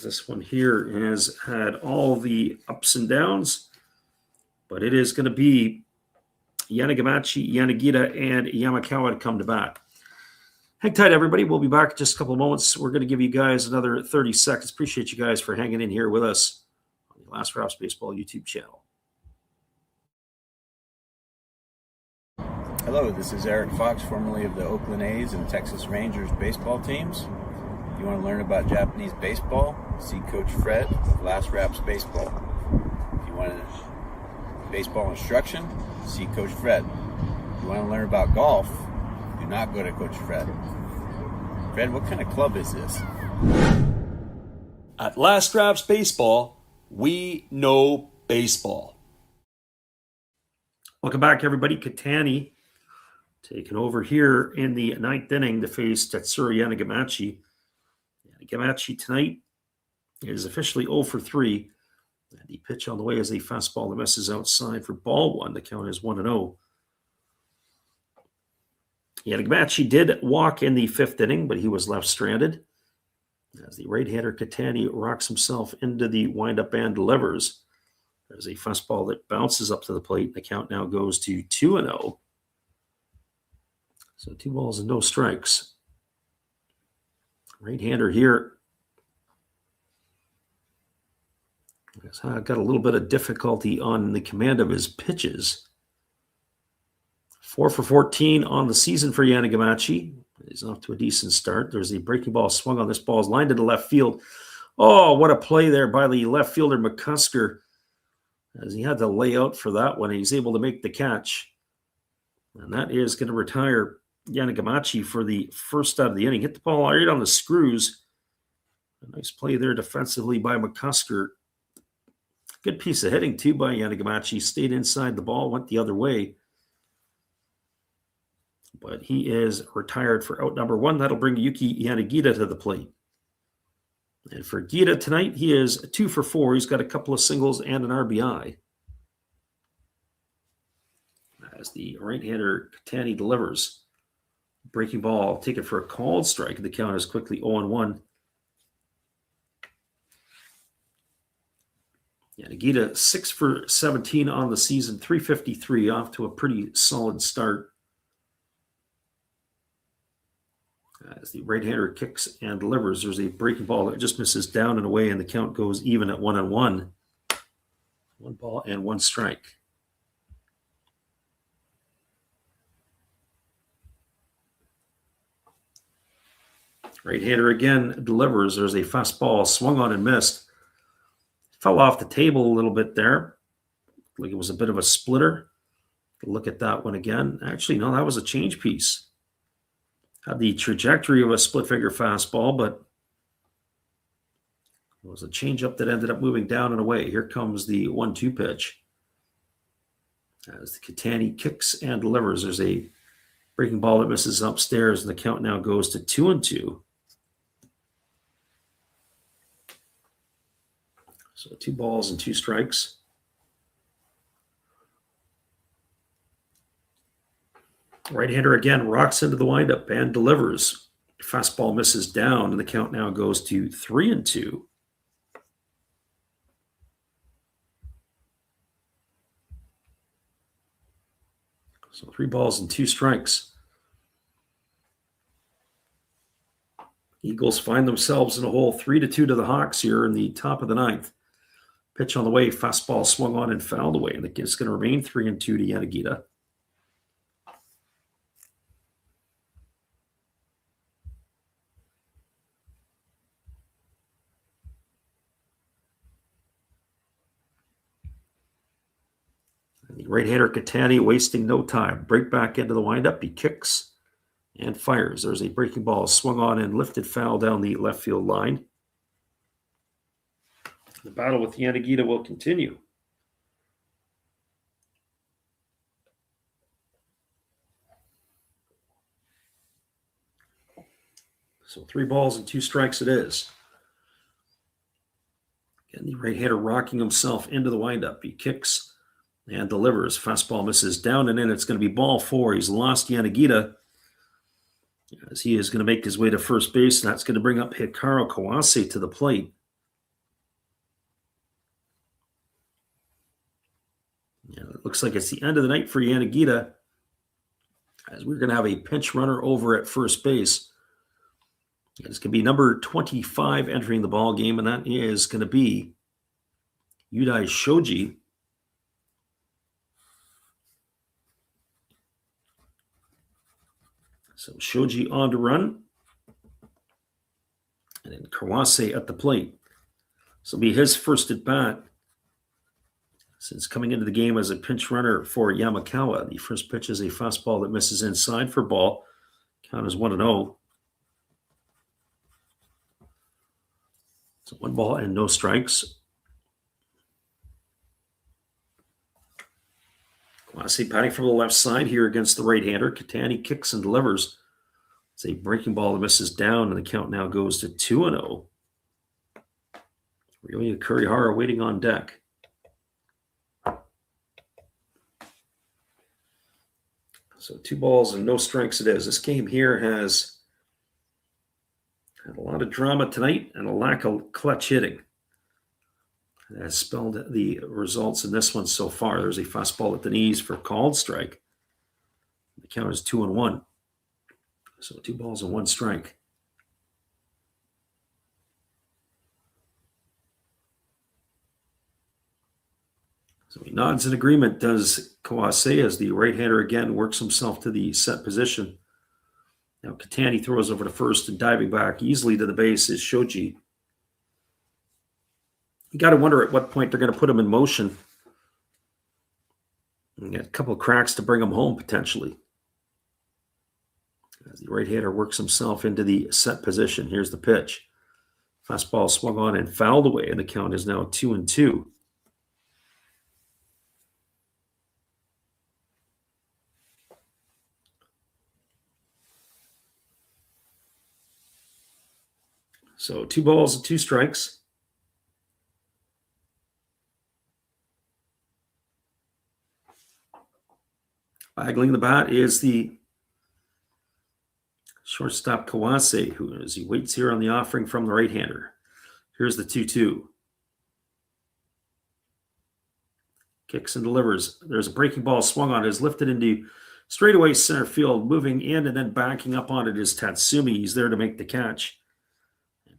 This one here has had all the ups and downs, but it is going to be Yanagamachi, Yanagita, and Yamakawa to come to bat. Hang tight, everybody. We'll be back in just a couple of moments. We're going to give you guys another 30 seconds. Appreciate you guys for hanging in here with us on the Last Raps Baseball YouTube channel. Hello, this is Eric Fox, formerly of the Oakland A's and Texas Rangers baseball teams. If you want to learn about Japanese baseball, see Coach Fred of Last Raps Baseball. If you want baseball instruction, see Coach Fred. If you want to learn about golf, do not go to Coach Fred. Fred, what kind of club is this? At Last Raps Baseball, we know baseball. Welcome back, everybody. Katani taking over here in the ninth inning to face Tatsuro Yanagamachi. Yanagamachi tonight is officially 0 for 3. And the pitch on the way is a fastball that misses outside for ball one. The count is 1-0. Yanagamachi did walk in the fifth inning, but he was left stranded as the right-hander Katani rocks himself into the windup and delivers. There's a fastball that bounces up to the plate. The count now goes to 2-0. So 2 balls and no strikes. Right-hander here has got a little bit of difficulty on the command of his pitches. 4 for 14 on the season for Yanagamachi. He's off to a decent start. There's a breaking ball swung on. This ball's lined into left field. Oh, what a play there by the left fielder McCusker, as he had to lay out for that one. He's able to make the catch. And that is going to retire Yanagamachi for the first out of the inning. Hit the ball right on the screws. A nice play there defensively by McCusker. Good piece of hitting, too, by Yanagamachi. Stayed inside the ball, went the other way. But he is retired for out number 1. That'll bring Yuki Yanagita to the plate. And for Gita tonight, he is 2 for 4. He's got a couple of singles and an RBI. As the right-hander Katani delivers. Breaking ball, take it for a called strike. The count is quickly 0-1. Yanagita 6 for 17 on the season, 353, off to a pretty solid start. As the right-hander kicks and delivers, there's a breaking ball that just misses down and away, and the count goes even at 1-1. 1 ball and 1 strike. Right-hander again delivers. There's a fastball swung on and missed. Fell off the table a little bit there. Like it was a bit of a splitter. Look at that one again. Actually, no, that was a change piece. Had the trajectory of a split-finger fastball, but it was a changeup that ended up moving down and away. Here comes the 1-2 pitch. As the Katani kicks and delivers, there's a breaking ball that misses upstairs, and the count now goes to 2-2. So 2 balls and 2 strikes. Right-hander again rocks into the windup and delivers. Fastball misses down, and the count now goes to 3-2. So 3 balls and 2 strikes. Eagles find themselves in a hole 3-2 to the Hawks here in the top of the ninth. Pitch on the way, fastball swung on and fouled away, and it's going to remain 3-2 to Yanagita. The right-hander Katani wasting no time. Break back into the windup. He kicks and fires. There's a breaking ball swung on and lifted foul down the left field line. The battle with Yanagita will continue. So 3 balls and 2 strikes it is. And the right-hander rocking himself into the windup. He kicks and delivers. Fastball misses down and in. It's going to be ball 4. He's lost Yanagita as he is going to make his way to first base, and that's going to bring up Hikaru Kawase to the plate. Yeah, it looks like it's the end of the night for Yanagita, as we're going to have a pinch runner over at first base. It's going to be number 25 entering the ball game, and that is going to be Yudai Shoji. So Shoji on to run. And then Kawase at the plate. This will be his first at bat since coming into the game as a pinch runner for Yamakawa. The first pitch is a fastball that misses inside for ball. Count is 1-0. So 1 ball and no strikes. Kwasi batting from the left side here against the right-hander. Katani kicks and delivers. It's a breaking ball that misses down, and the count now goes to 2-0. Ryoya Kurihara waiting on deck. So 2 balls and no strikes it is. This game here has had a lot of drama tonight and a lack of clutch hitting. That has spelled the results in this one so far. There's a fastball at the knees for called strike. The count is 2-1. So 2 balls and 1 strike. So he nods in agreement, does Kawase, as the right-hander again works himself to the set position. Now Katani throws over to first, and diving back easily to the base is Shoji. You got to wonder at what point they're going to put him in motion. And get a couple of cracks to bring him home, potentially. As the right-hander works himself into the set position. Here's the pitch. Fastball swung on and fouled away, and the count is now 2-2. So 2 balls and 2 strikes. Waggling the bat is the shortstop Kawase, who, as he waits here on the offering from the right-hander. Here's the 2-2. Kicks and delivers. There's a breaking ball swung on. It is lifted into straightaway center field. Moving in and then backing up on it is Tatsumi. He's there to make the catch.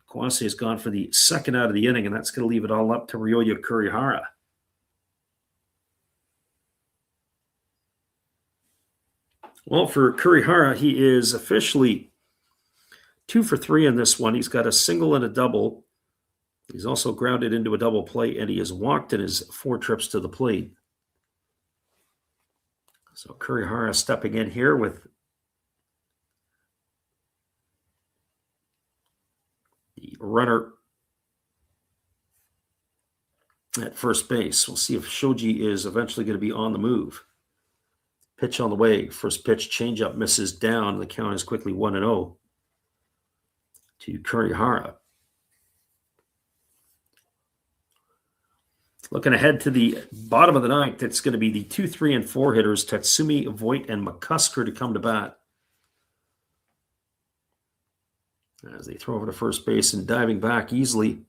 Kawase has gone for the second out of the inning, and that's going to leave it all up to Ryoya Kurihara. Well, for Kurihara, he is officially 2 for 3 in this one. He's got a single and a double. He's also grounded into a double play, and he has walked in his 4 trips to the plate. So Kurihara stepping in here with the runner at first base. We'll see if Shoji is eventually going to be on the move. Pitch on the way. First pitch, changeup misses down. The count is quickly 1-0 to Kurihara. Looking ahead to the bottom of the ninth, it's going to be the 2, 3, and 4 hitters, Tatsumi, Voigt, and McCusker to come to bat. As they throw over to first base and diving back easily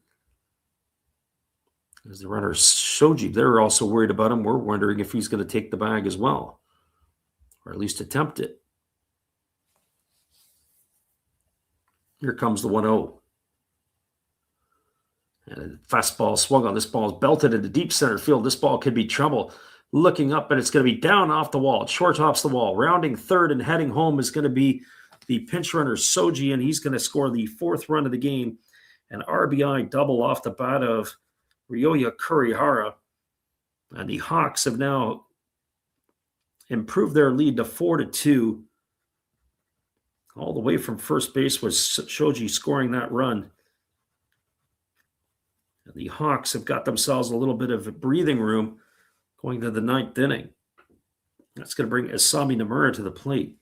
as the runner Shoji. They're also worried about him. We're wondering if he's going to take the bag as well, or at least attempt it. Here comes the 1-0. And a fastball swung on. This ball is belted into deep center field. This ball could be trouble. Looking up, and it's going to be down off the wall. It short tops the wall. Rounding third and heading home is going to be the pinch runner Soji, and he's going to score the 4th run of the game. An RBI double off the bat of Ryoya Kurihara. And the Hawks have now improved their lead to 4-2. All the way from first base was Shoji scoring that run. And the Hawks have got themselves a little bit of breathing room going to the 9th inning. That's going to bring Asami Nomura to the plate.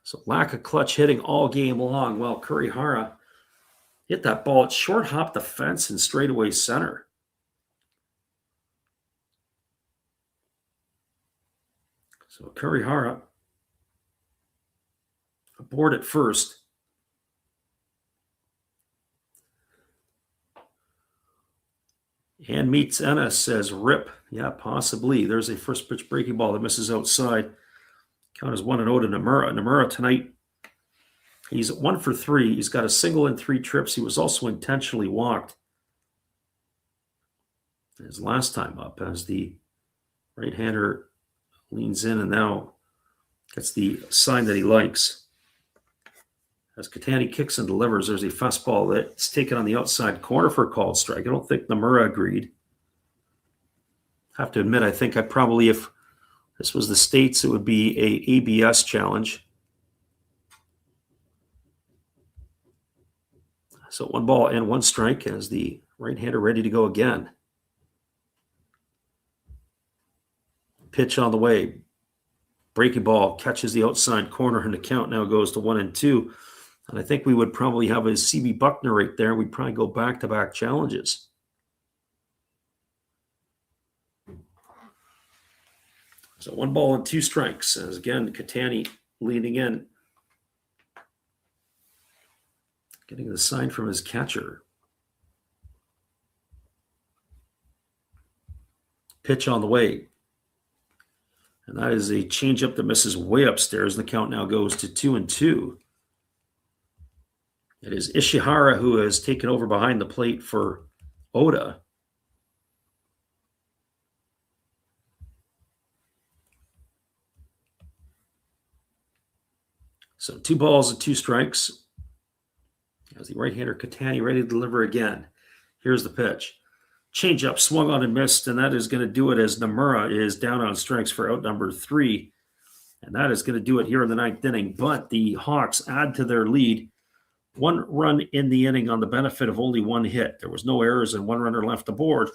So lack of clutch hitting all game long. Well, Kurihara hit that ball. It short hopped the fence and straightaway center. So Kurihara aboard at first. And meets Ennis, says rip. Yeah, possibly. There's a first pitch breaking ball that misses outside. Count is 1-0 to Nomura. Nomura tonight, he's 1 for 3. He's got a single in 3 trips. He was also intentionally walked his last time up as the right-hander leans in and now gets the sign that he likes. As Katani kicks and delivers, there's a fastball that's taken on the outside corner for a called strike. I don't think Nomura agreed. I have to admit, I think I probably, if this was the States, it would be a ABS challenge. So 1 ball and 1 strike as the right-hander ready to go again. Pitch on the way. Breaking ball catches the outside corner, and the count now goes to 1-2. And I think we would probably have a CB Buckner right there. We'd probably go back-to-back challenges. So 1 ball and 2 strikes. As again, Catani leading in. Getting the sign from his catcher. Pitch on the way. And that is a changeup that misses way upstairs. The count now goes to 2-2. It is Ishihara who has taken over behind the plate for Oda. So 2 balls and 2 strikes. As the right-hander Catani ready to deliver again. Here's the pitch. Changeup swung on and missed, and that is going to do it as Nomura is down on strikes for out number 3. And that is going to do it here in the 9th inning. But the Hawks add to their lead. 1 run in the inning on the benefit of only 1 hit. There was no errors and 1 runner left aboard.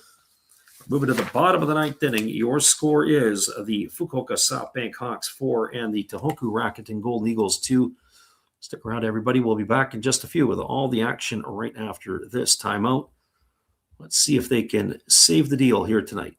Moving to the bottom of the 9th inning, your score is the Fukuoka SoftBank Hawks 4 and the Tohoku Rakuten Golden Eagles 2. Stick around, everybody. We'll be back in just a few with all the action right after this timeout. Let's see if they can save the deal here tonight.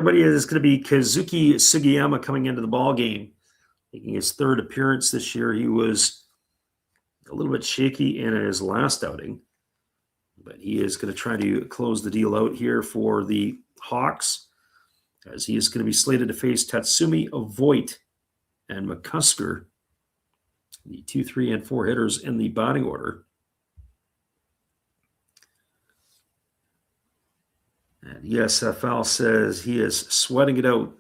Everybody, is going to be Kazuki Sugiyama coming into the ball game, making his 3rd appearance this year. He was a little bit shaky in his last outing, but he is going to try to close the deal out here for the Hawks, as he is going to be slated to face Tatsumi, Voit, and McCusker, the 2, 3, and 4 hitters in the batting order. And ESFL says he is sweating it out,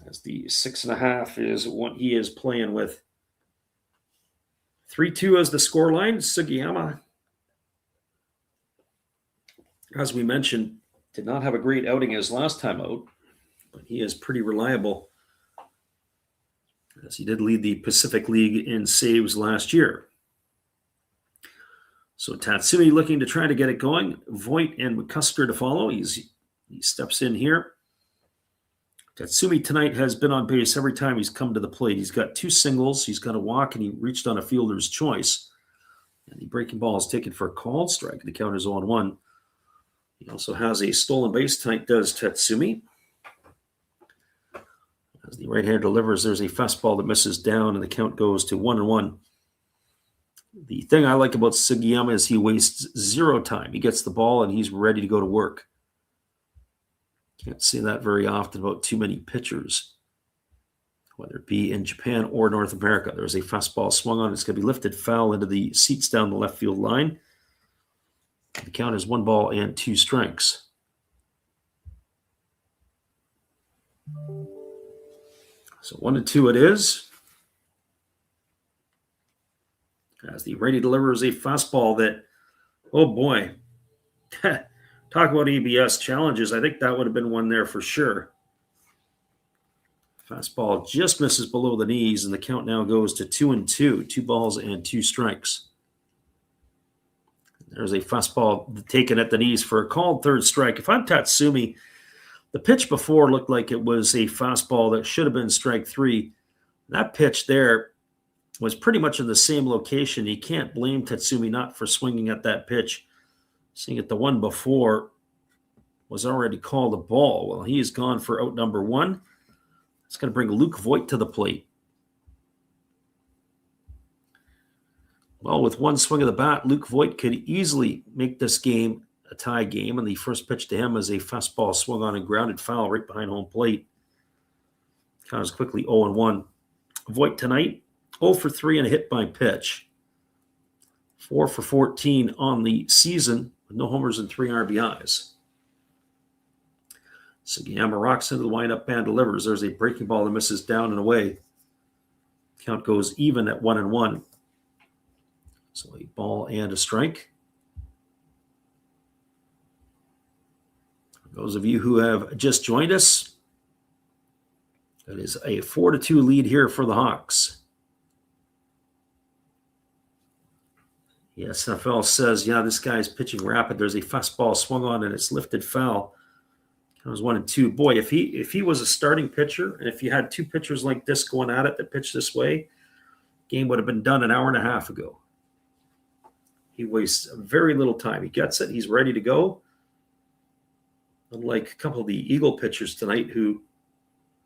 as the 6.5 is what he is playing with. 3-2 as the scoreline. Sugiyama, as we mentioned, did not have a great outing his last time out, but he is pretty reliable, as he did lead the Pacific League in saves last year. So Tatsumi looking to try to get it going. Voit and McCusker to follow. He steps in here. Tatsumi tonight has been on base every time he's come to the plate. He's got 2 singles. He's got a walk, and he reached on a fielder's choice. And the breaking ball is taken for a called strike. The count is 0-1. He also has a stolen base tonight, does Tatsumi. As the right hand delivers, there's a fastball that misses down, and the count goes to 1-1. The thing I like about Sugiyama is he wastes 0 time. He gets the ball, and he's ready to go to work. Can't say that very often about too many pitchers, whether it be in Japan or North America. There's a fastball swung on. It's going to be lifted foul into the seats down the left field line. The count is 1 ball and 2 strikes. So 1-2 it is. As the righty delivers a fastball that, oh boy, Talk about ABS challenges. I think that would have been one there for sure. Fastball just misses below the knees, and the count now goes to 2-2. 2 balls and 2 strikes. There's a fastball taken at the knees for a called third strike. If I'm Tatsumi, the pitch before looked like it was a fastball that should have been strike 3. That pitch there was pretty much in the same location. You can't blame Tatsumi not for swinging at that pitch. Seeing it, the one before was already called a ball. Well, he is gone for out number 1. It's going to bring Luke Voigt to the plate. Well, with one swing of the bat, Luke Voigt could easily make this game a tie game, and the first pitch to him is a fastball swung on and grounded foul right behind home plate. Count is quickly 0-1. Voigt tonight, 0 for 3 and a hit by pitch. 4 for 14 on the season, with no homers and 3 RBIs. Sugiyama rocks into the windup and delivers. There's a breaking ball that misses down and away. Count goes even at 1-1. So a ball and a strike. For those of you who have just joined us, that is a 4-2 lead here for the Hawks. The SNFL says, yeah, this guy's pitching rapid. There's a fastball swung on and it's lifted foul. It was 1-2. Boy, if he was a starting pitcher, and if you had 2 pitchers like this going at it that pitched this way, game would have been done an hour and a half ago. He wastes very little time. He gets it. He's ready to go. Unlike a couple of the Eagle pitchers tonight, who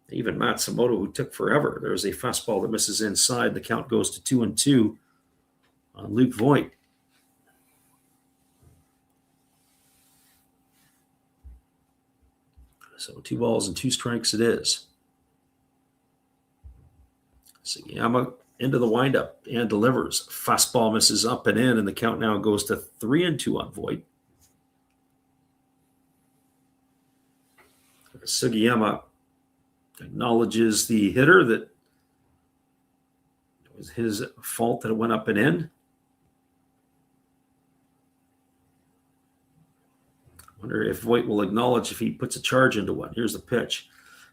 even Matsumoto, who took forever. There's a fastball that misses inside. The count goes to 2-2 on Luke Voigt. So 2 balls and 2 strikes it is. Sugiyama into the windup and delivers. Fastball misses up and in, and the count now goes to 3-2 on Voigt. Sugiyama acknowledges the hitter that it was his fault that it went up and in. Wonder if Voigt will acknowledge if he puts a charge into one. Here's the pitch.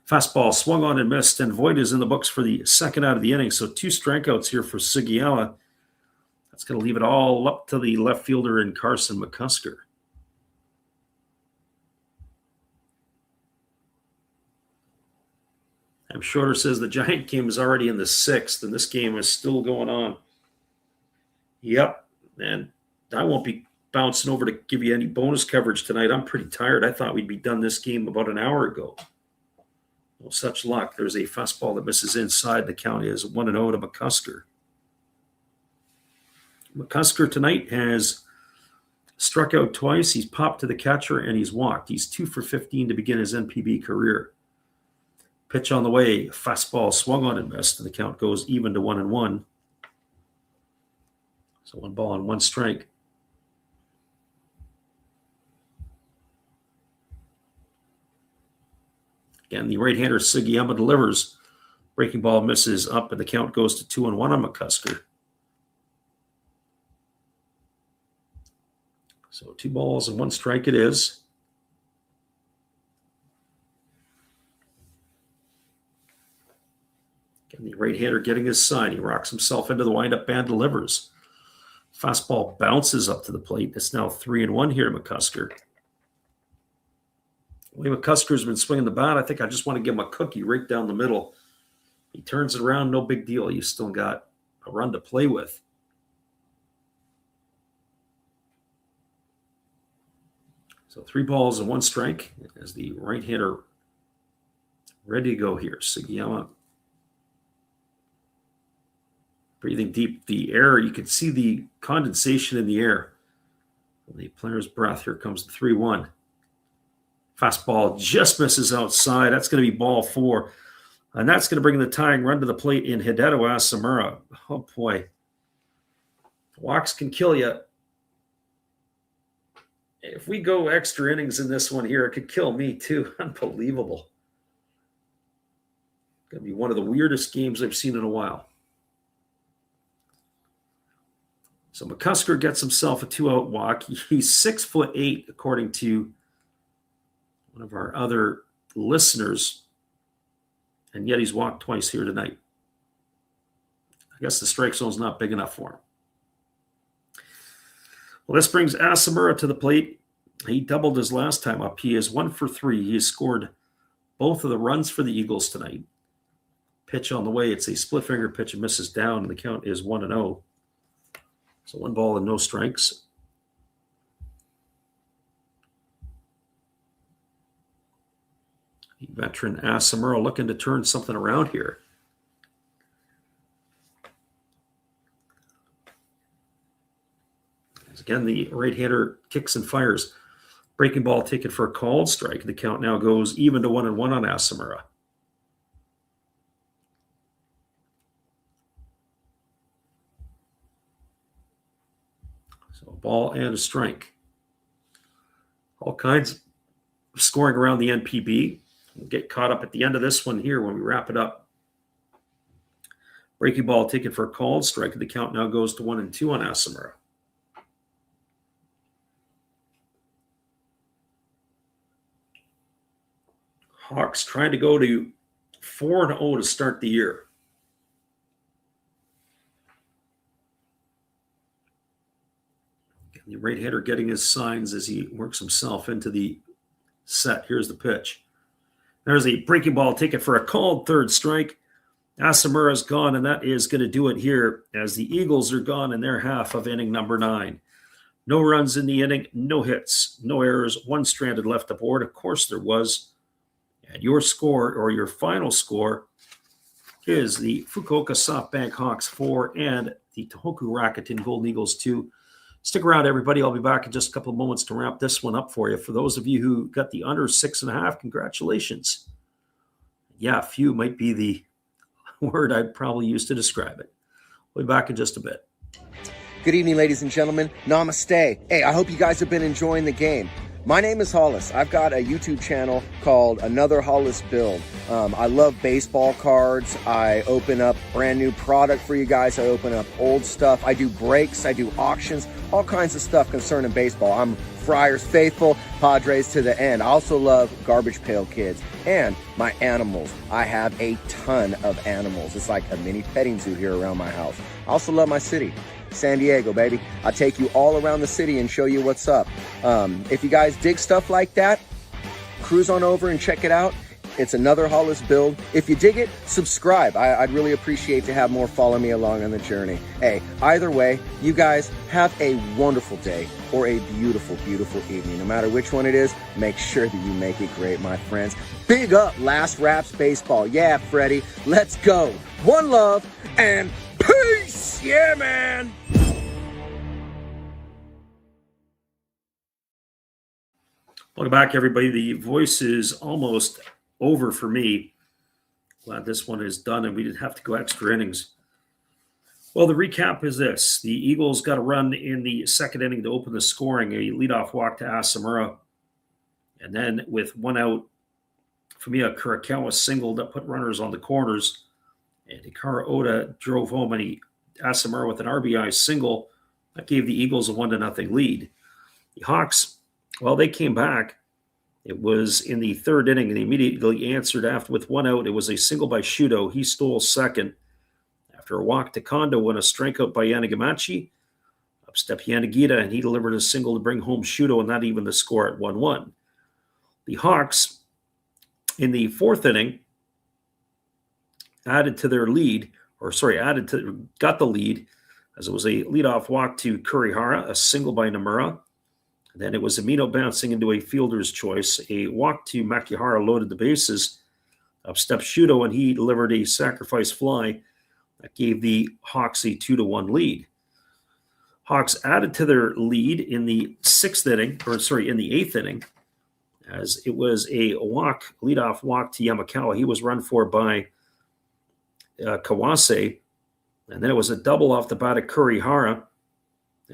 Fastball swung on and missed, and Voigt is in the books for the second out of the inning. So 2 strikeouts here for Sugiyama. That's going to leave it all up to the left fielder in Carson McCusker. I'm Shorter says the Giant game is already in the 6th, and this game is still going on. Yep, and I won't be bouncing over to give you any bonus coverage tonight. I'm pretty tired. I thought we'd be done this game about an hour ago. Well, such luck. There's a fastball that misses inside. The count is 1-0 to McCusker. McCusker tonight has struck out twice. He's popped to the catcher, and he's walked. He's 2 for 15 to begin his NPB career. Pitch on the way. Fastball swung on and missed, and the count goes even to 1-1. So 1 ball and 1 strike. Again, the right-hander Sugiyama delivers. Breaking ball misses up, and the count goes to 2-1 on McCusker. So 2 balls and 1 strike it is. Again, the right-hander getting his sign. He rocks himself into the windup and delivers. Fastball bounces up to the plate. It's now 3-1 here to McCusker. The way McCusker's been swinging the bat, I think I just want to give him a cookie right down the middle. He turns it around, no big deal. You still got a run to play with. So 3 balls and 1 strike as the right-hander ready to go here. Sugiyama breathing deep. The air, you can see the condensation in the air. The player's breath. Here comes the 3-1. Fastball just misses outside. That's going to be ball 4. And that's going to bring the tying run to the plate in Hideto Asamura. Oh, boy. Walks can kill you. If we go extra innings in this one here, it could kill me too. Unbelievable. Going to be one of the weirdest games I've seen in a while. So McCusker gets himself a 2-out walk. He's 6'8", according to one of our other listeners, and yet he's walked twice here tonight. I guess the strike zone's not big enough for him. Well, this brings Asamura to the plate. He doubled his last time up. He is 1 for 3. He has scored both of the runs for the Eagles tonight. Pitch on the way. It's a split finger pitch and misses down, and the count is 1-0. So 1 ball and no strikes. Veteran Asamura looking to turn something around here. As again, the right-hander kicks and fires. Breaking ball taken for a called strike. The count now goes even to 1-1 on Asamura. So a ball and a strike. All kinds of scoring around the NPB. We'll get caught up at the end of this one here when we wrap it up. Breaking ball taken for a called strike. The count now goes to 1-2 on Asamura. Hawks trying to go to 4-0 to start the year. The right-hander getting his signs as he works himself into the set. Here's the pitch. There's a breaking ball taken for a called third strike. Asamura's gone, and that is going to do it here as the Eagles are gone in their half of inning number 9. No runs in the inning, no hits, no errors, 1 stranded left aboard. Of course there was. And your score, or your final score, is the Fukuoka SoftBank Hawks 4 and the Tohoku Rakuten Golden Eagles 2. Stick around, everybody. I'll be back in just a couple of moments to wrap this one up for you. For those of you who got the under 6.5, congratulations. Yeah, few might be the word I'd probably use to describe it. We'll be back in just a bit. Good evening, ladies and gentlemen. Namaste. Hey, I hope you guys have been enjoying the game. My name is Hollis. I've got a YouTube channel called Another Hollis Build. I love baseball cards. I open up brand new product for you guys. I open up old stuff. I do breaks. I do auctions. All kinds of stuff concerning baseball. I'm Friars faithful, Padres to the end. I also love Garbage Pail Kids and my animals. I have a ton of animals. It's like a mini petting zoo here around my house. I also love my city. San Diego, baby. I'll take you all around the city and show you what's up. If you guys dig stuff like that, cruise on over and check it out. It's Another Hollis Build. If you dig it, subscribe. I'd really appreciate to have more follow me along on the journey. Hey, either way, you guys have a wonderful day or a beautiful, beautiful evening. No matter which one it is, make sure that you make it great, my friends. Big up Last Raps Baseball. Yeah, Freddie, let's go. One love and peace. Yeah, man. Welcome back, everybody. The voice is almost over for me. Glad this one is done and we didn't have to go extra innings. Well, the recap is this. The Eagles got a run in the second inning to open the scoring, a leadoff walk to Asamura. And then with 1 out, Fumiya Kurikawa singled that put runners on the corners. And Hikaru Oda drove home Asamura with an RBI single. That gave the Eagles a 1-0 lead. The Hawks, well, they came back. It was in the third inning, and they immediately answered after with 1 out. It was a single by Shudo. He stole second. After a walk to Kondo and a strikeout by Yanagamachi, up stepped Yanagita, and he delivered a single to bring home Shudo, and that evened the score at 1-1. The Hawks, in the fourth inning, got the lead, as it was a leadoff walk to Kurihara, a single by Nomura. Then it was Amino bouncing into a fielder's choice. A walk to Makihara loaded the bases. Up stepped Shudo, and he delivered a sacrifice fly that gave the Hawks a 2-1 lead. Hawks added to their lead in the in the eighth inning, as it was a leadoff walk to Yamakawa. He was run for by Kawase, and then it was a double off the bat of Kurihara.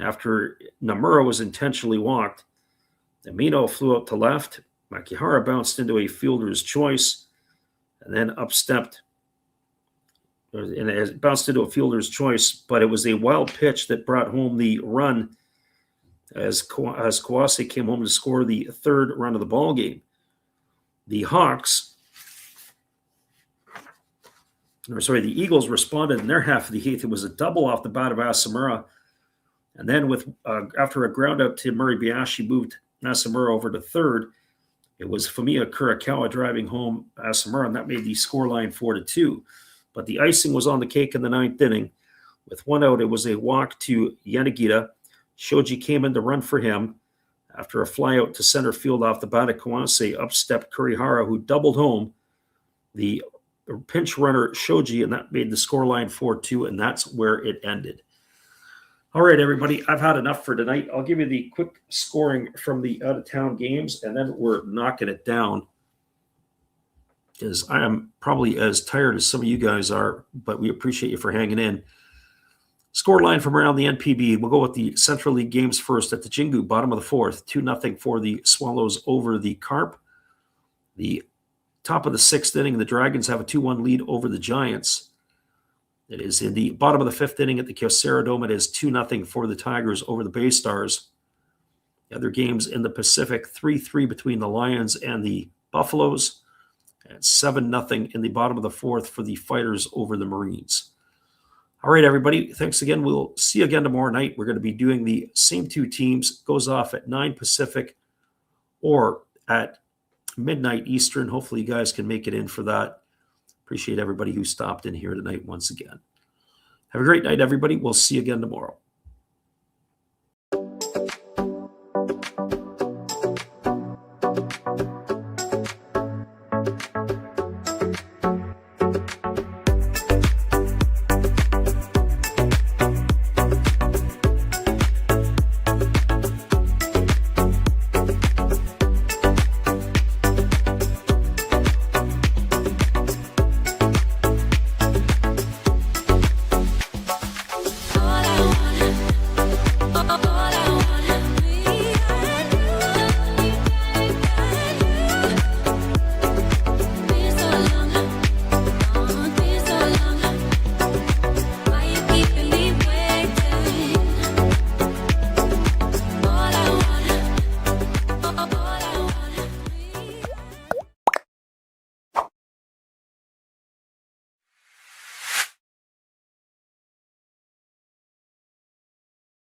After Nomura was intentionally walked, Amino flew out to left. Makihara bounced into a fielder's choice, and then bounced into a fielder's choice, but it was a wild pitch that brought home the run as Kawase came home to score the third run of the ball game. the Eagles responded in their half of the eighth. It was a double off the bat of Asamura. And then with after a ground out to Muribayashi moved Asamura over to third, it was Fumiya Kurakawa driving home Asamura, and that made the scoreline 4-2. But the icing was on the cake in the ninth inning. With one out, it was a walk to Yanagita. Shoji came in to run for him. After a flyout to center field off the bat of Kawase, up-stepped Kurihara, who doubled home the pinch runner Shoji, and that made the scoreline 4-2, and that's where it ended. All right, everybody, I've had enough for tonight. I'll give you the quick scoring from the out-of-town games, and then we're knocking it down, because I am probably as tired as some of you guys are, but we appreciate you for hanging in. Scoreline from around the NPB. We'll go with the Central League games first. At the Jingu, bottom of the fourth, 2-0 for the Swallows over the Carp. The top of the sixth inning, the Dragons have a 2-1 lead over the Giants. It is in the bottom of the fifth inning at the Kyocera Dome. It is 2-0 for the Tigers over the Bay Stars. The other games in the Pacific, 3-3 between the Lions and the Buffaloes, and 7-0 in the bottom of the fourth for the Fighters over the Marines. All right, everybody, thanks again. We'll see you again tomorrow night. We're going to be doing the same two teams. Goes off at 9 Pacific or at midnight Eastern. Hopefully you guys can make it in for that. Appreciate everybody who stopped in here tonight once again. Have a great night, everybody. We'll see you again tomorrow.